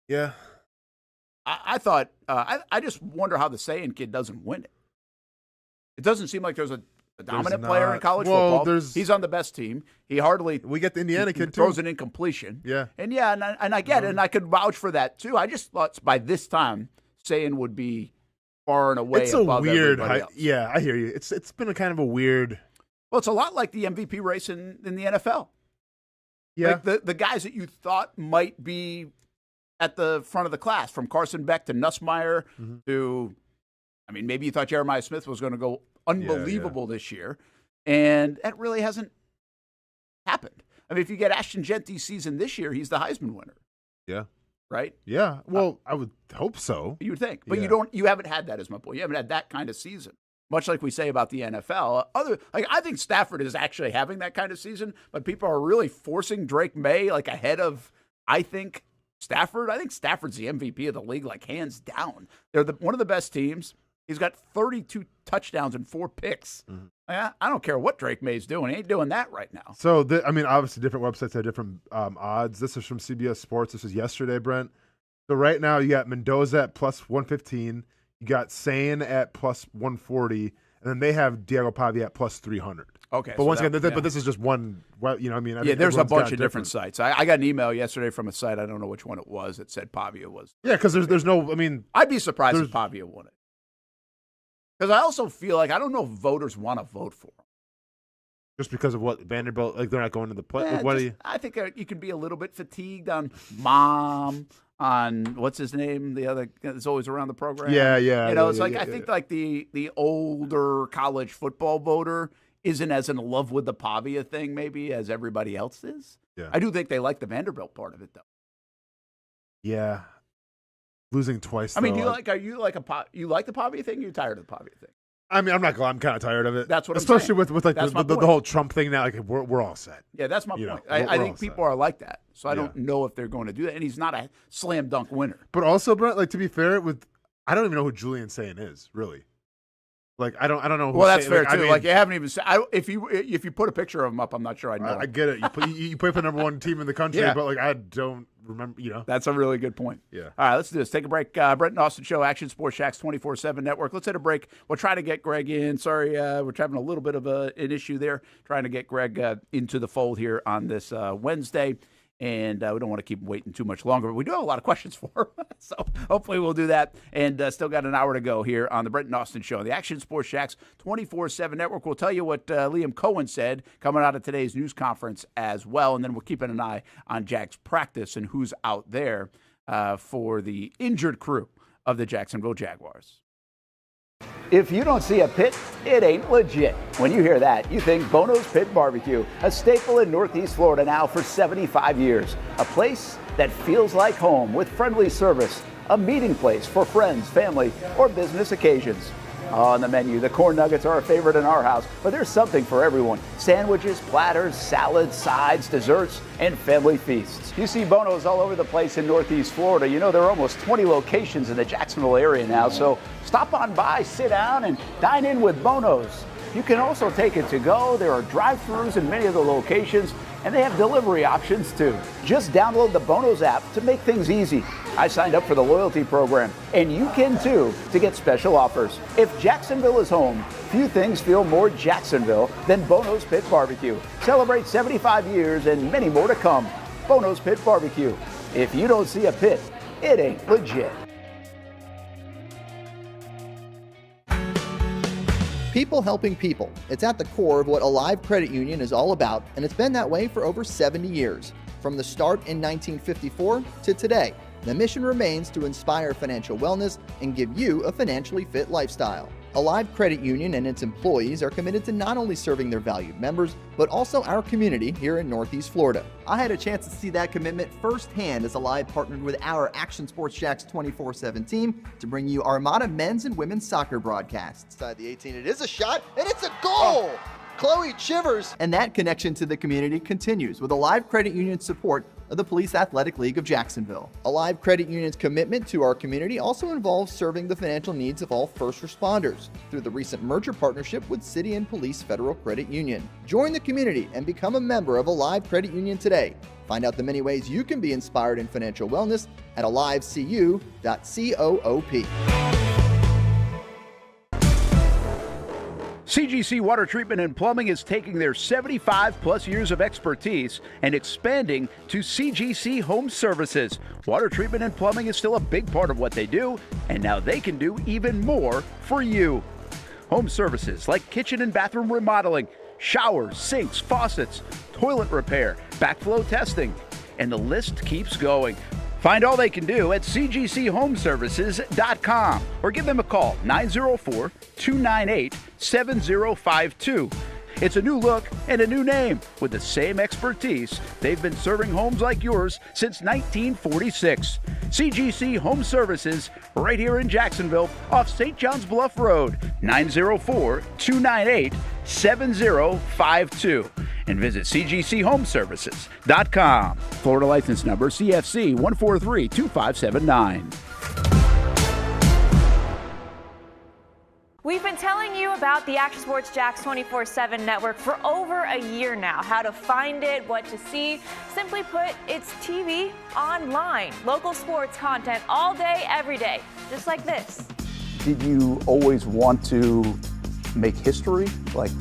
Yeah, I thought. I just wonder how the Saiyan kid doesn't win it. It doesn't seem like there's a dominant player in college football. He's on the best team. He hardly. We get the Indiana kid too. Throws an incompletion. Yeah, and I get it, and I could vouch for that too. I just thought by this time Saiyan would be far and away. It's a above weird. else. Yeah, I hear you. It's been a kind of a weird. Well, it's a lot like the MVP race in the NFL. Yeah, like the guys that you thought might be at the front of the class, from Carson Beck to Nussmeier to, I mean, maybe you thought Jeremiah Smith was going to go unbelievable this year, and that really hasn't happened. I mean, if you get Ashton Genty's season this year, he's the Heisman winner. Yeah. Right? Yeah. Well, I would hope so. You would think, but you haven't had that, as my point. You haven't had that kind of season. Much like we say about the NFL. I think Stafford is actually having that kind of season, but people are really forcing Drake May ahead of, I think, Stafford. I think Stafford's the MVP of the league, hands down. They're one of the best teams. He's got 32 touchdowns and 4 picks. I don't care what Drake May's doing. He ain't doing that right now. So, obviously, different websites have different odds. This is from CBS Sports. This is yesterday, Brent. So right now you got Mendoza at plus 115. You got Sane at plus 140. And then they have Diego Pavia at plus 300. Okay. But once again, but this is just one, you know, I mean. Yeah, there's a bunch of different sites. I got an email yesterday from a site, I don't know which one it was, that said Pavia was. Yeah, because there's no, I mean. I'd be surprised if Pavia won it. Because I also feel like, I don't know if voters want to vote for him. Just because of what Vanderbilt, like they're not going to the play. Like, what do you? I think you could be a little bit fatigued on Mom, on what's his name, the other that's always around the program. Yeah. You know, it's like I think like the older college football voter isn't as in love with the Pavia thing maybe as everybody else is. Yeah. I do think they like the Vanderbilt part of it though. Yeah. Losing twice. I mean, you like the Pavia thing? Or you're tired of the Pavia thing? I mean, I'm kind of tired of it. That's what I'm especially saying. with like the whole Trump thing now. Like we're all set. Yeah, that's my point. Know, I think people are like that, so I Yeah. don't know if they're going to do that. And he's not a slam dunk winner. But also, Brent, like to be fair, I don't even know who Julian Sane is really. Like I don't know. Who Well, that's Sane, fair like, too. I mean, like you haven't even said. If you put a picture of him up, I'm not sure I know. I get it. You play for the number one team in the country, Yeah. but like I don't remember. You know, That's a really good point. Yeah. All right, let's do this. Take a break. Brent and Austin Show, Action Sports Shacks 24/7 Network. Let's hit a break. We'll try to get Greg in. Sorry, we're having a little bit of an issue there, trying to get Greg into the fold here on this Wednesday. And we don't want to keep him waiting too much longer. But we do have a lot of questions for him. So hopefully we'll do that. And still got an hour to go here on the Brent and Austin Show. The Action Sports Shacks 24/7 Network. We'll tell you what Liam Cohen said coming out of today's news conference as well. And then we're keeping an eye on Jags practice and who's out there for the injured crew of the Jacksonville Jaguars. If you don't see a pit, it ain't legit. When you hear that, you think Bono's Pit Barbecue, a staple in Northeast Florida now for 75 years. A place that feels like home with friendly service, a meeting place for friends, family, or business occasions. On the menu, the corn nuggets are a favorite in our house, but there's something for everyone. Sandwiches, platters, salads, sides, desserts, and family feasts. You see Bono's all over the place in Northeast Florida. You know, there are almost 20 locations in the Jacksonville area now, so stop on by, sit down, and dine in with Bono's. You can also take it to go. There are drive-thrus in many of the locations, and they have delivery options too. Just download the Bono's app to make things easy. I signed up for the loyalty program, and you can too, to get special offers. If Jacksonville is home, few things feel more Jacksonville than Bono's Pit Barbecue. Celebrate 75 years and many more to come. Bono's Pit Barbecue. If you don't see a pit, it ain't legit. People helping people. It's at the core of what Alive Credit Union is all about, and it's been that way for over 70 years. From the start in 1954 to today, the mission remains to inspire financial wellness and give you a financially fit lifestyle. Alive Credit Union and its employees are committed to not only serving their valued members, but also our community here in Northeast Florida. I had a chance to see that commitment firsthand as Alive partnered with our Action Sports Shacks 24/7 team to bring you Armada men's and women's soccer broadcasts. Inside the 18, it is a shot, and it's a goal! Chloe Chivers! And that connection to the community continues with Alive Credit Union's support of the Police Athletic League of Jacksonville. Alive Credit Union's commitment to our community also involves serving the financial needs of all first responders through the recent merger partnership with City and Police Federal Credit Union. Join the community and become a member of Alive Credit Union today. Find out the many ways you can be inspired in financial wellness at alivecu.coop. CGC Water Treatment and Plumbing is taking their 75-plus years of expertise and expanding to CGC Home Services. Water treatment and plumbing is still a big part of what they do, and now they can do even more for you. Home services like kitchen and bathroom remodeling, showers, sinks, faucets, toilet repair, backflow testing, and the list keeps going. Find all they can do at cgchomeservices.com or give them a call, 904-298-7052. It's a new look and a new name with the same expertise. They've been serving homes like yours since 1946. CGC Home Services, right here in Jacksonville, off St. John's Bluff Road, 904-298-7052. And visit cgchomeservices.com. Florida license number CFC 1432579. We've been telling you about the Action Sports Jax 24/7 network for over a year now. How to find it, what to see. Simply put, it's TV online. Local sports content all day, every day, just like this. Did you always want to make history? Like,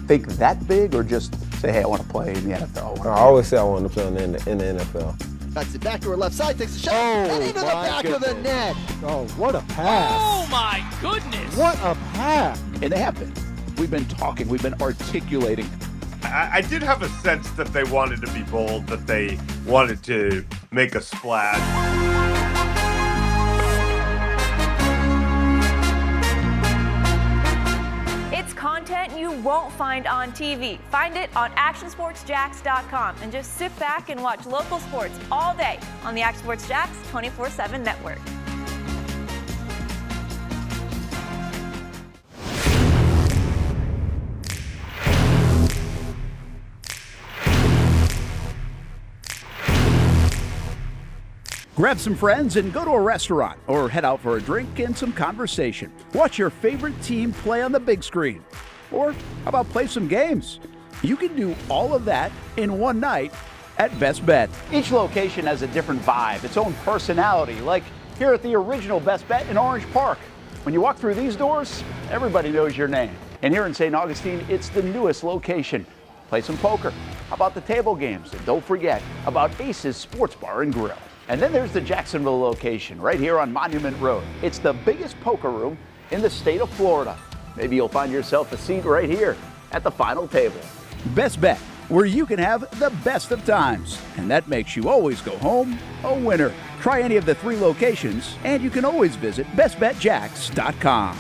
think that big, or just say, hey, I want to play in the NFL? I always say I want to play in the NFL. Cuts it back to her left side, takes a shot, and into the back of the net. Oh, what a pass. Oh, my goodness. What a pass. And they have been. We've been talking. We've been articulating. I did have a sense that they wanted to be bold, that they wanted to make a splash. It's content you won't find on TV. Find it on actionsportsjax.com and just sit back and watch local sports all day on the Action Sports Jax 24/7 network. Grab some friends and go to a restaurant, or head out for a drink and some conversation. Watch your favorite team play on the big screen. Or how about play some games? You can do all of that in one night at Best Bet. Each location has a different vibe, its own personality, like here at the original Best Bet in Orange Park. When you walk through these doors, everybody knows your name. And here in St. Augustine, it's the newest location. Play some poker. How about the table games? And don't forget about Ace's Sports Bar and Grill. And then there's the Jacksonville location, right here on Monument Road. It's the biggest poker room in the state of Florida. Maybe you'll find yourself a seat right here at the final table. Best Bet, where you can have the best of times. And that makes you always go home a winner. Try any of the 3 locations, and you can always visit bestbetjax.com.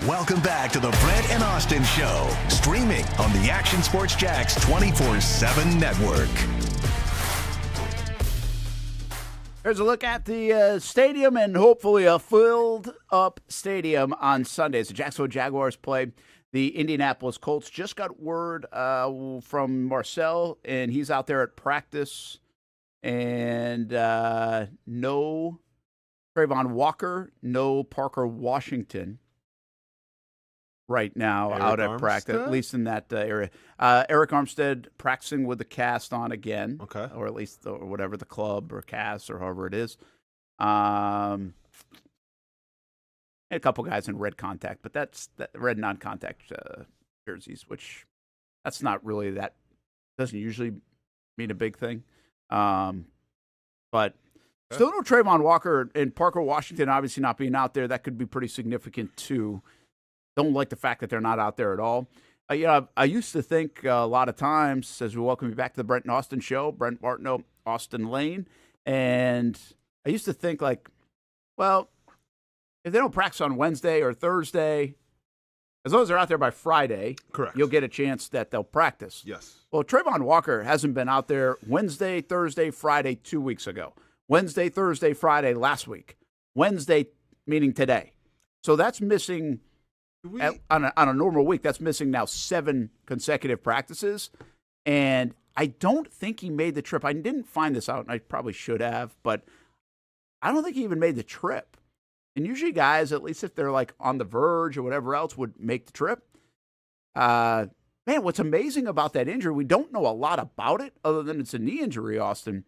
Welcome back to the Brent and Austin Show, streaming on the Action Sports Jax 24/7 network. Here's a look at the stadium, and hopefully a filled-up stadium on Sunday. The Jacksonville Jaguars play the Indianapolis Colts. Just got word from Marcel, and he's out there at practice. And no Trayvon Walker, no Parker Washington right now out at practice, at least in that area. Eric Armstead practicing with the cast on again, or at least or whatever the club or cast or however it is. And a couple guys in red contact, but that's red non-contact jerseys, which that's not really doesn't usually mean a big thing. But still no Trayvon Walker and Parker Washington obviously not being out there. That could be pretty significant too. Don't like the fact that they're not out there at all. I used to think a lot of times, as we welcome you back to the Brent and Austin Show, Brent Martineau, Austen Lane, and I used to think like, well, if they don't practice on Wednesday or Thursday, as long as they're out there by Friday, correct, you'll get a chance that they'll practice. Yes. Well, Trayvon Walker hasn't been out there Wednesday, Thursday, Friday 2 weeks ago. Wednesday, Thursday, Friday last week. Wednesday, meaning today. So that's missing. On a normal week, that's missing now 7 consecutive practices. And I don't think he made the trip. I didn't find this out, and I probably should have, but I don't think he even made the trip. And usually guys, at least if they're like on the verge or whatever else, would make the trip. Man, what's amazing about that injury, we don't know a lot about it other than it's a knee injury, Austin.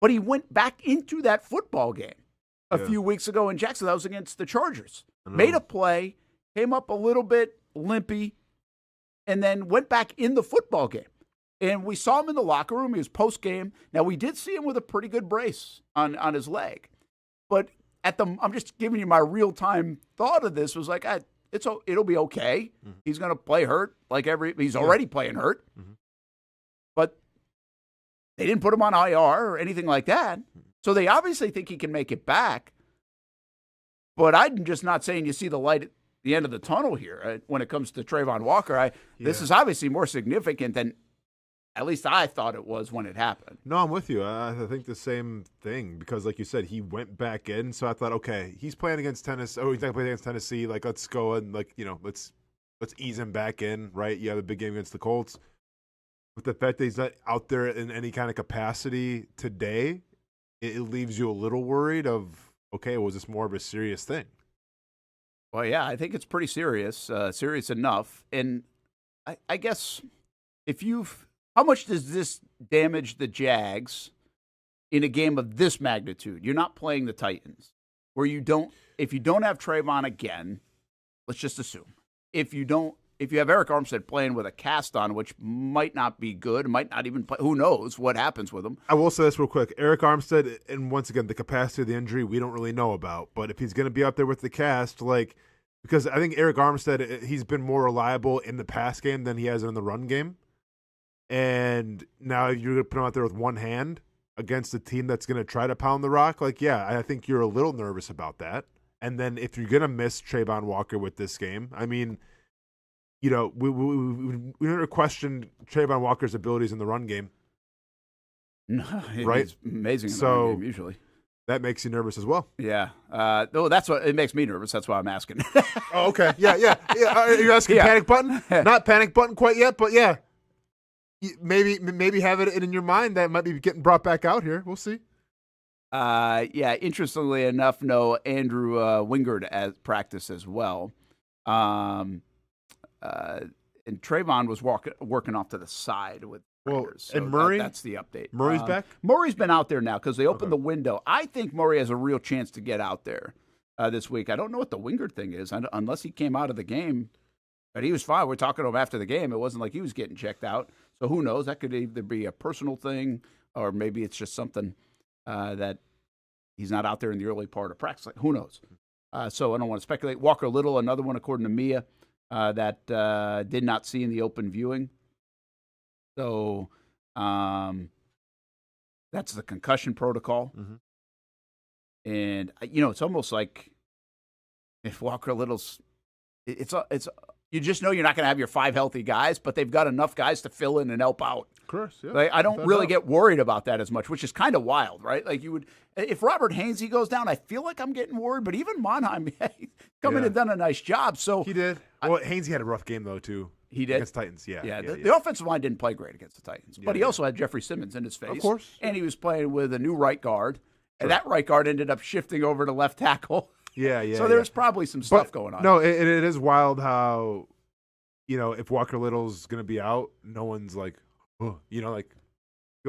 But he went back into that football game a few weeks ago in Jacksonville. That was against the Chargers. Made a play. Came up a little bit limpy, and then went back in the football game. And we saw him in the locker room. He was post-game. Now, we did see him with a pretty good brace on his leg. But I'm just giving you my real-time thought of this. Was like, it'll be okay. Mm-hmm. He's going to play hurt. He's already playing hurt. Mm-hmm. But they didn't put him on IR or anything like that. So they obviously think he can make it back. But I'm just not saying you see the light at the end of the tunnel here when it comes to Trayvon Walker. This is obviously more significant than at least I thought it was when it happened. No, I'm with you. I think the same thing because, like you said, he went back in. So I thought, okay, he's playing against Tennessee. Oh, he's not playing against Tennessee. Like, let's go and let's ease him back in. Right? You have a big game against the Colts. With the fact that he's not out there in any kind of capacity today, it leaves you a little worried of, okay, was this more of a serious thing? Well, yeah, I think it's pretty serious, serious enough. And I guess how much does this damage the Jags in a game of this magnitude? You're not playing the Titans, where if you don't have Trayvon again, let's just assume, if you have Eric Armstead playing with a cast on, which might not be good, might not even play, who knows what happens with him. I will say this real quick. Eric Armstead, and once again, the capacity of the injury, we don't really know about. But if he's going to be out there with the cast, because I think Eric Armstead, he's been more reliable in the pass game than he has in the run game. And now you're going to put him out there with one hand against a team that's going to try to pound the rock. I think you're a little nervous about that. And then if you're going to miss Trayvon Walker with this game, I mean, we never questioned Trayvon Walker's abilities in the run game. No, right? He's amazing in the run game, usually. That makes you nervous as well. Yeah. That's what it makes me nervous. That's why I'm asking. Oh, okay. Yeah. Are you asking panic button? Not panic button quite yet, but yeah. Maybe have it in your mind that might be getting brought back out here. We'll see. Interestingly enough, no Andrew Wingard at practice as well. And Trayvon was working off to the side with Raiders. And Murray? That's the update. Murray's back? Murray's been out there now because they opened the window. I think Murray has a real chance to get out there this week. I don't know what the Wingard thing is, unless he came out of the game. But he was fine. We're talking to him after the game. It wasn't like he was getting checked out. So who knows? That could either be a personal thing or maybe it's just something that he's not out there in the early part of practice. Who knows? So I don't want to speculate. Walker Little, another one according to Mia, that did not see in the open viewing. So that's the concussion protocol. Mm-hmm. And, it's almost like if Walker Little's it's you just know you're not going to have your 5 healthy guys, but they've got enough guys to fill in and help out. Of course, yeah. I don't really get worried about that as much, which is kind of wild, right? If Robert Hainsey goes down, I feel like I'm getting worried, but even Monheim come in and done a nice job. So he did. Well, Hainsey had a rough game though too. He did against Titans. Yeah. The offensive line didn't play great against the Titans, but he also had Jeffrey Simmons in his face, of course, and he was playing with a new right guard, and that right guard ended up shifting over to left tackle. Yeah. So there's probably some stuff going on. No, it is wild how. If Walker Little's going to be out, no one's feel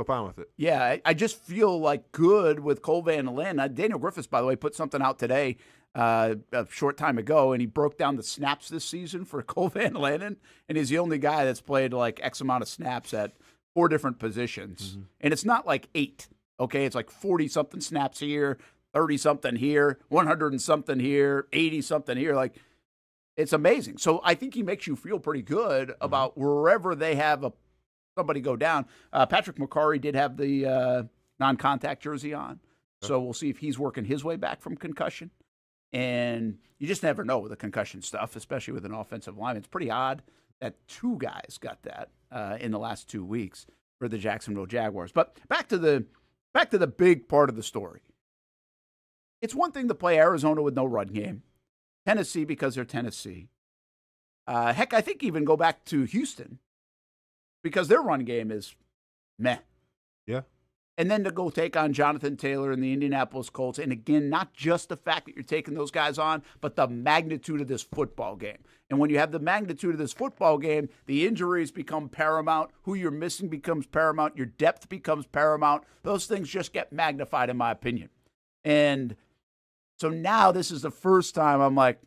fine with it. Yeah, I just feel good with Cole Van Landen. Daniel Griffiths, by the way, put something out today a short time ago, and he broke down the snaps this season for Cole Van Landen, and he's the only guy that's played X amount of snaps at 4 different positions. Mm-hmm. And it's not 8, okay? It's 40-something snaps here, 30-something here, 100-something here, 80-something here, it's amazing. So I think he makes you feel pretty good about wherever they have somebody go down. Patrick McGarity did have the non-contact jersey on. So we'll see if he's working his way back from concussion. And you just never know with the concussion stuff, especially with an offensive lineman. It's pretty odd that 2 guys got that in the last 2 weeks for the Jacksonville Jaguars. But back to the big part of the story. It's one thing to play Arizona with no run game. Tennessee because they're Tennessee. Heck, I think even go back to Houston because their run game is meh. Yeah. And then to go take on Jonathan Taylor and the Indianapolis Colts. And again, not just the fact that you're taking those guys on, but the magnitude of this football game. And when you have the magnitude of this football game, the injuries become paramount. Who you're missing becomes paramount. Your depth becomes paramount. Those things just get magnified, in my opinion. And so now this is the first time I'm like,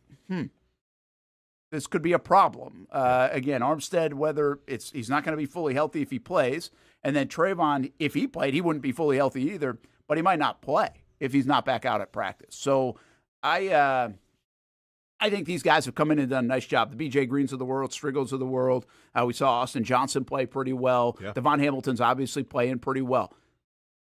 this could be a problem. Again, Armstead, whether he's not going to be fully healthy if he plays, and then Trayvon, if he played, he wouldn't be fully healthy either, but he might not play if he's not back out at practice. So I think these guys have come in and done a nice job. The B.J. Greens of the world, Strigos of the world. We saw Austin Johnson play pretty well. Yeah. Devon Hamilton's obviously playing pretty well.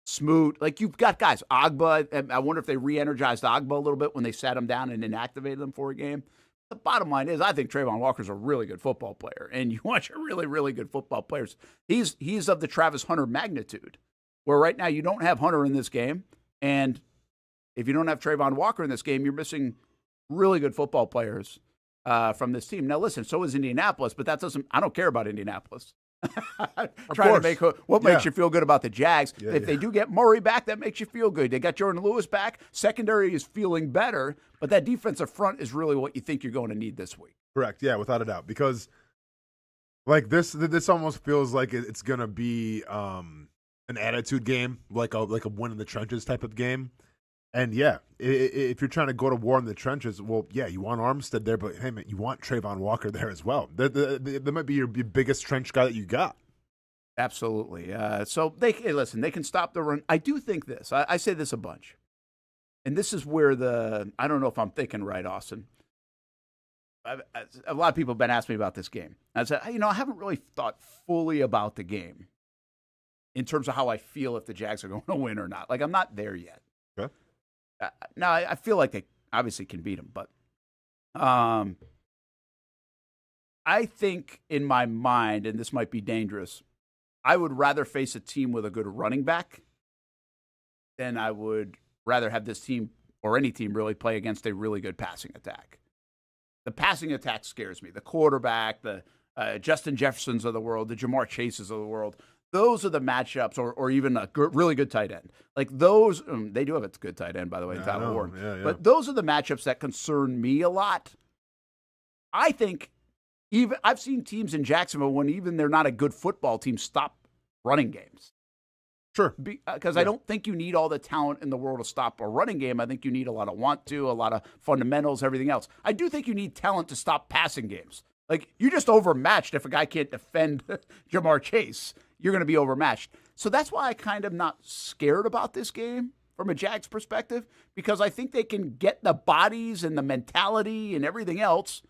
Smoot, you've got guys. Agba, I wonder if they re-energized Agba a little bit when they sat him down and inactivated him for a game. The bottom line is I think Trayvon Walker's a really good football player, and you want your really, really good football players. He's of the Travis Hunter magnitude, where right now you don't have Hunter in this game, and if you don't have Trayvon Walker in this game, you're missing really good football players from this team. Now, listen, so is Indianapolis, but I don't care about Indianapolis. Trying to make what makes you feel good about the Jags. If they do get Murray back, that makes you feel good. They got Jordan Lewis back. Secondary is feeling better, but that defensive front is really what you think you're going to need this week. Correct. Yeah, without a doubt. Because like this almost feels like it's going to be an attitude game, like a win in the trenches type of game. And yeah, if you're trying to go to war in the trenches, well, yeah, you want Armstead there, but hey, man, you want Trayvon Walker there as well. That might be your biggest trench guy that you got. Absolutely. So they can stop the run. I do think this. I say this a bunch, and this is where I don't know if I'm thinking right, Austin. A lot of people have been asking me about this game. I said, I haven't really thought fully about the game in terms of how I feel if the Jags are going to win or not. Like, I'm not there yet. Okay. Now, I feel like they obviously can beat them, but I think in my mind, and this might be dangerous, I would rather face a team with a good running back than I would rather have this team or any team really play against a really good passing attack. The passing attack scares me. The quarterback, the Justin Jeffersons of the world, the Jamar Chases of the world, those are the matchups, or even a really good tight end. Like those, they do have a good tight end, by the way, Tyler Ward. Yeah. But those are the matchups that concern me a lot. I think I've seen teams in Jacksonville when even they're not a good football team stop running games. Sure. Because I don't think you need all the talent in the world to stop a running game. I think you need a lot of a lot of fundamentals, everything else. I do think you need talent to stop passing games. Like, you're just overmatched if a guy can't defend Jamar Chase. You're going to be overmatched. So that's why I kind of not scared about this game from a Jags perspective, because I think they can get the bodies and the mentality and everything else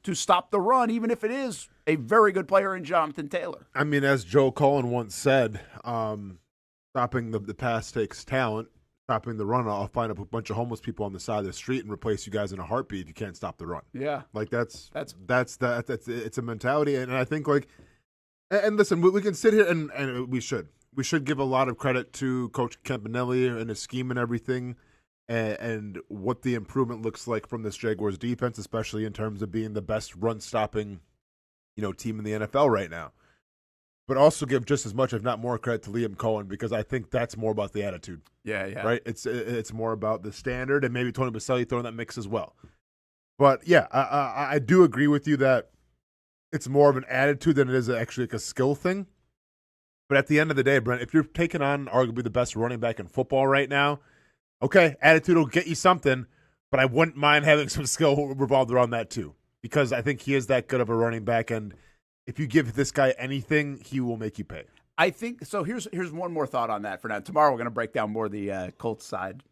to stop the run, even if it is a very good player in Jonathan Taylor. I mean, as Joe Cullen once said, stopping the pass takes talent. Stopping the run, I'll find a bunch of homeless people on the side of the street and replace you guys in a heartbeat if you can't stop the run. Yeah. Like that's it's a mentality. And I think and listen, we can sit here and we should give a lot of credit to Coach Campanelli and his scheme and everything and what the improvement looks like from this Jaguars defense, especially in terms of being the best run stopping, team in the NFL right now. But also give just as much, if not more, credit to Liam Cohen, because I think that's more about the attitude. Yeah. Right? It's more about the standard, and maybe Tony Baselli throwing that mix as well. But, yeah, I do agree with you that it's more of an attitude than it is actually like a skill thing. But at the end of the day, Brent, if you're taking on arguably the best running back in football right now, okay, attitude will get you something, but I wouldn't mind having some skill revolved around that too, because I think he is that good of a running back, and if you give this guy anything, he will make you pay. I think so. Here's one more thought on that for now. Tomorrow we're going to break down more the Colts side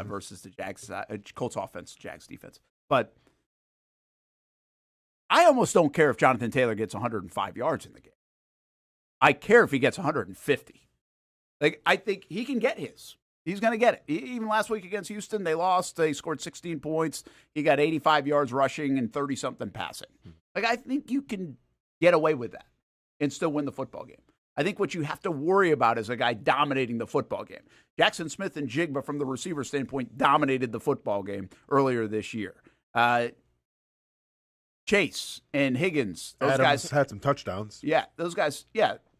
versus the Jags side, Colts offense, Jags defense. But I almost don't care if Jonathan Taylor gets 105 yards in the game. I care if he gets 150. Like, I think he can get his. He's going to get it. Even last week against Houston, they lost. They scored 16 points. He got 85 yards rushing and 30-something passing. Like, I think you can get away with that and still win the football game. I think what you have to worry about is a guy dominating the football game. Jackson Smith and Jigba, from the receiver standpoint, dominated the football game earlier this year. Chase and Higgins, those guys had some touchdowns. Yeah, those guys,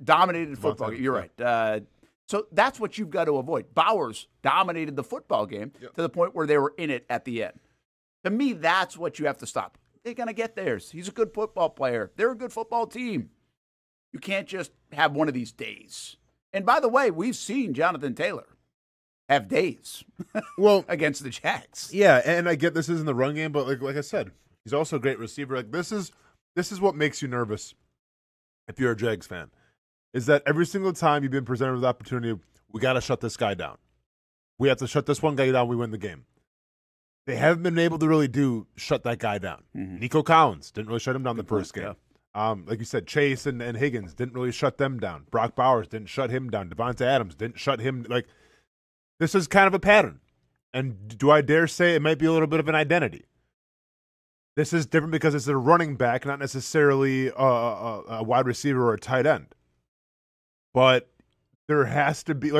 dominated the football game. You're right. So that's what you've got to avoid. Bowers dominated the football game to the point where they were in it at the end. To me, that's what you have to stop. They're going to get theirs. He's a good football player. They're a good football team. You can't just have one of these days. And by the way, we've seen Jonathan Taylor have days against the Jags. Yeah, and I get this isn't the run game, but like I said, he's also a great receiver. Like this is what makes you nervous if you're a Jags fan, is that every single time you've been presented with the opportunity, we got to shut this guy down. We have to shut this one guy down, we win the game. They haven't been able to really shut that guy down. Mm-hmm. Nico Collins didn't really shut him down the first game. Yeah. Like you said, Chase and Higgins didn't really shut them down. Brock Bowers didn't shut him down. Devontae Adams didn't shut him. Like, this is kind of a pattern. And do I dare say it might be a little bit of an identity? This is different because it's a running back, not necessarily a wide receiver or a tight end. But there has to be,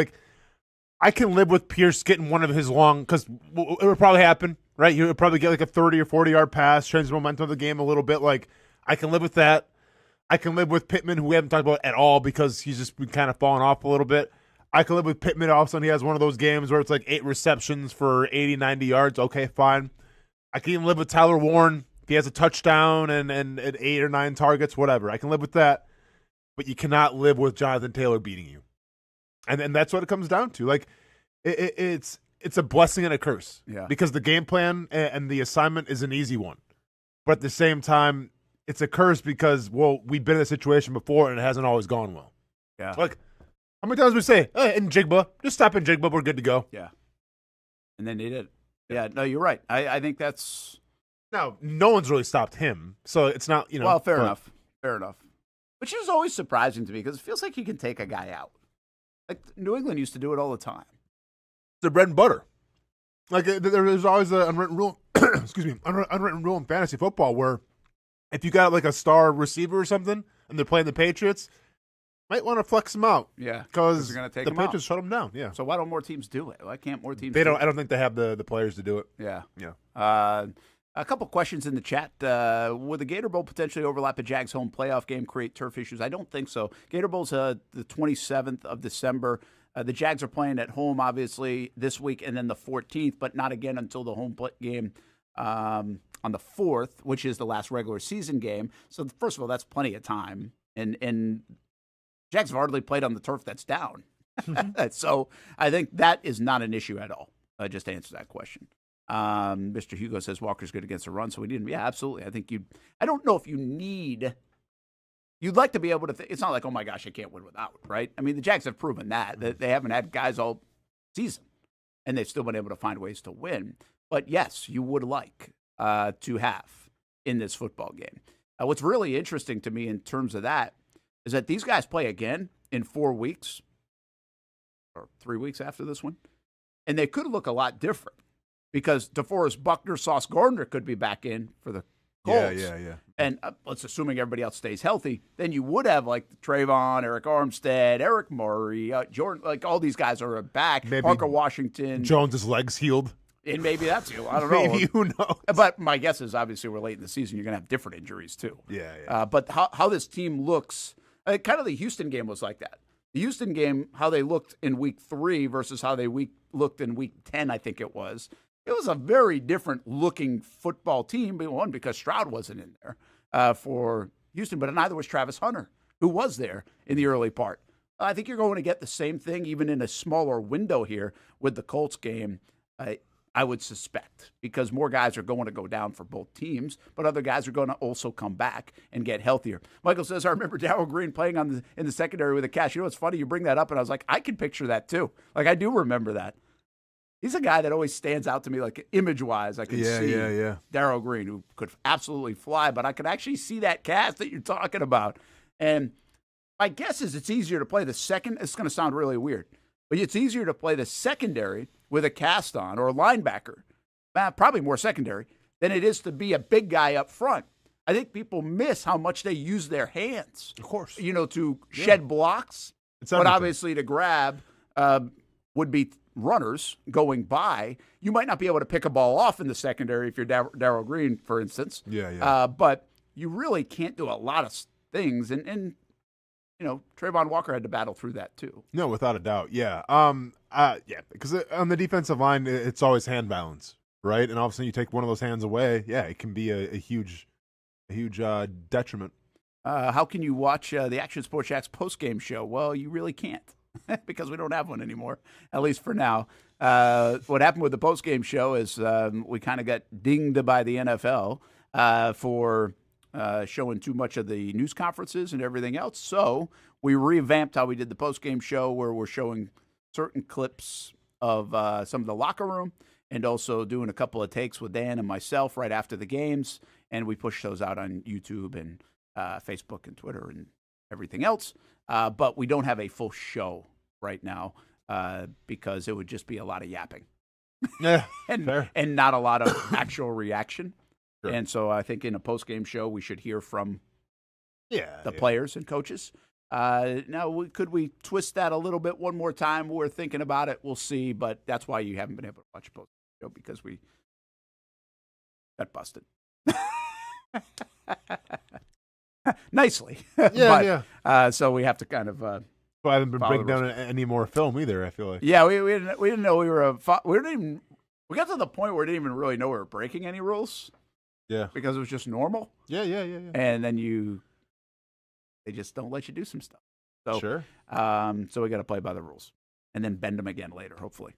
I can live with Pierce getting one of his long, because it would probably happen, right? You would probably get a 30 or 40-yard pass, change the momentum of the game a little bit. I can live with that. I can live with Pittman, who we haven't talked about at all because he's just been kind of falling off a little bit. I can live with Pittman. All of a sudden, he has one of those games where it's like 8 receptions for 80, 90 yards. Okay, fine. I can even live with Tyler Warren. If he has a touchdown and 8 or 9 targets, whatever. I can live with that. But you cannot live with Jonathan Taylor beating you. And that's what it comes down to. Like, it's a blessing and a curse. Yeah. Because the game plan and the assignment is an easy one. But at the same time, it's a curse because, well, we've been in a situation before and it hasn't always gone well. Yeah. Like, how many times we say, hey, in Jigba, just stop in Jigba, we're good to go. Yeah. And then they did. Yeah, no, you're right. I think that's... Now, no one's really stopped him, so it's not, Well, fair enough. Fair enough. Which is always surprising to me because it feels like you can take a guy out. Like, New England used to do it all the time. The bread and butter. Like, there's always an unwritten rule, unwritten rule in fantasy football where if you got, like, a star receiver or something and they're playing the Patriots, might want to flex them out. Yeah. Because the Patriots shut them down. Yeah. So why don't more teams do it? Why can't more teams I don't think they have the players to do it. Yeah. Yeah. A couple questions in the chat. Would the Gator Bowl potentially overlap a Jags home playoff game, create turf issues? I don't think so. Gator Bowl's the 27th of December. The Jags are playing at home, obviously, this week and then the 14th, but not again until the home game on the 4th, which is the last regular season game. So, first of all, that's plenty of time. And Jags have hardly played on the turf that's down. So I think that is not an issue at all, just to answer that question. Mr. Hugo says Walker's good against the run, so we didn't. Yeah, absolutely. I don't know if you'd like to be able to, it's not like, oh my gosh, I can't win without, right? I mean, the Jags have proven that they haven't had guys all season, and they've still been able to find ways to win. But yes, you would like to have in this football game. What's really interesting to me in terms of that is that these guys play again in 4 weeks or 3 weeks after this one, and they could look a lot different. Because DeForest Buckner, Sauce Gardner could be back in for the Colts. Yeah. And let's assuming everybody else stays healthy, then you would have like Trayvon, Eric Armstead, Eric Murray, Jordan, like all these guys are back. Maybe Parker Washington. Jones' legs healed. And maybe that's you. I don't know. Maybe, who knows? But my guess is obviously we're late in the season. You're going to have different injuries too. Yeah. But how this team looks, kind of the Houston game was like that. The Houston game, how they looked in week 3 versus how they looked in week 10, I think it was. It was a very different looking football team, but one, because Stroud wasn't in there for Houston, but neither was Travis Hunter, who was there in the early part. I think you're going to get the same thing, even in a smaller window here with the Colts game, I would suspect, because more guys are going to go down for both teams, but other guys are going to also come back and get healthier. Michael says, I remember Darryl Green playing in the secondary with a catch. You know, it's funny you bring that up, and I was like, I can picture that too. Like, I do remember that. He's a guy that always stands out to me, like image-wise. I can see Darryl Green, who could absolutely fly, but I could actually see that cast that you're talking about. And my guess is it's easier to play the second. It's going to sound really weird, but it's easier to play the secondary with a cast on or a linebacker, probably more secondary, than it is to be a big guy up front. I think people miss how much they use their hands. Of course. To shed blocks, but obviously to grab would be runners going by. You might not be able to pick a ball off in the secondary if you're Darryl Green, for instance. But you really can't do a lot of things. And Trayvon Walker had to battle through that too. No, without a doubt. Yeah. Because on the defensive line, it's always hand balance, right? And all of a sudden you take one of those hands away. Yeah, it can be a huge detriment. How can you watch the Action Sports Jacks post-game show? Well, you really can't. Because we don't have one anymore, at least for now. What happened with the postgame show is we kind of got dinged by the NFL for showing too much of the news conferences and everything else. So we revamped how we did the postgame show, where we're showing certain clips of some of the locker room and also doing a couple of takes with Dan and myself right after the games. And we push those out on YouTube and Facebook and Twitter and everything else. But we don't have a full show right now because it would just be a lot of yapping. Yeah, and not a lot of actual reaction. Sure. And so I think in a post-game show, we should hear from the players and coaches. Now, could we twist that a little bit one more time? We're thinking about it. We'll see. But that's why you haven't been able to watch a post-game show, because we got busted. nicely. Yeah, but, so we have to kind of. Well, I haven't been breaking down any more film either. I feel like. Yeah, we didn't know we were we got to the point where we didn't even really know we were breaking any rules. Yeah. Because it was just normal. Yeah. And then they just don't let you do some stuff. So sure. So we got to play by the rules, and then bend them again later, hopefully.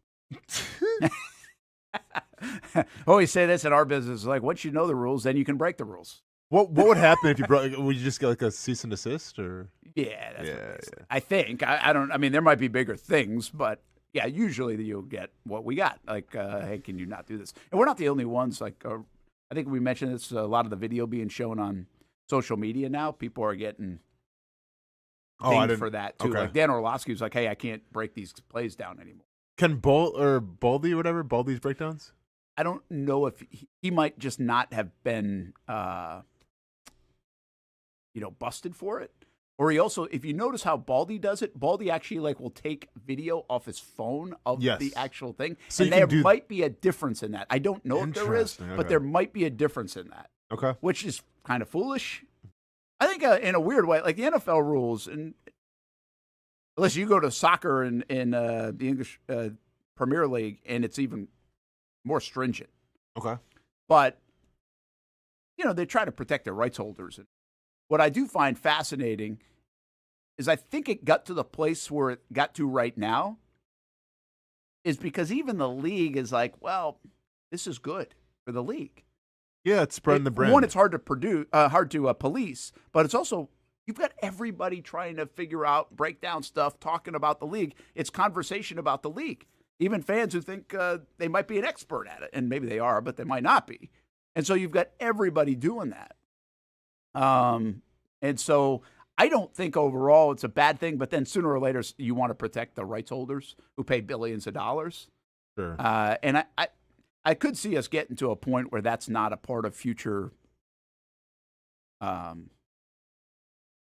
Always say this in our business: like once you know the rules, then you can break the rules. What would happen if you broke? Would you just get like a cease and desist, or? Yeah, that's what I think. I don't. I mean, there might be bigger things, but yeah, usually you'll get what we got. Like, hey, can you not do this? And we're not the only ones. Like, I think we mentioned this. A lot of the video being shown on social media now. People are getting dinged for that too. Okay. Like Dan Orlovsky's like, hey, I can't break these plays down anymore. Can Baldy or whatever Baldy's breakdowns? I don't know if he might just not have been, busted for it. Or he also, if you notice how Baldy does it, Baldy actually will take video off his phone of the actual thing. So and there might be a difference in that. I don't know if there is, but there might be a difference in that. Okay. Which is kind of foolish. I think in a weird way, like the NFL rules, and unless you go to soccer in the English Premier League, and it's even more stringent. Okay. But, they try to protect their rights holders. And what I do find fascinating is I think it got to the place where it got to right now is because even the league is like, well, this is good for the league. Yeah, it's spreading the brand. One, it's hard to police, but it's also you've got everybody trying to figure out, break down stuff, talking about the league. It's conversation about the league. Even fans who think they might be an expert at it, and maybe they are, but they might not be. And so you've got everybody doing that. And so I don't think overall it's a bad thing, but then sooner or later you want to protect the rights holders who pay billions of dollars. Sure. And I could see us getting to a point where that's not a part of future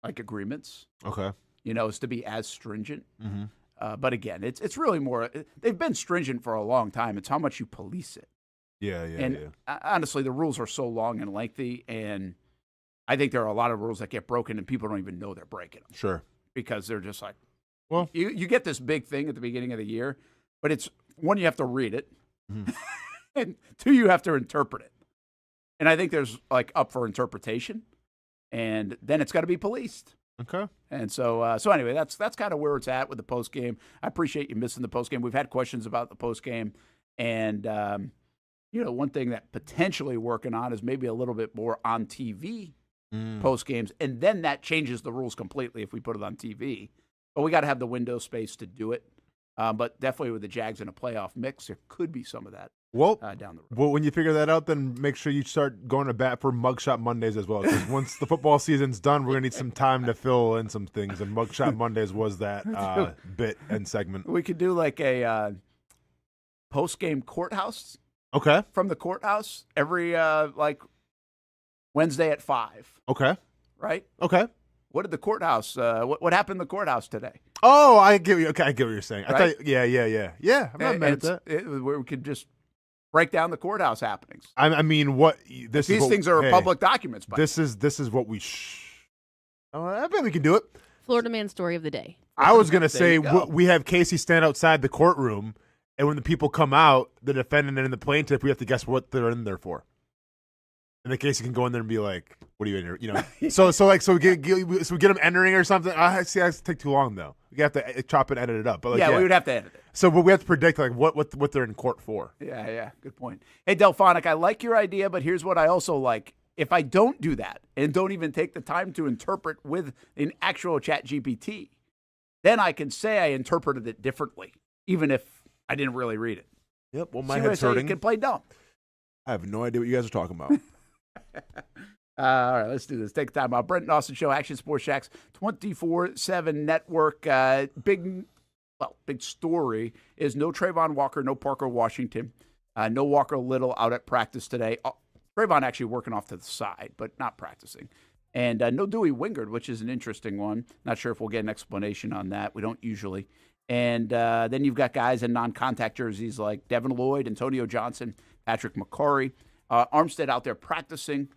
agreements. Okay. Is to be as stringent. Mm-hmm. But again, it's really more. They've been stringent for a long time. It's how much you police it. Yeah. And honestly, the rules are so long and lengthy, and I think there are a lot of rules that get broken, and people don't even know they're breaking them. Sure. Because they're just like, well, you get this big thing at the beginning of the year, but it's one, you have to read it, mm-hmm. and two, you have to interpret it. And I think there's up for interpretation, and then it's got to be policed. Okay. And so anyway, that's kind of where it's at with the post game. I appreciate you missing the post game. We've had questions about the post game, and one thing that potentially working on is maybe a little bit more on TV post games, and then that changes the rules completely if we put it on TV. But we got to have the window space to do it. But definitely with the Jags in a playoff mix, there could be some of that. Well, down the road. Well, when you figure that out, then make sure you start going to bat for Mugshot Mondays as well. Because once the football season's done, we're going to need some time to fill in some things. And Mugshot Mondays was that bit and segment. We could do a post-game courthouse. Okay. From the courthouse every Wednesday at 5. Okay. Right? Okay. What did the courthouse, what happened in the courthouse today? Oh, I get you. Okay, I get what you're saying. Right? I thought, yeah. I'm not mad at that. We could just break down the courthouse happenings. I mean, these things are public documents. This is what we. I bet we can do it. Florida man story of the day. I was gonna say we have Casey stand outside the courtroom, and when the people come out, the defendant and the plaintiff, we have to guess what they're in there for. And the Casey can go in there and be like, "What are you in here?" So we get them entering or something. I see. That take too long though. We have to chop and edit it up. But we would have to edit it. So we have to predict what they're in court for. Yeah. Good point. Hey, Delphonic, I like your idea, but here's what I also like. If I don't do that and don't even take the time to interpret with an actual ChatGPT, then I can say I interpreted it differently, even if I didn't really read it. Yep. Well, my head's hurting. You can play dumb. I have no idea what you guys are talking about. All right, let's do this. Take the time out. Brent and Austin Show, Action Sports Jax 24/7 network. Big story is no Trayvon Walker, no Parker Washington, no Walker Little out at practice today. Trayvon actually working off to the side, but not practicing. And no Dewey Wingard, which is an interesting one. Not sure if we'll get an explanation on that. We don't usually. And then you've got guys in non-contact jerseys like Devin Lloyd, Antonio Johnson, Patrick McGarity. Armstead out there practicing,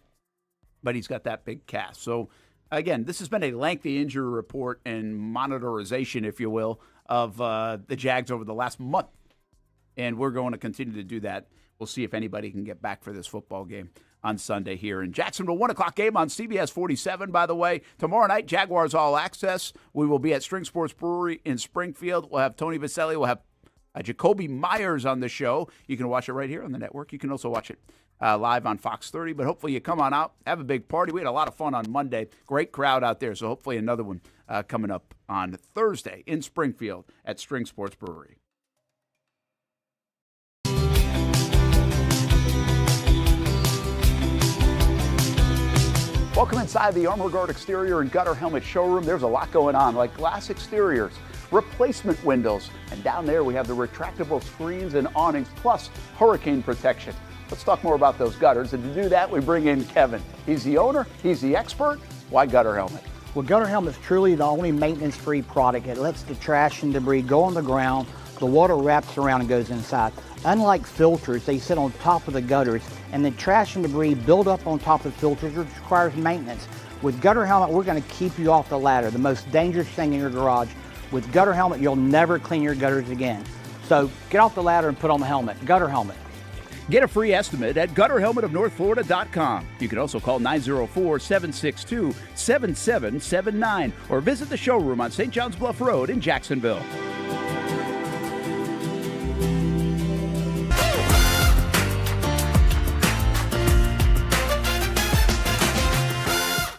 but he's got that big cast. So again, this has been a lengthy injury report and monitorization, if you will, of the Jags over the last month. And we're going to continue to do that. We'll see if anybody can get back for this football game on Sunday here in Jacksonville. 1 o'clock game on CBS 47, by the way. Tomorrow night, Jaguars All Access. We will be at String Sports Brewery in Springfield. We'll have Tony Vaselli. We'll have Jacoby Myers on the show. You can watch it right here on the network. You can also watch it live on Fox 30. But hopefully you come on out, have a big party. We had a lot of fun on Monday. Great crowd out there. So hopefully another one coming up on Thursday in Springfield at String Sports Brewery. Welcome inside the Armor Guard Exterior and Gutter Helmet Showroom. There's a lot going on, like glass exteriors, replacement windows, and down there we have the retractable screens and awnings, plus hurricane protection. Let's talk more about those gutters, and to do that, we bring in Kevin. He's the owner, he's the expert. Why Gutter Helmet? Well, Gutter Helmet is truly the only maintenance-free product. It lets the trash and debris go on the ground, the water wraps around and goes inside. Unlike filters, they sit on top of the gutters, and the trash and debris build up on top of filters, which requires maintenance. With Gutter Helmet, we're going to keep you off the ladder, the most dangerous thing in your garage. With Gutter Helmet, you'll never clean your gutters again. So get off the ladder and put on the helmet. Gutter Helmet. Get a free estimate at gutterhelmetofnorthflorida.com. You can also call 904-762-7779 or visit the showroom on St. John's Bluff Road in Jacksonville.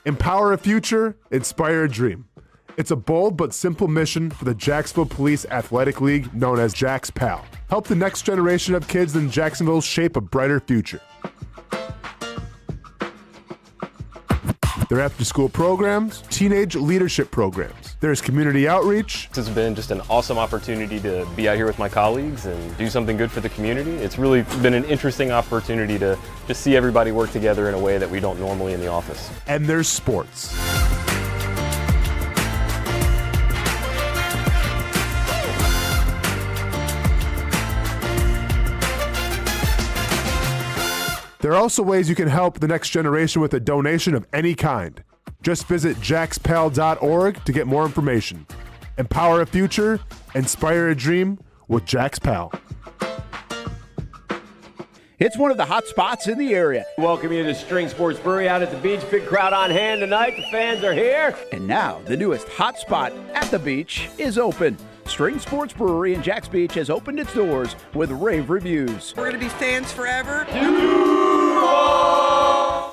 Empower a future, inspire a dream. It's a bold but simple mission for the Jacksonville Police Athletic League known as Jax PAL. Help the next generation of kids in Jacksonville shape a brighter future. Their after-school programs, teenage leadership programs. There's community outreach. This has been just an awesome opportunity to be out here with my colleagues and do something good for the community. It's really been an interesting opportunity to just see everybody work together in a way that we don't normally in the office. And there's sports. There are also ways you can help the next generation with a donation of any kind. Just visit jaxpal.org to get more information. Empower a future, inspire a dream with Jax PAL. It's one of the hot spots in the area. Welcome you to String Sports Brewery out at the beach. Big crowd on hand tonight. The fans are here. And now the newest hot spot at the beach is open. String Sports Brewery in Jax Beach has opened its doors with rave reviews. We're going to be fans forever.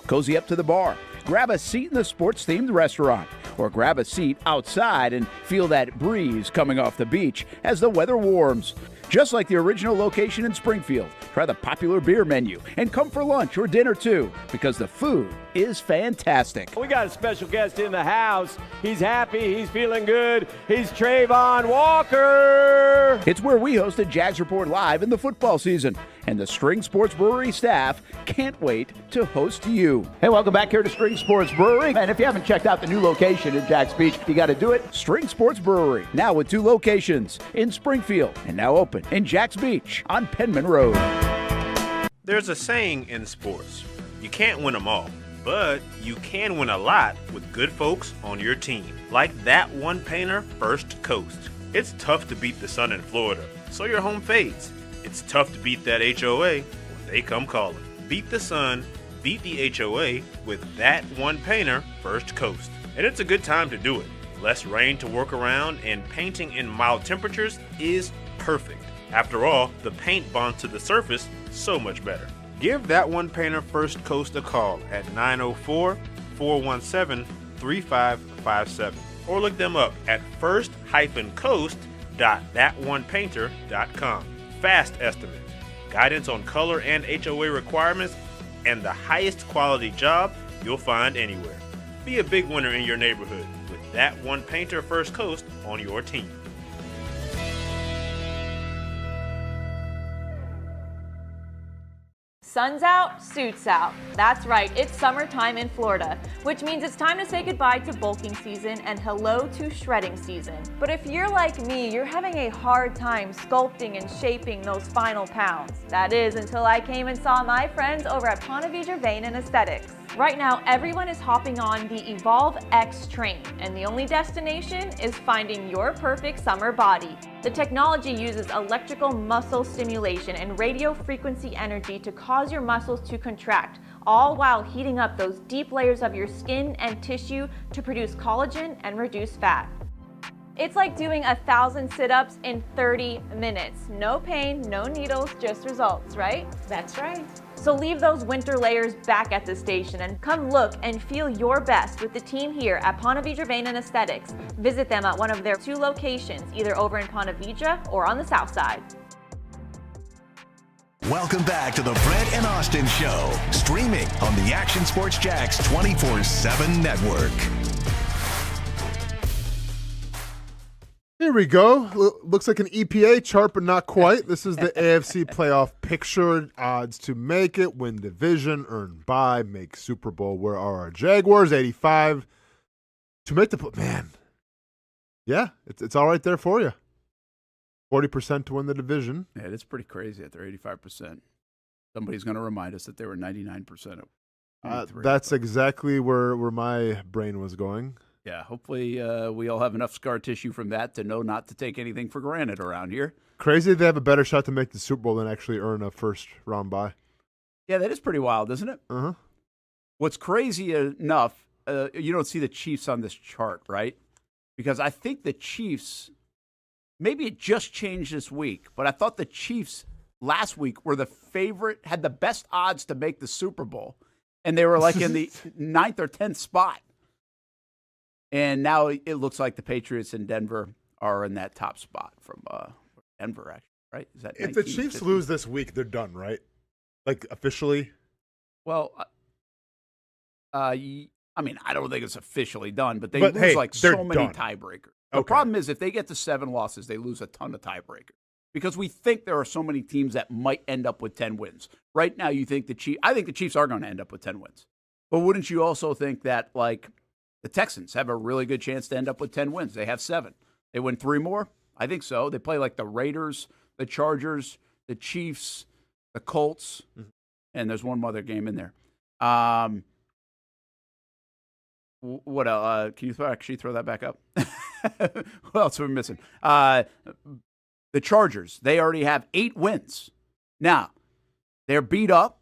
Cozy up to the bar, grab a seat in the sports-themed restaurant, or grab a seat outside and feel that breeze coming off the beach as the weather warms. Just like the original location in Springfield, try the popular beer menu and come for lunch or dinner too, because the food is fantastic. We got a special guest in the house. He's happy. He's feeling good. He's Trayvon Walker. It's where we hosted Jags Report Live in the football season, and the String Sports Brewery staff can't wait to host you. Hey, welcome back here to String Sports Brewery. And if you haven't checked out the new location in Jax Beach, you got to do it. String Sports Brewery, now with 2 locations in Springfield and now open in Jax Beach on Penman Road. There's a saying in sports, you can't win them all, but you can win a lot with good folks on your team. Like that one painter, First Coast. It's tough to beat the sun in Florida, so your home fades. It's tough to beat that HOA when they come calling. Beat the sun, beat the HOA with that one painter, First Coast. And it's a good time to do it. Less rain to work around, and painting in mild temperatures is perfect. After all, the paint bonds to the surface so much better. Give that one painter First Coast a call at 904-417-3557 or look them up at first-coast.thatonepainter.com. Fast estimate, guidance on color and HOA requirements, and the highest quality job you'll find anywhere. Be a big winner in your neighborhood with that one painter First Coast on your team. Sun's out, suits out. That's right, it's summertime in Florida, which means it's time to say goodbye to bulking season and hello to shredding season. But if you're like me, you're having a hard time sculpting and shaping those final pounds. That is until I came and saw my friends over at Ponte Vedra Vein and Aesthetics. Right now, everyone is hopping on the Evolve X train, and the only destination is finding your perfect summer body. The technology uses electrical muscle stimulation and radio frequency energy to cause your muscles to contract, all while heating up those deep layers of your skin and tissue to produce collagen and reduce fat. It's like doing 1,000 sit-ups in 30 minutes. No pain, no needles, just results, right? That's right. So leave those winter layers back at the station and come look and feel your best with the team here at Ponte Vedra Vein and Aesthetics. Visit them at one of their 2 locations, either over in Ponte Vedra or on the south side. Welcome back to the Brent and Austen Show, streaming on the Action Sports Jags 24/7 network. Here we go. Looks like an EPA chart, but not quite. This is the AFC playoff picture. Odds to make it, win division, earn bye, make Super Bowl. Where are our Jaguars? 85 to make the man. Yeah, it's all right there for you. 40% to win the division. Yeah, it's pretty crazy that they're 85%. Somebody's going to remind us that they were 99%. That's exactly where my brain was going. Yeah, hopefully we all have enough scar tissue from that to know not to take anything for granted around here. Crazy they have a better shot to make the Super Bowl than actually earn a first-round bye. Yeah, that is pretty wild, isn't it? Uh-huh. What's crazy enough, you don't see the Chiefs on this chart, right? Because I think the Chiefs, maybe it just changed this week, but I thought the Chiefs last week were the favorite, had the best odds to make the Super Bowl, and they were like in the 9th or 10th spot. And now it looks like the Patriots in Denver are in that top spot from Denver, actually, right? Is that if the Chiefs lose this week, they're done, right? Like officially? Well, I mean, I don't think it's officially done, but they lose like so many tiebreakers. The problem is if they get to 7 losses, they lose a ton of tiebreakers because we think there are so many teams that might end up with 10 wins. Right now, you think I think the Chiefs are going to end up with 10 wins. But wouldn't you also think that, like, the Texans have a really good chance to end up with 10 wins? They have 7. They win 3 more? I think so. They play like the Raiders, the Chargers, the Chiefs, the Colts, and there's one other game in there. What else? Can you actually throw that back up? What else are we missing? The Chargers, they already have 8 wins. Now, they're beat up.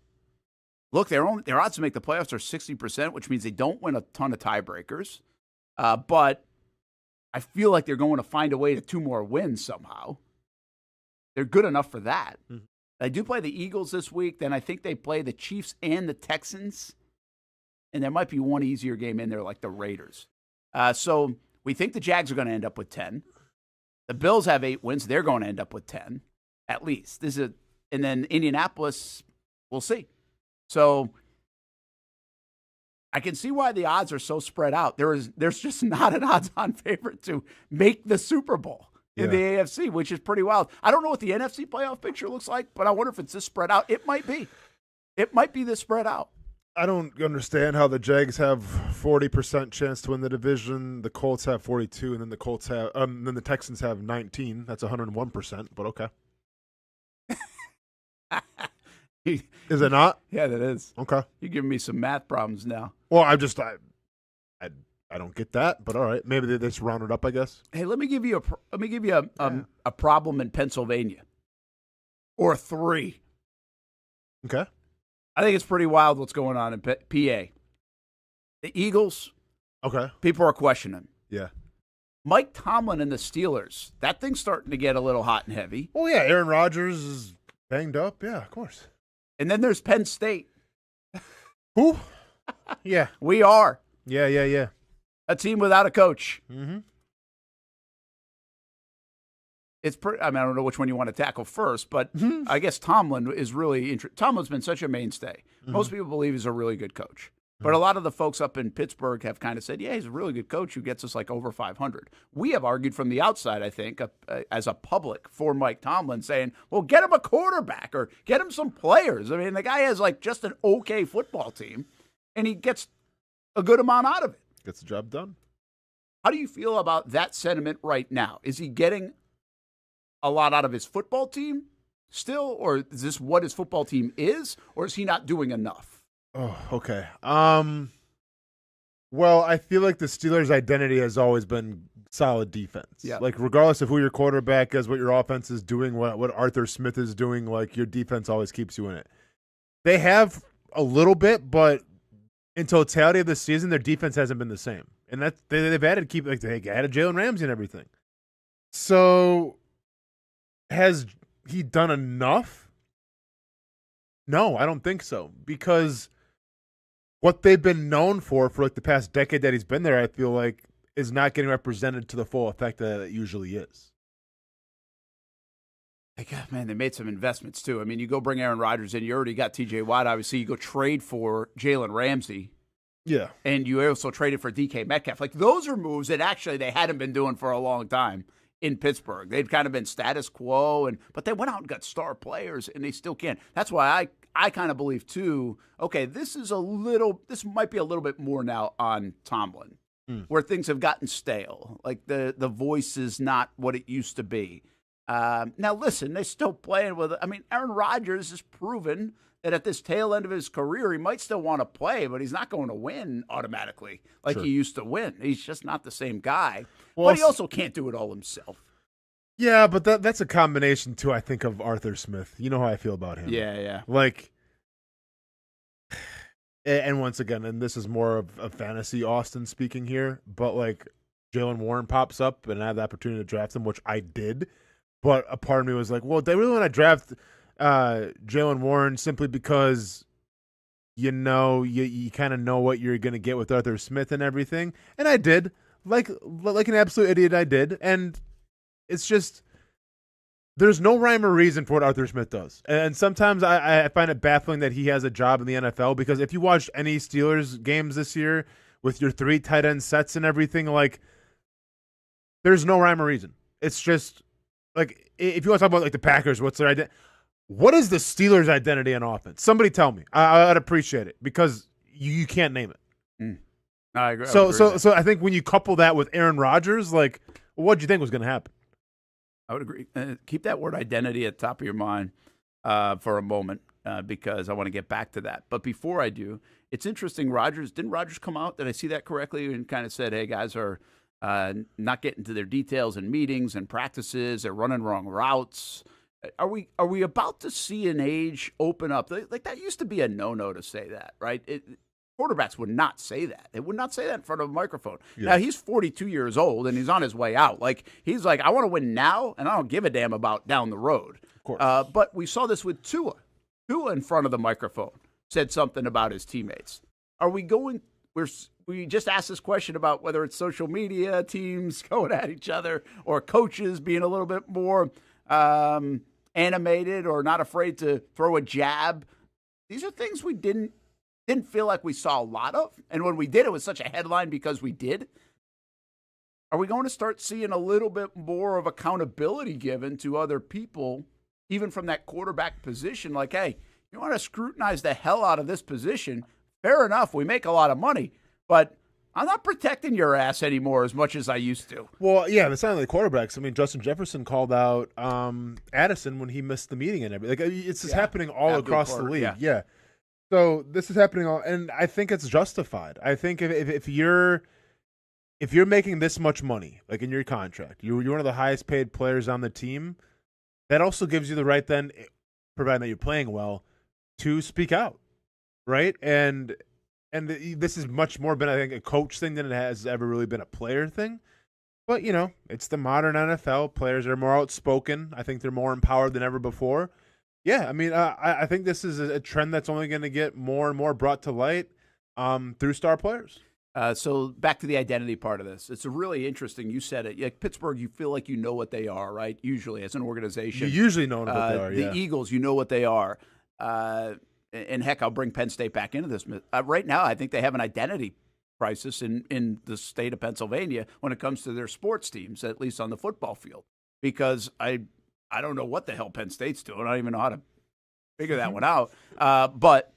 Look, their odds to make the playoffs are 60%, which means they don't win a ton of tiebreakers. But I feel like they're going to find a way to 2 more wins somehow. They're good enough for that. Mm-hmm. They do play the Eagles this week. Then I think they play the Chiefs and the Texans. And there might be one easier game in there like the Raiders. So we think the Jags are going to end up with 10. The Bills have 8 wins. They're going to end up with 10, at least. And then Indianapolis, we'll see. So I can see why the odds are so spread out. There's just not an odds-on favorite to make the Super Bowl in the AFC, which is pretty wild. I don't know what the NFC playoff picture looks like, but I wonder if it's this spread out. It might be. It might be this spread out. I don't understand how the Jags have 40% chance to win the division. The Colts have 42, and then the Texans have 19. That's 101%, but okay. Is it not? Yeah, that is. Okay. You're giving me some math problems now. Well, I don't get that, but all right. Maybe they just round it up, I guess. Hey, let me give you a problem in Pennsylvania, or 3. Okay. I think it's pretty wild what's going on in PA. The Eagles. Okay. People are questioning. Yeah. Mike Tomlin and the Steelers. That thing's starting to get a little hot and heavy. Oh yeah, Aaron Rodgers is banged up. Yeah, of course. And then there's Penn State. Who? Yeah. We are. Yeah. A team without a coach. Mm-hmm. It's pretty. I mean, I don't know which one you want to tackle first, but I guess Tomlin is really Tomlin's been such a mainstay. Mm-hmm. Most people believe he's a really good coach. But a lot of the folks up in Pittsburgh have kind of said, yeah, he's a really good coach who gets us like over 500. We have argued from the outside, I think, as a public for Mike Tomlin saying, well, get him a quarterback or get him some players. I mean, the guy has like just an okay football team, and he gets a good amount out of it. Gets the job done. How do you feel about that sentiment right now? Is he getting a lot out of his football team still, or is this what his football team is, or is he not doing enough? Oh, okay. Well, I feel like the Steelers' identity has always been solid defense. Yeah. Like, regardless of who your quarterback is, what your offense is doing, what Arthur Smith is doing, like, your defense always keeps you in it. They have a little bit, but in totality of the season, their defense hasn't been the same. And that they've added they added Jalen Ramsey and everything. So has he done enough? No, I don't think so. Because what they've been known for like the past decade that he's been there, I feel like, is not getting represented to the full effect that it usually is. Man, they made some investments too. I mean, you go bring Aaron Rodgers in, you already got TJ Watt, obviously. You go trade for Jalen Ramsey. Yeah. And you also traded for DK Metcalf. Like, those are moves that actually they hadn't been doing for a long time in Pittsburgh. They'd kind of been status quo, but they went out and got star players, and they still can. That's why I kind of believe too, okay, this might be a little bit more now on Tomlin, where things have gotten stale. Like, the voice is not what it used to be. Now, listen, they're still playing with – I mean, Aaron Rodgers has proven that at this tail end of his career, he might still want to play, but he's not going to win automatically like he used to win. He's just not the same guy. Well, but he also can't do it all himself. Yeah, but that's a combination, too, I think, of Arthur Smith. You know how I feel about him. Yeah. Like – and once again, and this is more of a fantasy Austin speaking here, but, like, Jalen Warren pops up and I have the opportunity to draft him, which I did. But a part of me was like, well, they really want to draft Jalen Warren simply because, you know, you kind of know what you're going to get with Arthur Smith and everything. And I did. Like an absolute idiot, I did. And it's just, there's no rhyme or reason for what Arthur Smith does. And sometimes I find it baffling that he has a job in the NFL, because if you watched any Steelers games this year with your 3 tight end sets and everything, like, there's no rhyme or reason. It's just, like, if you want to talk about, like, the Packers, what's their identity? What is the Steelers' identity on offense? Somebody tell me. I'd appreciate it, because you can't name it. I agree. So I think when you couple that with Aaron Rodgers, like, what do you think was going to happen? I would agree. Keep that word identity at the top of your mind for a moment, because I want to get back to that. But before I do, it's interesting. Didn't Rodgers come out? Did I see that correctly? And kind of said, hey, guys are not getting to their details in meetings and practices. They're running wrong routes. Are we about to see an age open up? Like, that used to be a no-no to say that, right? Quarterbacks would not say that. They would not say that in front of a microphone. Yeah. Now, he's 42 years old, and he's on his way out. Like, he's like, I want to win now, and I don't give a damn about down the road. Of course. But we saw this with Tua. Tua in front of the microphone said something about his teammates. Are we going – we just asked this question about whether it's social media, teams going at each other, or coaches being a little bit more animated or not afraid to throw a jab. These are things we didn't feel like we saw a lot of. And when we did, it was such a headline because we did. Are we going to start seeing a little bit more of accountability given to other people, even from that quarterback position? Like, hey, you want to scrutinize the hell out of this position? Fair enough. We make a lot of money, but I'm not protecting your ass anymore as much as I used to. Well, yeah, it's not only quarterbacks. I mean, Justin Jefferson called out Addison when he missed the meeting and everything. Like, it's just happening all across the league. Yeah. So this is happening all, and I think it's justified. I think if you're making this much money, like in your contract, you're one of the highest paid players on the team, that also gives you the right then, provided that you're playing well, to speak out, right? And this has much more been, I think, a coach thing than it has ever really been a player thing. But, you know, it's the modern NFL. Players are more outspoken. I think they're more empowered than ever before. Yeah, I mean, I think this is a trend that's only going to get more and more brought to light through star players. So back to the identity part of this. It's a really interesting, you said it. Like Pittsburgh, you feel like you know what they are, right? Usually as an organization. You usually know what they are, The Eagles, you know what they are. And heck, I'll bring Penn State back into this. Right now, I think they have an identity crisis in the state of Pennsylvania when it comes to their sports teams, at least on the football field. Because I don't know what the hell Penn State's doing. I don't even know how to figure that one out. But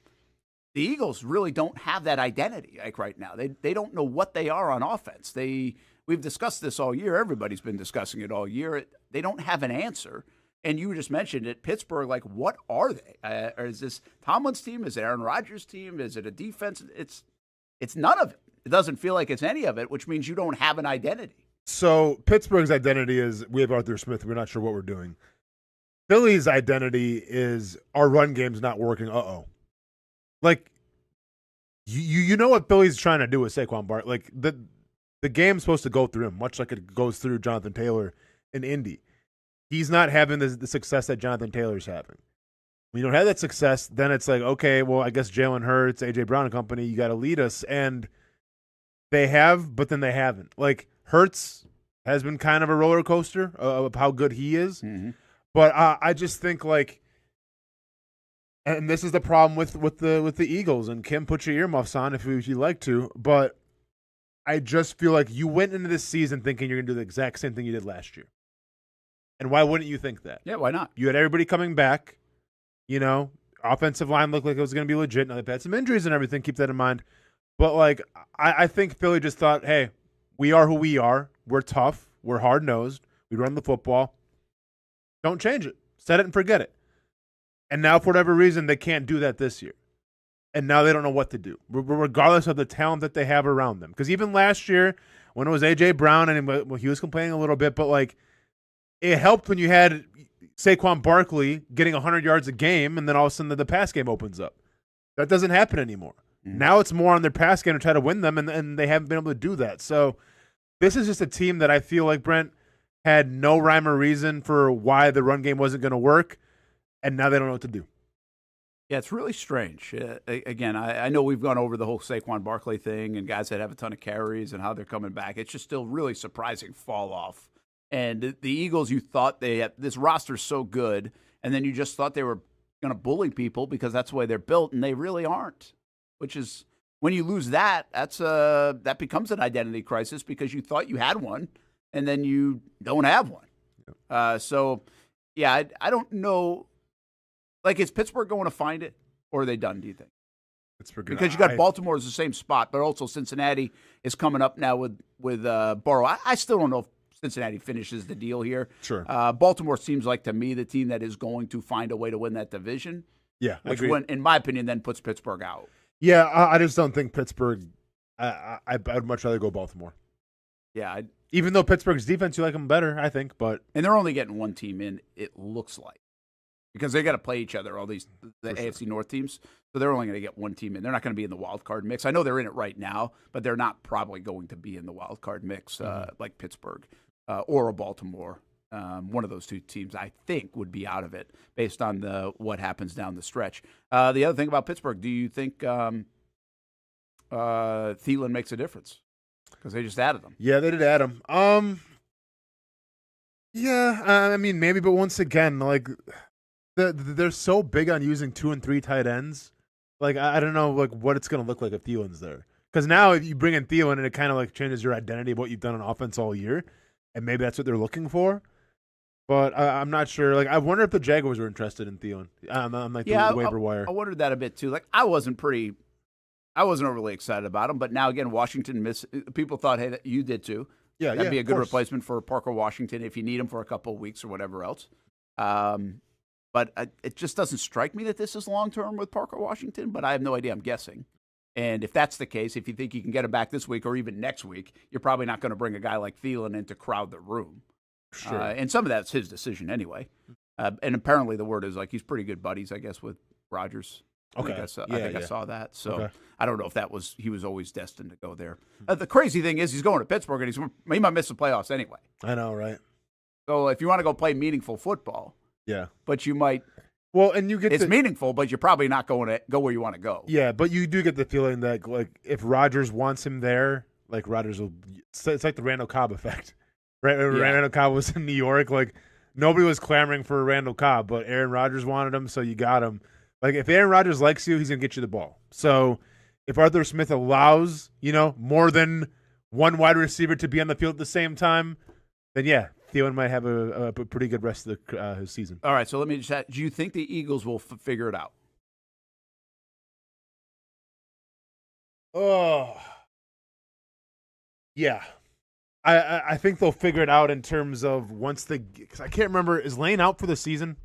the Eagles really don't have that identity like right now. They don't know what they are on offense. We've discussed this all year. Everybody's been discussing it all year. They don't have an answer. And you just mentioned it, Pittsburgh. Like, what are they? Or is this Tomlin's team? Is it Aaron Rodgers' team? Is it a defense? It's none of it. It doesn't feel like it's any of it, which means you don't have an identity. So Pittsburgh's identity is we have Arthur Smith. We're not sure what we're doing. Philly's identity is our run game's not working. Like you know what Philly's trying to do with Saquon Barkley. Like the game's supposed to go through him, much like it goes through Jonathan Taylor in Indy. He's not having the success that Jonathan Taylor's having. When you don't have that success, then it's like, okay, well, I guess Jalen Hurts, A.J. Brown and company, you got to lead us. And they have, but then they haven't. Like, Hurts has been kind of a roller coaster of how good he is. Mm-hmm. But I just think, like, and this is the problem with the Eagles, and Kim, put your earmuffs on if you like to, but I just feel like you went into this season thinking you're going to do the exact same thing you did last year. And why wouldn't you think that? Yeah, why not? You had everybody coming back. You know, offensive line looked like it was going to be legit. Now they've had some injuries and everything. Keep that in mind. But, like, I think Philly just thought, hey, we are who we are. We're tough. We're hard-nosed. We run the football. Don't change it. Set it and forget it. And now, for whatever reason, they can't do that this year. And now they don't know what to do, regardless of the talent that they have around them. Because even last year, when it was A.J. Brown, and he was complaining a little bit, but, like, it helped when you had Saquon Barkley getting 100 yards a game, and then all of a sudden the pass game opens up. That doesn't happen anymore. Mm-hmm. Now it's more on their pass game to try to win them, and they haven't been able to do that. So this is just a team that I feel like, Brent, had no rhyme or reason for why the run game wasn't going to work, and now they don't know what to do. Yeah, it's really strange. Again, I know we've gone over the whole Saquon Barkley thing and guys that have a ton of carries and how they're coming back. It's just still really surprising fall off. And the Eagles, you thought this roster's so good, and then you just thought they were going to bully people because that's the way they're built, and they really aren't. Which is, when you lose that becomes an identity crisis because you thought you had one, and then you don't have one. So, yeah, I don't know. Like, is Pittsburgh going to find it, or are they done, do you think? Pittsburgh, because you got Baltimore as the same spot, but also Cincinnati is coming up now with Burrow. I still don't know if Cincinnati finishes the deal here. Sure. Baltimore seems like, to me, the team that is going to find a way to win that division. Yeah, which, in my opinion, then puts Pittsburgh out. Yeah, I just don't think Pittsburgh. I'd much rather go Baltimore. Yeah, even though Pittsburgh's defense, you like them better, I think. But and they're only getting one team in. It looks like, because they got to play each other. All the AFC North teams, so they're only going to get one team in. They're not going to be in the wild card mix. I know they're in it right now, but they're not probably going to be in the wild card mix like Pittsburgh. Or a Baltimore. One of those two teams, I think, would be out of it based on what happens down the stretch. The other thing about Pittsburgh, do you think Thielen makes a difference? Because they just added him. Yeah, they did add him. Yeah, I mean, maybe, but once again, like, they're so big on using 2 and 3 tight ends. Like, I don't know, like, what it's going to look like if Thielen's there. Because now if you bring in Thielen, and it kind of, like, changes your identity of what you've done on offense all year. And maybe that's what they're looking for, but I'm not sure. Like, I wonder if the Jaguars were interested in Thielen. I'm like, the waiver wire. I wondered that a bit too. Like, I wasn't overly excited about him, but now again, Washington people thought, hey, that you did too. Yeah, that'd be a good replacement for Parker Washington if you need him for a couple of weeks or whatever else. But it just doesn't strike me that this is long term with Parker Washington. But I have no idea. I'm guessing. And if that's the case, if you think you can get him back this week or even next week, you're probably not going to bring a guy like Thielen in to crowd the room. Sure. And some of that's his decision anyway. And apparently the word is, like, he's pretty good buddies, I guess, with Rodgers. Okay. I think I saw that. So I don't know if he was always destined to go there. The crazy thing is he's going to Pittsburgh, and he might miss the playoffs anyway. I know, right? So if you want to go play meaningful football, yeah, but you might. Well, and you get it's meaningful, but you're probably not going to go where you want to go. Yeah, but you do get the feeling that, like, if Rodgers wants him there, like, Rodgers will. It's like the Randall Cobb effect, right? Yeah. Randall Cobb was in New York, like, nobody was clamoring for Randall Cobb, but Aaron Rodgers wanted him, so you got him. Like, if Aaron Rodgers likes you, he's gonna get you the ball. So if Arthur Smith allows, more than one wide receiver to be on the field at the same time, then yeah, Thielen might have a pretty good rest of his season. All right, so let me just ask, do you think the Eagles will figure it out? Oh, yeah. I think they'll figure it out in terms of once they. Because I can't remember, is Lane out for the season?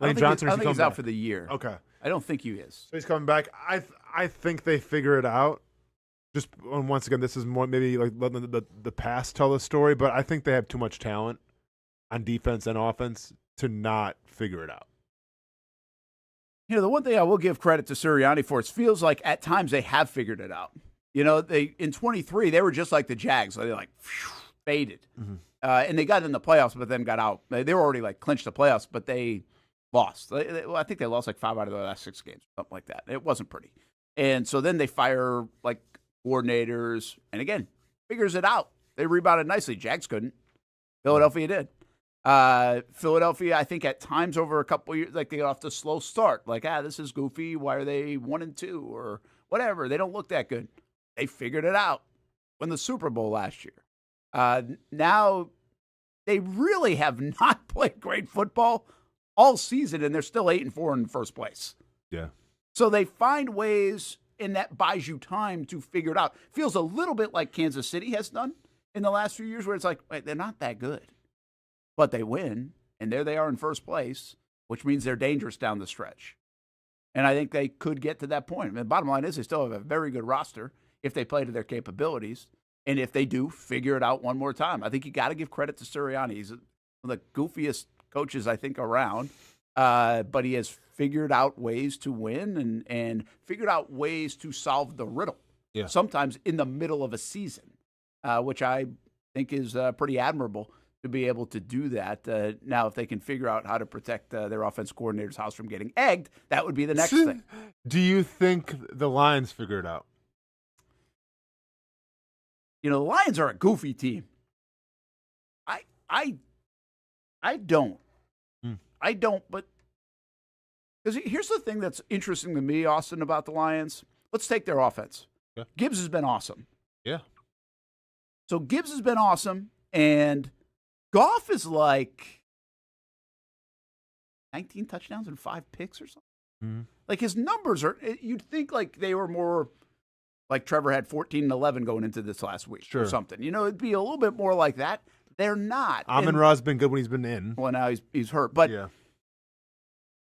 Lane Johnson. I think he's out for the year. Okay. I don't think he is. So he's coming back. I think they figure it out. Just once again, this is more maybe like the past tell the story, but I think they have too much talent on defense and offense to not figure it out. You know, the one thing I will give credit to Sirianni for, it feels like at times they have figured it out. You know, they in 23 they were just like the Jags, they like faded, and they got in the playoffs, but then got out. They were already like clinched the playoffs, but they lost. I think they lost like 5 out of the last 6 games, something like that. It wasn't pretty, and so then they fire like coordinators, and again figures it out. They rebounded nicely. Jags couldn't. Philadelphia did. Philadelphia, I think at times over a couple of years, like they got off to a slow start. Like, this is goofy. Why are they 1-2 or whatever? They don't look that good. They figured it out. Won the Super Bowl last year. Now they really have not played great football all season, and they're still 8-4 in first place. Yeah. So they find ways, and that buys you time to figure it out. Feels a little bit like Kansas City has done in the last few years, where it's like, wait, they're not that good. But they win, and there they are in first place, which means they're dangerous down the stretch. And I think they could get to that point. I mean, the bottom line is they still have a very good roster if they play to their capabilities. And if they do, figure it out one more time. I think you got to give credit to Sirianni. He's one of the goofiest coaches, I think, around. But he has figured out ways to win and figured out ways to solve the riddle. Yeah. Sometimes in the middle of a season, which I think is pretty admirable to be able to do that. Now, if they can figure out how to protect their offense coordinator's house from getting egged, that would be the next thing. Do you think the Lions figure it out? You know, the Lions are a goofy team. I don't. I don't, but because here's the thing that's interesting to me, Austin, about the Lions. Let's take their offense. Yeah. Gibbs has been awesome. Yeah. So Gibbs has been awesome, and Goff is like 19 touchdowns and 5 picks or something. Mm-hmm. Like his numbers are, you'd think like they were more like Trevor had 14 and 11 going into this last week or something. You know, it'd be a little bit more like that. They're not. Amon-Ra's been good when he's been in. Well, now he's hurt. But yeah.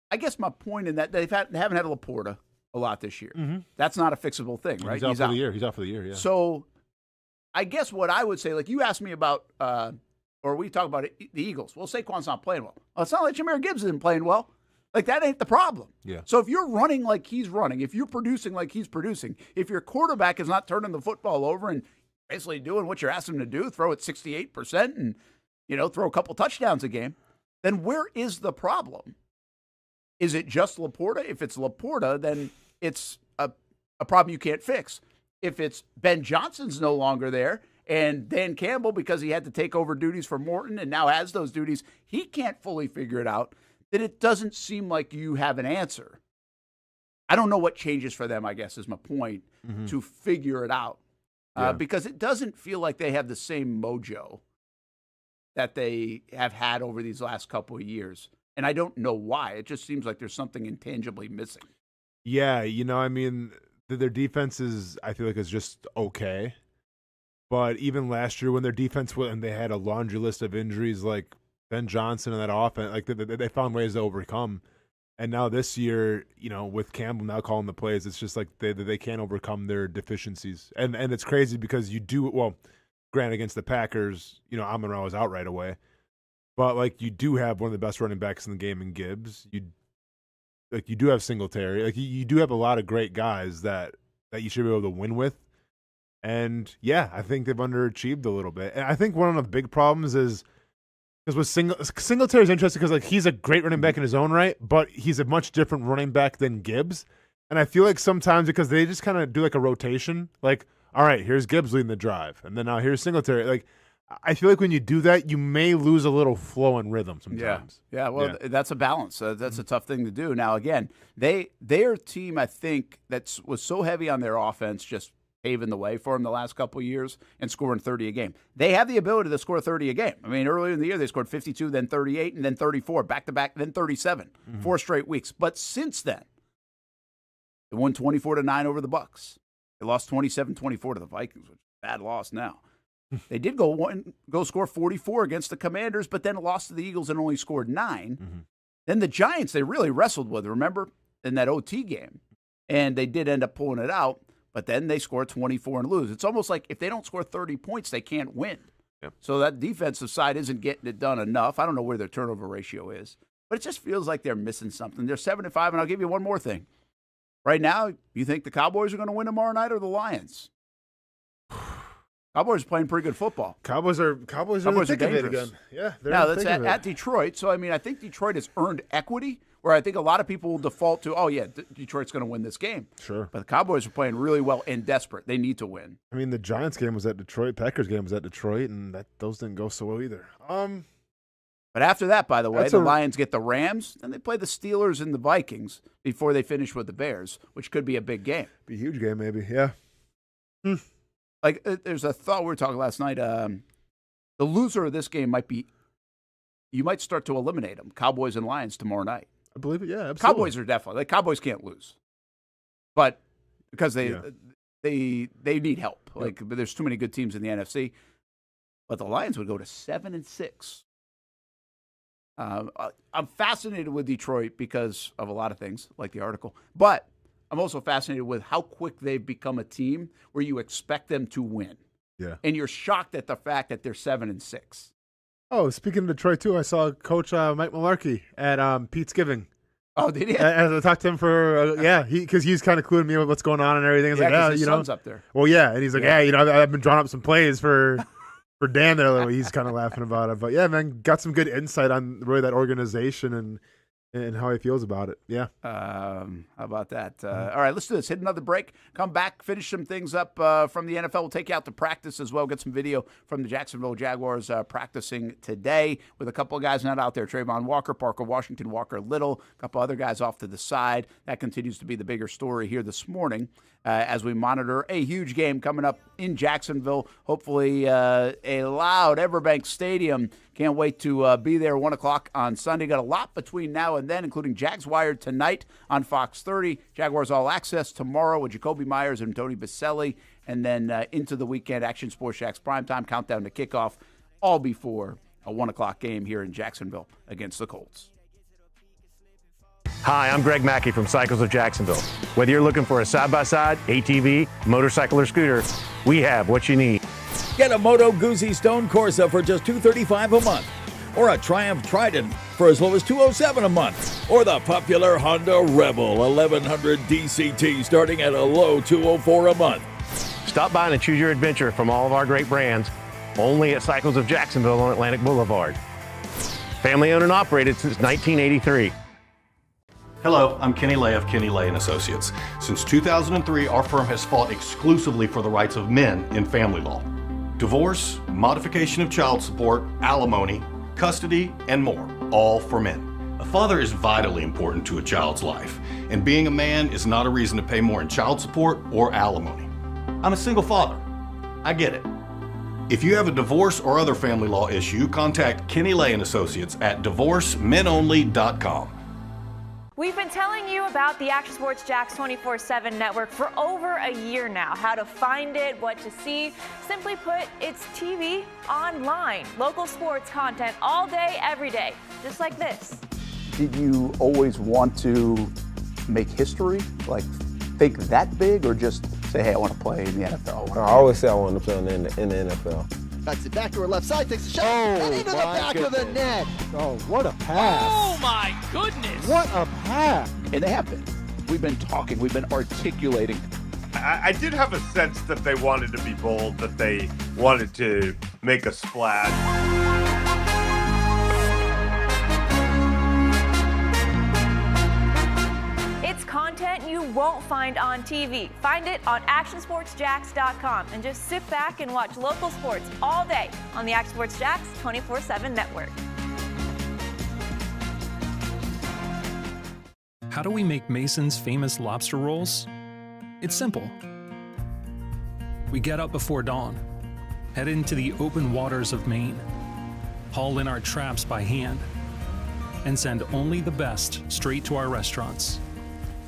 I guess my point in that they haven't had a Laporta a lot this year. Mm-hmm. That's not a fixable thing, right? He's out for the year. He's out for the year, yeah. So I guess what I would say, like you asked me about, or we talk about it, the Eagles. Well, Saquon's not playing well. Well, it's not like Jahmyr Gibbs isn't playing well. Like, that ain't the problem. Yeah. So if you're running like he's running, if you're producing like he's producing, if your quarterback is not turning the football over and basically doing what you're asking him to do, throw it 68% and, throw a couple touchdowns a game, then where is the problem? Is it just Laporta? If it's Laporta, then it's a problem you can't fix. If it's Ben Johnson's no longer there and Dan Campbell, because he had to take over duties for Morton and now has those duties, he can't fully figure it out, then it doesn't seem like you have an answer. I don't know what changes for them, I guess, is my point, to figure it out. Because it doesn't feel like they have the same mojo that they have had over these last couple of years. And I don't know why. It just seems like there's something intangibly missing. Yeah, their defense I feel like is just okay. But even last year when their defense and they had a laundry list of injuries like Ben Johnson and that offense, like they found ways to overcome. And now this year, with Campbell now calling the plays, it's just like they can't overcome their deficiencies. And it's crazy because granted against the Packers, Amon-Ra was out right away. But like you do have one of the best running backs in the game in Gibbs. You do have Singletary. Like you do have a lot of great guys that you should be able to win with. And yeah, I think they've underachieved a little bit. And I think one of the big problems is because with Singletary is interesting because like he's a great running back in his own right, but he's a much different running back than Gibbs. And I feel like sometimes because they just kind of do like a rotation, like all right, here's Gibbs leading the drive, and then now here's Singletary. Like I feel like when you do that, you may lose a little flow and rhythm sometimes. Yeah. Well, that's a balance. That's a tough thing to do. Now, again, their team, I think, that was so heavy on their offense, just paving the way for them the last couple of years and scoring 30 a game. They have the ability to score 30 a game. I mean, earlier in the year, they scored 52, then 38, and then 34, back-to-back, then 37, 4 straight weeks. But since then, they won 24-9 over the Bucs. They lost 27-24 to the Vikings, which is a bad loss now. They did go score 44 against the Commanders, but then lost to the Eagles and only scored 9. Mm-hmm. Then the Giants, they really wrestled with, remember, in that OT game. And they did end up pulling it out, but then they scored 24 and lose. It's almost like if they don't score 30 points, they can't win. Yep. So that defensive side isn't getting it done enough. I don't know where their turnover ratio is, but it just feels like they're missing something. They're 7-5, and I'll give you one more thing. Right now, you think the Cowboys are going to win tomorrow night or the Lions? Cowboys are playing pretty good football. Cowboys are thick of it again. Yeah, they're now that's at Detroit. So I mean, I think Detroit has earned equity. Where I think a lot of people will default to, oh yeah, Detroit's going to win this game. Sure, but the Cowboys are playing really well and desperate. They need to win. I mean, the Giants game was at Detroit. Packers game was at Detroit, and those didn't go so well either. But after that, by the way, the Lions get the Rams, and they play the Steelers and the Vikings before they finish with the Bears, which could be a big game. Be a huge game, maybe. Yeah. Like, there's a thought we were talking last night. The loser of this game you might start to eliminate them, Cowboys and Lions, tomorrow night. I believe it, yeah, absolutely. Cowboys are definitely. Cowboys can't lose. But because they need help. Like, but there's too many good teams in the NFC. But the Lions would go to 7-6. I'm fascinated with Detroit because of a lot of things, like the article. But I'm also fascinated with how quick they've become a team where you expect them to win. Yeah. And you're shocked at the fact that they're 7-6. Oh, speaking of Detroit, too, I saw Coach Mike Mularkey at Pete's Giving. Oh, did he? As I talked to him for, because he's kind of cluing me with what's going on and everything. He's like, his son's up there. Well, yeah, and he's like, I've been drawing up some plays for Dan there. He's kind of laughing about it. But, yeah, man, got some good insight on really that organization and how he feels about it. Yeah. How about that? All right, let's do this. Hit another break. Come back, finish some things up from the NFL. We'll take you out to practice as well. Get some video from the Jacksonville Jaguars practicing today with a couple of guys not out there. Trayvon Walker, Parker Washington, Walker Little, a couple other guys off to the side. That continues to be the bigger story here this morning as we monitor a huge game coming up in Jacksonville. Hopefully a loud Everbank Stadium. Can't wait to be there 1 o'clock on Sunday. Got a lot between now and then, including Jags Wired tonight on Fox 30. Jaguars All Access tomorrow with Jacoby Myers and Tony Baselli. And then into the weekend, Action Sports Jax Primetime Countdown to Kickoff, all before a 1 o'clock game here in Jacksonville against the Colts. Hi, I'm Greg Mackey from Cycles of Jacksonville. Whether you're looking for a side-by-side, ATV, motorcycle, or scooter, we have what you need. Get a Moto Guzzi Stone Corsa for just $235 a month, or a Triumph Trident for as low as $207 a month, or the popular Honda Rebel 1100 DCT starting at a low $204 a month. Stop by and choose your adventure from all of our great brands, only at Cycles of Jacksonville on Atlantic Boulevard. Family owned and operated since 1983. Hello, I'm Kenny Lay of Kenny Lay & Associates. Since 2003, our firm has fought exclusively for the rights of men in family law. Divorce, modification of child support, alimony, custody, and more, all for men. A father is vitally important to a child's life, and being a man is not a reason to pay more in child support or alimony. I'm a single father. I get it. If you have a divorce or other family law issue, contact Kenny Lay & Associates at divorcemenonly.com. We've been telling you about the Action Sports Jax 24/7 network for over a year now. How to find it, what to see. Simply put, it's TV online. Local sports content all day, every day, just like this. Did you always want to make history? Like, think that big, or just say, hey, I want to play in the NFL? I always say I want to play in the NFL. Backs it back to her left side, takes a shot, and into the back of the net. Oh, what a pass. Oh, my goodness. What a pass. And they have been. We've been talking, we've been articulating. I did have a sense that they wanted to be bold, that they wanted to make a splash. Content you won't find on TV. Find it on actionsportsjax.com and just sit back and watch local sports all day on the Action Sports Jax 24/7 network. How do we make Mason's famous lobster rolls? It's simple. We get up before dawn, head into the open waters of Maine, haul in our traps by hand, and send only the best straight to our restaurants,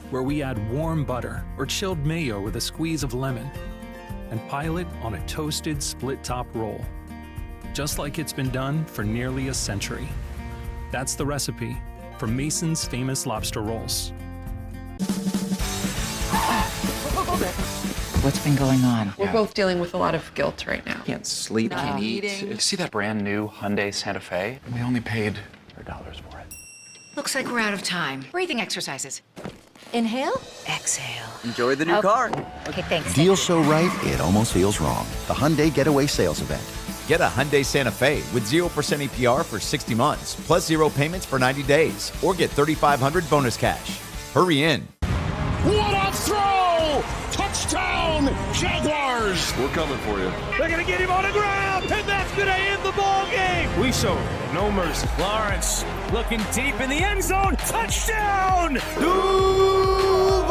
where we add warm butter or chilled mayo with a squeeze of lemon. and pile it on a toasted split-top roll, just like it's been done for nearly a century. That's the recipe for Mason's famous lobster rolls. What's been going on? We're both dealing with a lot of guilt right now. Can't sleep, Not can't eat. eating. You see that brand new Hyundai Santa Fe? We only paid $4 for it. Looks like we're out of time. Breathing exercises. Inhale, exhale. Enjoy the new car. Okay, thanks. Deal so right, it almost feels wrong. The Hyundai Getaway Sales Event. Get a Hyundai Santa Fe with 0% APR for 60 months, plus 0 payments for 90 days. Or get $3,500 bonus cash. Hurry in. What a throw! Touchdown, Jaguars! We're coming for you. They're going to get him on the ground, and that's going to end the ball game. We show no mercy. Lawrence looking deep in the end zone. Touchdown! Duval!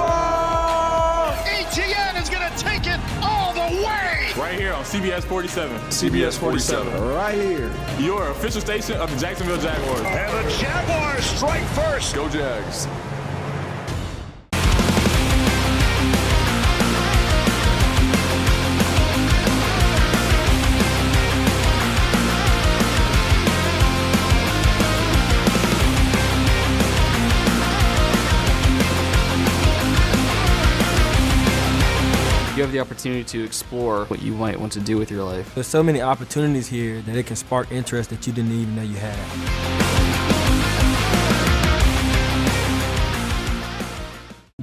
ETN is going to take it all the way! Right here on CBS 47. CBS 47. Right here. Your official station of the Jacksonville Jaguars. And the Jaguars strike first. Go Jags. You have the opportunity to explore what you might want to do with your life. There's so many opportunities here that it can spark interest that you didn't even know you had.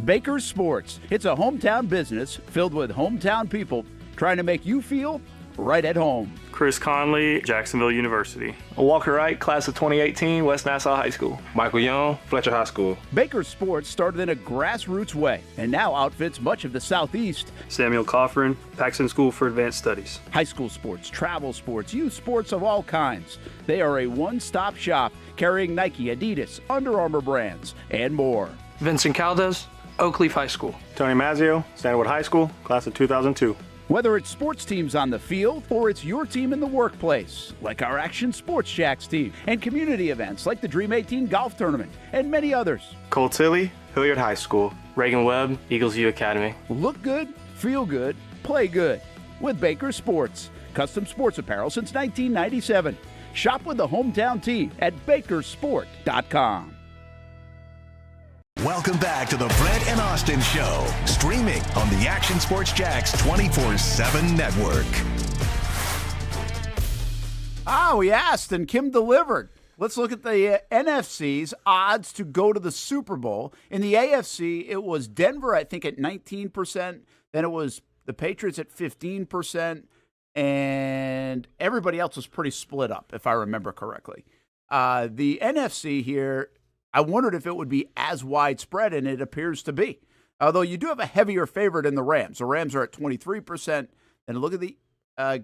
Baker Sports. It's a hometown business filled with hometown people trying to make you feel right at home. Chris Conley, Jacksonville University. Walker Wright, class of 2018, West Nassau High School. Michael Young, Fletcher High School. Baker Sports started in a grassroots way and now outfits much of the Southeast. Samuel Coffrin, Paxton School for Advanced Studies. High school sports, travel sports, youth sports of all kinds. They are a one-stop shop carrying Nike, Adidas, Under Armour brands, and more. Vincent Caldes, Oak Leaf High School. Tony Mazzio, Stanwood High School, class of 2002. Whether it's sports teams on the field or it's your team in the workplace, like our Action Sports Jacks team, and community events like the Dream 18 Golf Tournament, and many others. Colts Hilly, Hilliard High School. Reagan Webb, Eagles U Academy. Look good, feel good, play good with Baker Sports. Custom sports apparel since 1997. Shop with the hometown team at bakersport.com. Welcome back to the Brent and Austen Show, streaming on the Action Sports Jacks 24/7 network. We asked and Kim delivered. Let's look at the NFC's odds to go to the Super Bowl. In the AFC, it was Denver, I think, at 19%. Then it was the Patriots at 15%. And everybody else was pretty split up, if I remember correctly. The NFC here, I wondered if it would be as widespread, and it appears to be. Although you do have a heavier favorite in the Rams. The Rams are at 23%. And look at the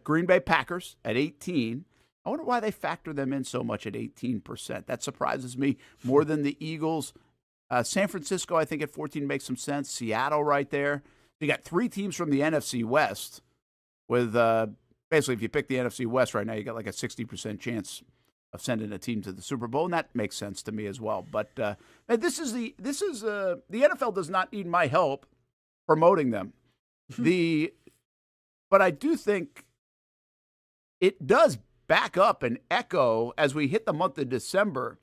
Green Bay Packers at 18%. I wonder why they factor them in so much at 18%. That surprises me more than the Eagles. San Francisco, I think, at 14 makes some sense. Seattle right there. You got three teams from the NFC West with basically, if you pick the NFC West right now, you got like a 60% chance of sending a team to the Super Bowl, and that makes sense to me as well. But the NFL does not need my help promoting them. But I do think it does back up and echo as we hit the month of December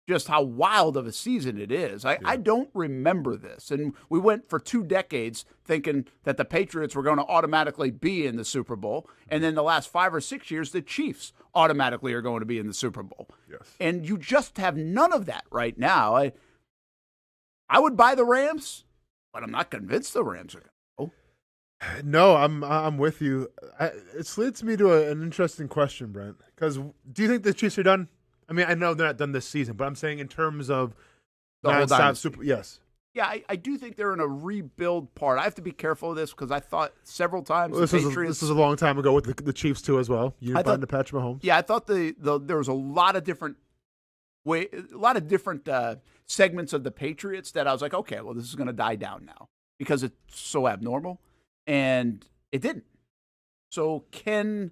just how wild of a season it is. I don't remember this. And we went for 2 decades thinking that the Patriots were going to automatically be in the Super Bowl. And then the last 5 or 6 years, the Chiefs automatically are going to be in the Super Bowl. Yes. And you just have none of that right now. I would buy the Rams, but I'm not convinced the Rams are going to go. No, I'm with you. It leads me to an interesting question, Brent. Because do you think the Chiefs are done? I mean, I know they're not done this season, but I'm saying in terms of the whole dynasty. Super. Yes. Yeah, I do think they're in a rebuild part. I have to be careful of this because I thought several times this was a long time ago with the Chiefs too as well. You find the Patrick Mahomes. Yeah, I thought there was a lot of different segments of the Patriots that I was like, okay, well, this is going to die down now because it's so abnormal, and it didn't. So can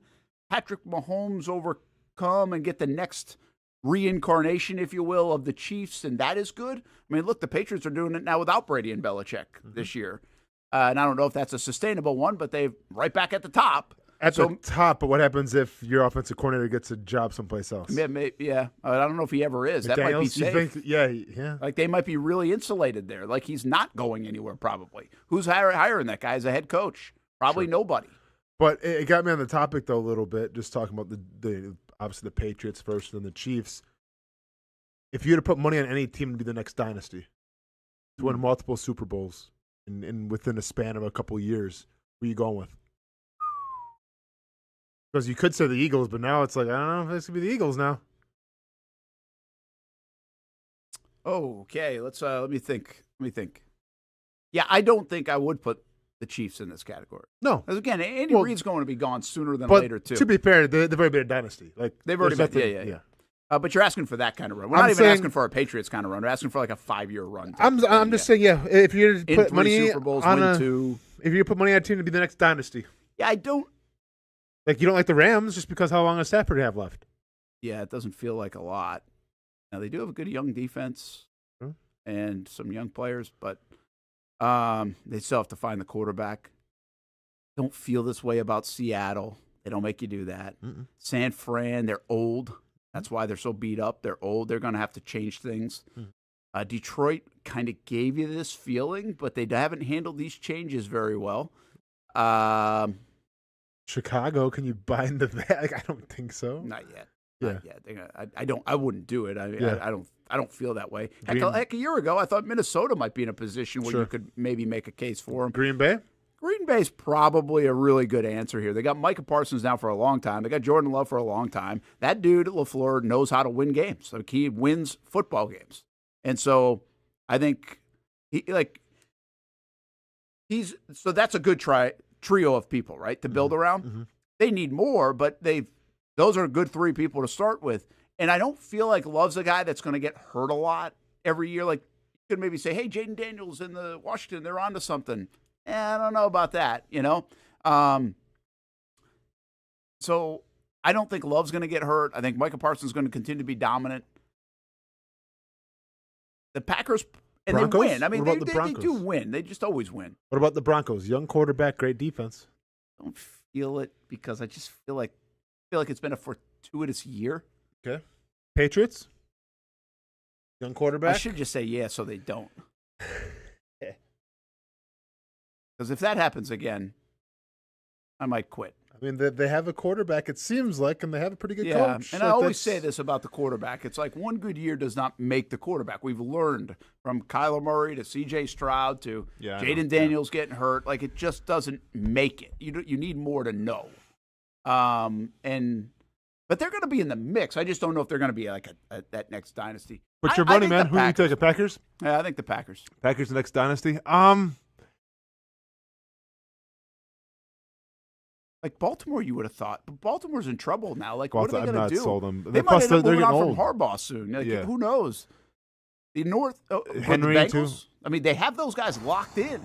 Patrick Mahomes overcome and get the next reincarnation, if you will, of the Chiefs, and that is good? I mean, look, the Patriots are doing it now without Brady and Belichick this year. And I don't know if that's a sustainable one, but they're right back at the top. The top, but what happens if your offensive coordinator gets a job someplace else? Yeah. I don't know if he ever is. That might be safe. Yeah. Like they might be really insulated there. Like he's not going anywhere probably. Who's hiring that guy as a head coach? Probably nobody. But it got me on the topic, though, a little bit, just talking about the obviously the Patriots first and then the Chiefs. If you had to put money on any team to be the next dynasty, to win multiple Super Bowls in within a span of a couple of years, who are you going with? Because you could say the Eagles, but now it's like, I don't know if it's going to be the Eagles now. Okay, let me think. Yeah, I don't think I would put the Chiefs in this category. No. Because again, Andy Reid's going to be gone sooner than later, too. To be fair, they've already been a dynasty. Like they've already been, yeah. But you're asking for that kind of run. We're not even asking for a Patriots kind of run. We're asking for like a 5-year run. I'm just saying, if you're to put money Super Bowls, on win 2. If you put money on a team to be the next dynasty. Yeah, I don't. Like, you don't like the Rams just because how long does Stafford have left? Yeah, it doesn't feel like a lot. Now, they do have a good young defense and some young players, but they still have to find the quarterback. Don't feel this way about Seattle. They don't make you do that. San Fran, they're old. That's why they're so beat up. They're old. They're going to have to change things. Detroit kind of gave you this feeling, but they haven't handled these changes very well. Chicago, can you bind the bag? I don't think so. Not yet. Yeah. Not yet. I wouldn't do it. I don't feel that way. Heck, a year ago, I thought Minnesota might be in a position where you could maybe make a case for them. Green Bay? Green Bay's probably a really good answer here. They got Micah Parsons now for a long time. They got Jordan Love for a long time. That dude, LaFleur, knows how to win games. Like, he wins football games. And so I think so that's a good trio of people, right, to build around. They need more, but those are good 3 people to start with. And I don't feel like Love's a guy that's going to get hurt a lot every year. Like, you could maybe say, hey, Jaden Daniels in the Washington, they're onto something. I don't know about that, So I don't think Love's going to get hurt. I think Micah Parsons is going to continue to be dominant. The Packers, and Broncos? They win. I mean, they do win. They just always win. What about the Broncos? Young quarterback, great defense. I don't feel it because I just feel like it's been a fortuitous year. Okay. Patriots? Young quarterback? I should just say yeah so they don't. Because if that happens again, I might quit. I mean, they have a quarterback, it seems like, and they have a pretty good coach. And I always say this about the quarterback. It's like one good year does not make the quarterback. We've learned from Kyler Murray to C.J. Stroud to Jaden Daniels getting hurt. Like, it just doesn't make it. You need more to know. But they're going to be in the mix. I just don't know if they're going to be like that next dynasty. But your money, man, who do you take? The Packers? Yeah, I think the Packers. Packers the next dynasty? Like Baltimore, you would have thought, but Baltimore's in trouble now. Like, what are they going to do? Sold them. They might end up moving on from Harbaugh soon. Like, who knows? The North, Henry the Bengals, too. I mean, they have those guys locked in.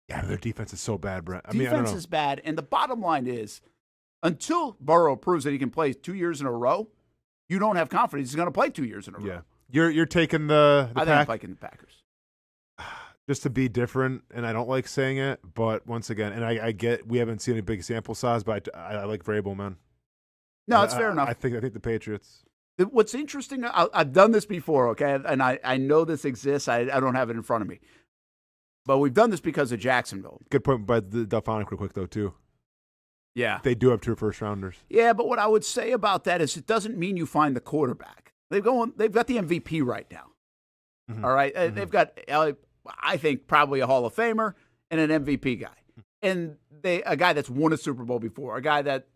Their defense is so bad, Brent. Defense is bad, and the bottom line is, until Burrow proves that he can play 2 years in a row, you don't have confidence he's going to play 2 years in a row. Yeah, you're taking the I think I'm taking the Packers. Just to be different, and I don't like saying it, but once again, and I get we haven't seen a big sample size, but I like Vrabel, man. No, it's fair enough. I think the Patriots. What's interesting, I've done this before, okay, and I know this exists. I don't have it in front of me, but we've done this because of Jacksonville. Good point by the Delphonic real quick though too. Yeah, they do have 2 first-rounders. Yeah, but what I would say about that is it doesn't mean you find the quarterback. They've got the MVP right now. All right, they've got. I think probably a Hall of Famer and an MVP guy. And a guy that's won a Super Bowl before, a guy that,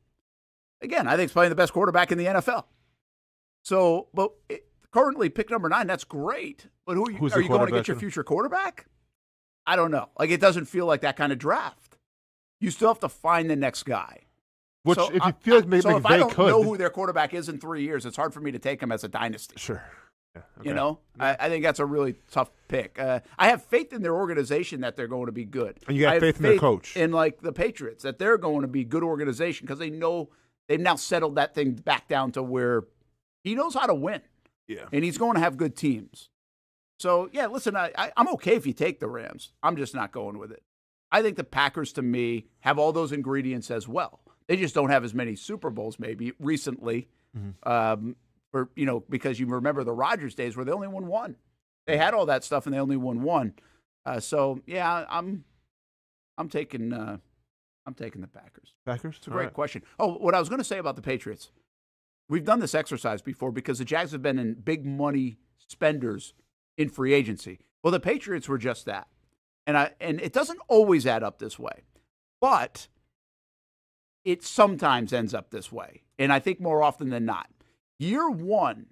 again, I think is playing the best quarterback in the NFL. So, but currently pick number 9, that's great. But are you going to get your future quarterback? I don't know. Like, it doesn't feel like that kind of draft. You still have to find the next guy. Which, so if you feel like maybe if I don't know who their quarterback is in 3 years, it's hard for me to take him as a dynasty. Sure. Yeah, okay. I think that's a really tough pick. I have faith in their organization that they're going to be good. And you got faith in their coach. In like the Patriots, that they're going to be good organization because they know they've now settled that thing back down to where he knows how to win. Yeah. And he's going to have good teams. So, yeah, listen, I'm okay if you take the Rams. I'm just not going with it. I think the Packers, to me, have all those ingredients as well. They just don't have as many Super Bowls maybe recently, because you remember the Rodgers days where they only won one. They had all that stuff and they only won one. So, yeah, I'm taking the Packers. Packers? It's a great question. Oh, what I was going to say about the Patriots, we've done this exercise before because the Jags have been in big money spenders in free agency. Well, the Patriots were just that. And it doesn't always add up this way, but it sometimes ends up this way. And I think more often than not, year one,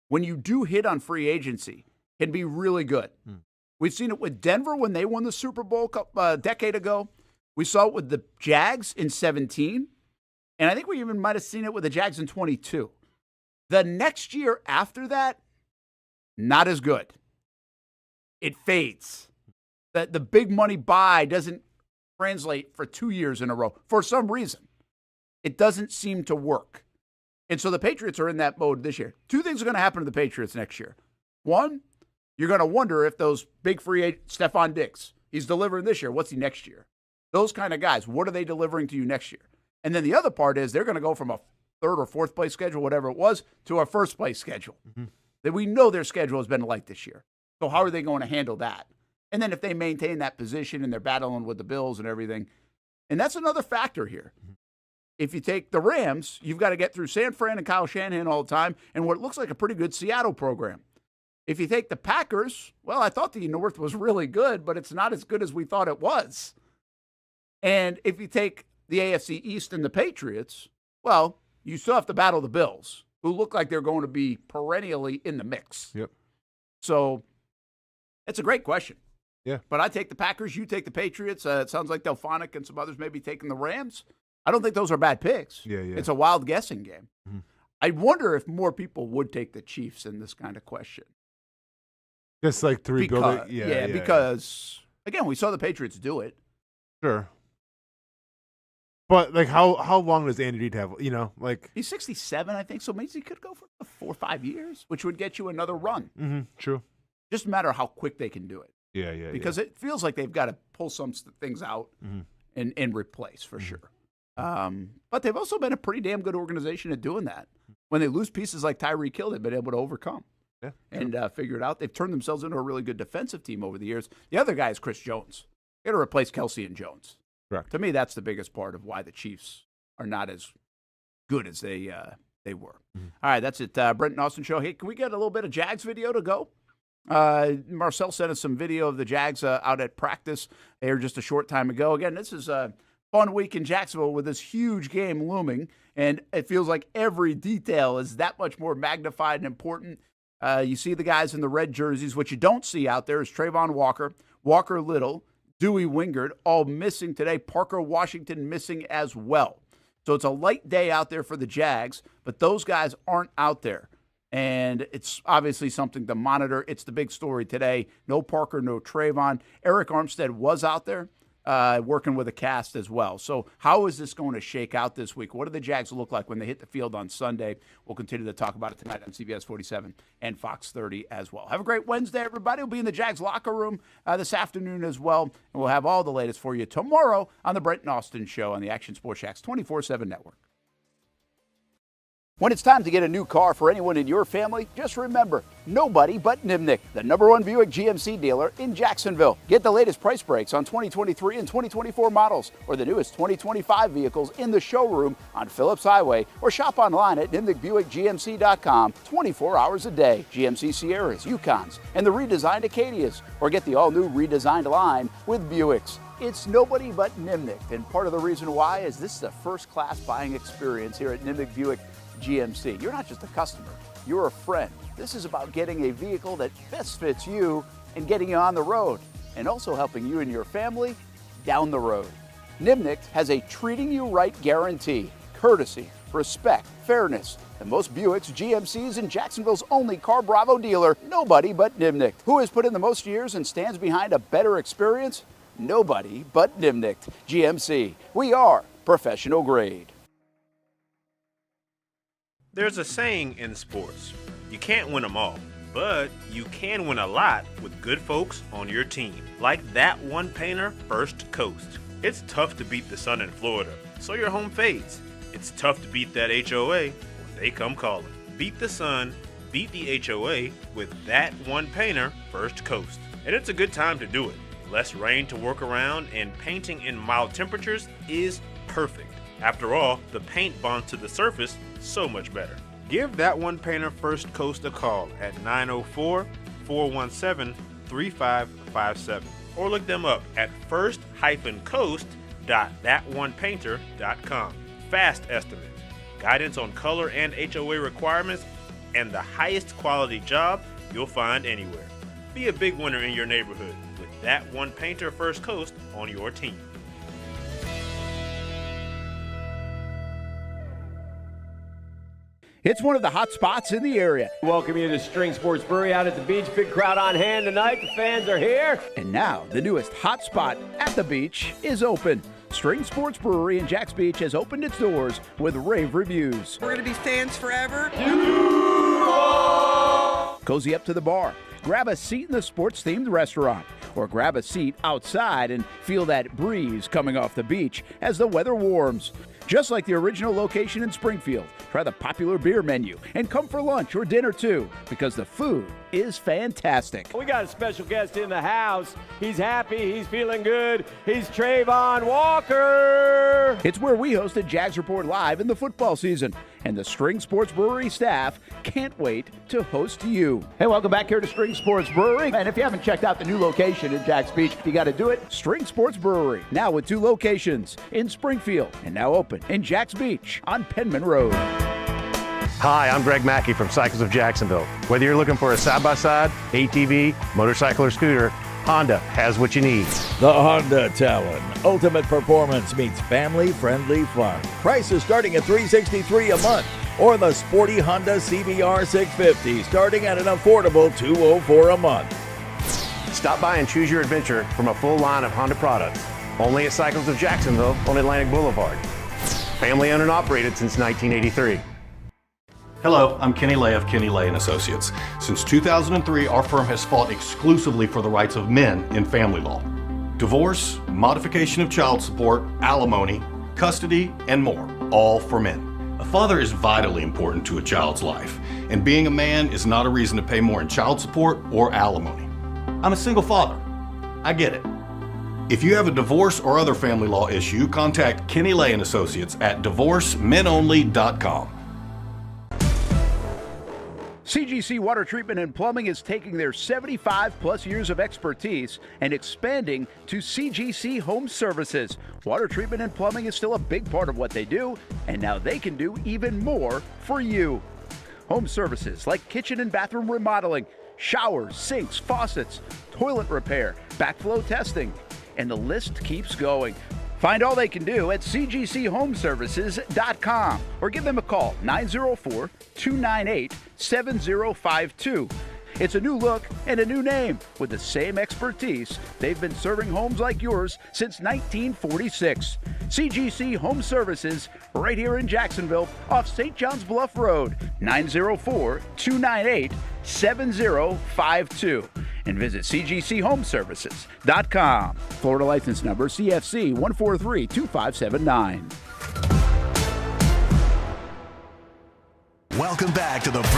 when you do hit on free agency, can be really good. We've seen it with Denver when they won the Super Bowl a decade ago. We saw it with the Jags in 17. And I think we even might have seen it with the Jags in 22. The next year after that, not as good. It fades. The big money buy doesn't translate for 2 years in a row. For some reason, it doesn't seem to work. And so the Patriots are in that mode this year. Two things are going to happen to the Patriots next year. One, you're going to wonder if those big free agents, Stephon Diggs, he's delivering this year. What's he next year? Those kind of guys, what are they delivering to you next year? And then the other part is they're going to go from a third or fourth place schedule, whatever it was, to a first place schedule. That we know their schedule has been like this year. So how are they going to handle that? And then if they maintain that position and they're battling with the Bills and everything, and that's another factor here. If you take the Rams, you've got to get through San Fran and Kyle Shanahan all the time and what looks like a pretty good Seattle program. If you take the Packers, well, I thought the North was really good, but it's not as good as we thought it was. And if you take the AFC East and the Patriots, well, you still have to battle the Bills, who look like they're going to be perennially in the mix. Yep. So it's a great question. Yeah. But I take the Packers, you take the Patriots. It sounds like Delphonic and some others may be taking the Rams. I don't think those are bad picks. Yeah. It's a wild guessing game. I wonder if more people would take the Chiefs in this kind of question. Just like building. Because, again, we saw the Patriots do it. Sure. But, like, how long does Andy Reid have? He's 67, I think, so maybe he could go for 4 or 5 years, which would get you another run. True. Just a matter of how quick they can do it. Yeah. Because it feels like they've got to pull some things out and replace for sure. But they've also been a pretty damn good organization at doing that. When they lose pieces like Tyreek Hill, they've been able to overcome and figure it out. They've turned themselves into a really good defensive team over the years. The other guy is Chris Jones. They got to replace Kelsey and Jones. Correct. To me, that's the biggest part of why the Chiefs are not as good as they were. All right, that's it. Brent and Austen Show. Hey, can we get a little bit of Jags video to go? Marcel sent us some video of the Jags out at practice here just a short time ago. Again, this is a fun week in Jacksonville with this huge game looming, and it feels like every detail is that much more magnified and important. You see the guys in the red jerseys. What you don't see out there is Trayvon Walker, Walker Little, Dewey Wingard, all missing today. Parker Washington missing as well. So it's a light day out there for the Jags, but those guys aren't out there. And it's obviously something to monitor. It's the big story today. No Parker, no Trayvon. Eric Armstead was out there working with a cast as well. So how is this going to shake out this week? What do the Jags look like when they hit the field on Sunday? We'll continue to talk about it tonight on CBS 47 and Fox 30 as well. Have a great Wednesday, everybody. We'll be in the Jags locker room this afternoon as well. And we'll have all the latest for you tomorrow on the Brent and Austen Show on the Action Sports Jax 24/7 network. When it's time to get a new car for anyone in your family, just remember, nobody but Nimnick, the #1 Buick GMC dealer in Jacksonville. Get the latest price breaks on 2023 and 2024 models or the newest 2025 vehicles in the showroom on Phillips Highway or shop online at nimnickbuickgmc.com 24 hours a day. GMC Sierras, Yukons, and the redesigned Acadias, or get the all-new redesigned line with Buicks. It's nobody but Nimnick, and part of the reason why is this is a first-class buying experience here at Nimnick Buick GMC. You're not just a customer, you're a friend. This is about getting a vehicle that best fits you and getting you on the road, and also helping you and your family down the road. Nimnick has a treating you right guarantee, courtesy, respect, fairness. And most Buicks, GMCs, and Jacksonville's only Car Bravo dealer, nobody but Nimnick. Who has put in the most years and stands behind a better experience? Nobody but Nimnick. GMC. We are professional grade. There's a saying in sports, you can't win them all, but you can win a lot with good folks on your team, like that one painter, First Coast. It's tough to beat the sun in Florida, so your home fades. It's tough to beat that HOA when they come calling. Beat the sun, beat the HOA with that one painter, First Coast. And it's a good time to do it. Less rain to work around, and painting in mild temperatures is perfect. After all, the paint bonds to the surface so much better. Give that one painter First Coast a call at 904-417-3557 or look them up at first-coast.thatonepainter.com. Fast estimate, guidance on color and HOA requirements, and the highest quality job you'll find anywhere. Be a big winner in your neighborhood with that one painter First Coast on your team. It's one of the hot spots in the area. Welcome you to String Sports Brewery out at the beach. Big crowd on hand tonight. The fans are here. And now, the newest hot spot at the beach is open. String Sports Brewery in Jax Beach has opened its doors with rave reviews. We're going to be fans forever. Cozy up to the bar. Grab a seat in the sports-themed restaurant, or grab a seat outside and feel that breeze coming off the beach as the weather warms. Just like the original location in Springfield, try the popular beer menu and come for lunch or dinner too, because the food is fantastic. We got a special guest in the house. He's happy. He's feeling good. He's Trayvon Walker. It's where we hosted Jags Report Live in the football season, and the String Sports Brewery staff can't wait to host you. Hey, welcome back here to String Sports Brewery. And if you haven't checked out the new location in Jax Beach, you got to do it. String Sports Brewery, now with 2 locations in Springfield and now open in Jax Beach on Penman Road. Hi, I'm Greg Mackey from Cycles of Jacksonville. Whether you're looking for a side-by-side, ATV, motorcycle, or scooter, Honda has what you need. The Honda Talon. Ultimate performance meets family-friendly fun. Prices starting at $363 a month. Or the sporty Honda CBR 650 starting at an affordable $204 a month. Stop by and choose your adventure from a full line of Honda products. Only at Cycles of Jacksonville on Atlantic Boulevard. Family owned and operated since 1983. Hello, I'm Kenny Lay of Kenny Lay & Associates. Since 2003, our firm has fought exclusively for the rights of men in family law. Divorce, modification of child support, alimony, custody, and more, all for men. A father is vitally important to a child's life, and being a man is not a reason to pay more in child support or alimony. I'm a single father. I get it. If you have a divorce or other family law issue, contact Kenny Lay & Associates at divorcemenonly.com. CGC Water Treatment and Plumbing is taking their 75-plus years of expertise and expanding to CGC Home Services. Water treatment and plumbing is still a big part of what they do, and now they can do even more for you. Home services like kitchen and bathroom remodeling, showers, sinks, faucets, toilet repair, backflow testing, and the list keeps going. Find all they can do at cgchomeservices.com or give them a call, 904-298-7052. It's a new look and a new name with the same expertise. They've been serving homes like yours since 1946. CGC Home Services, right here in Jacksonville off St. John's Bluff Road, 904-298-7052. And visit cgchomeservices.com. Florida license number CFC 1432579. Welcome back to the Brent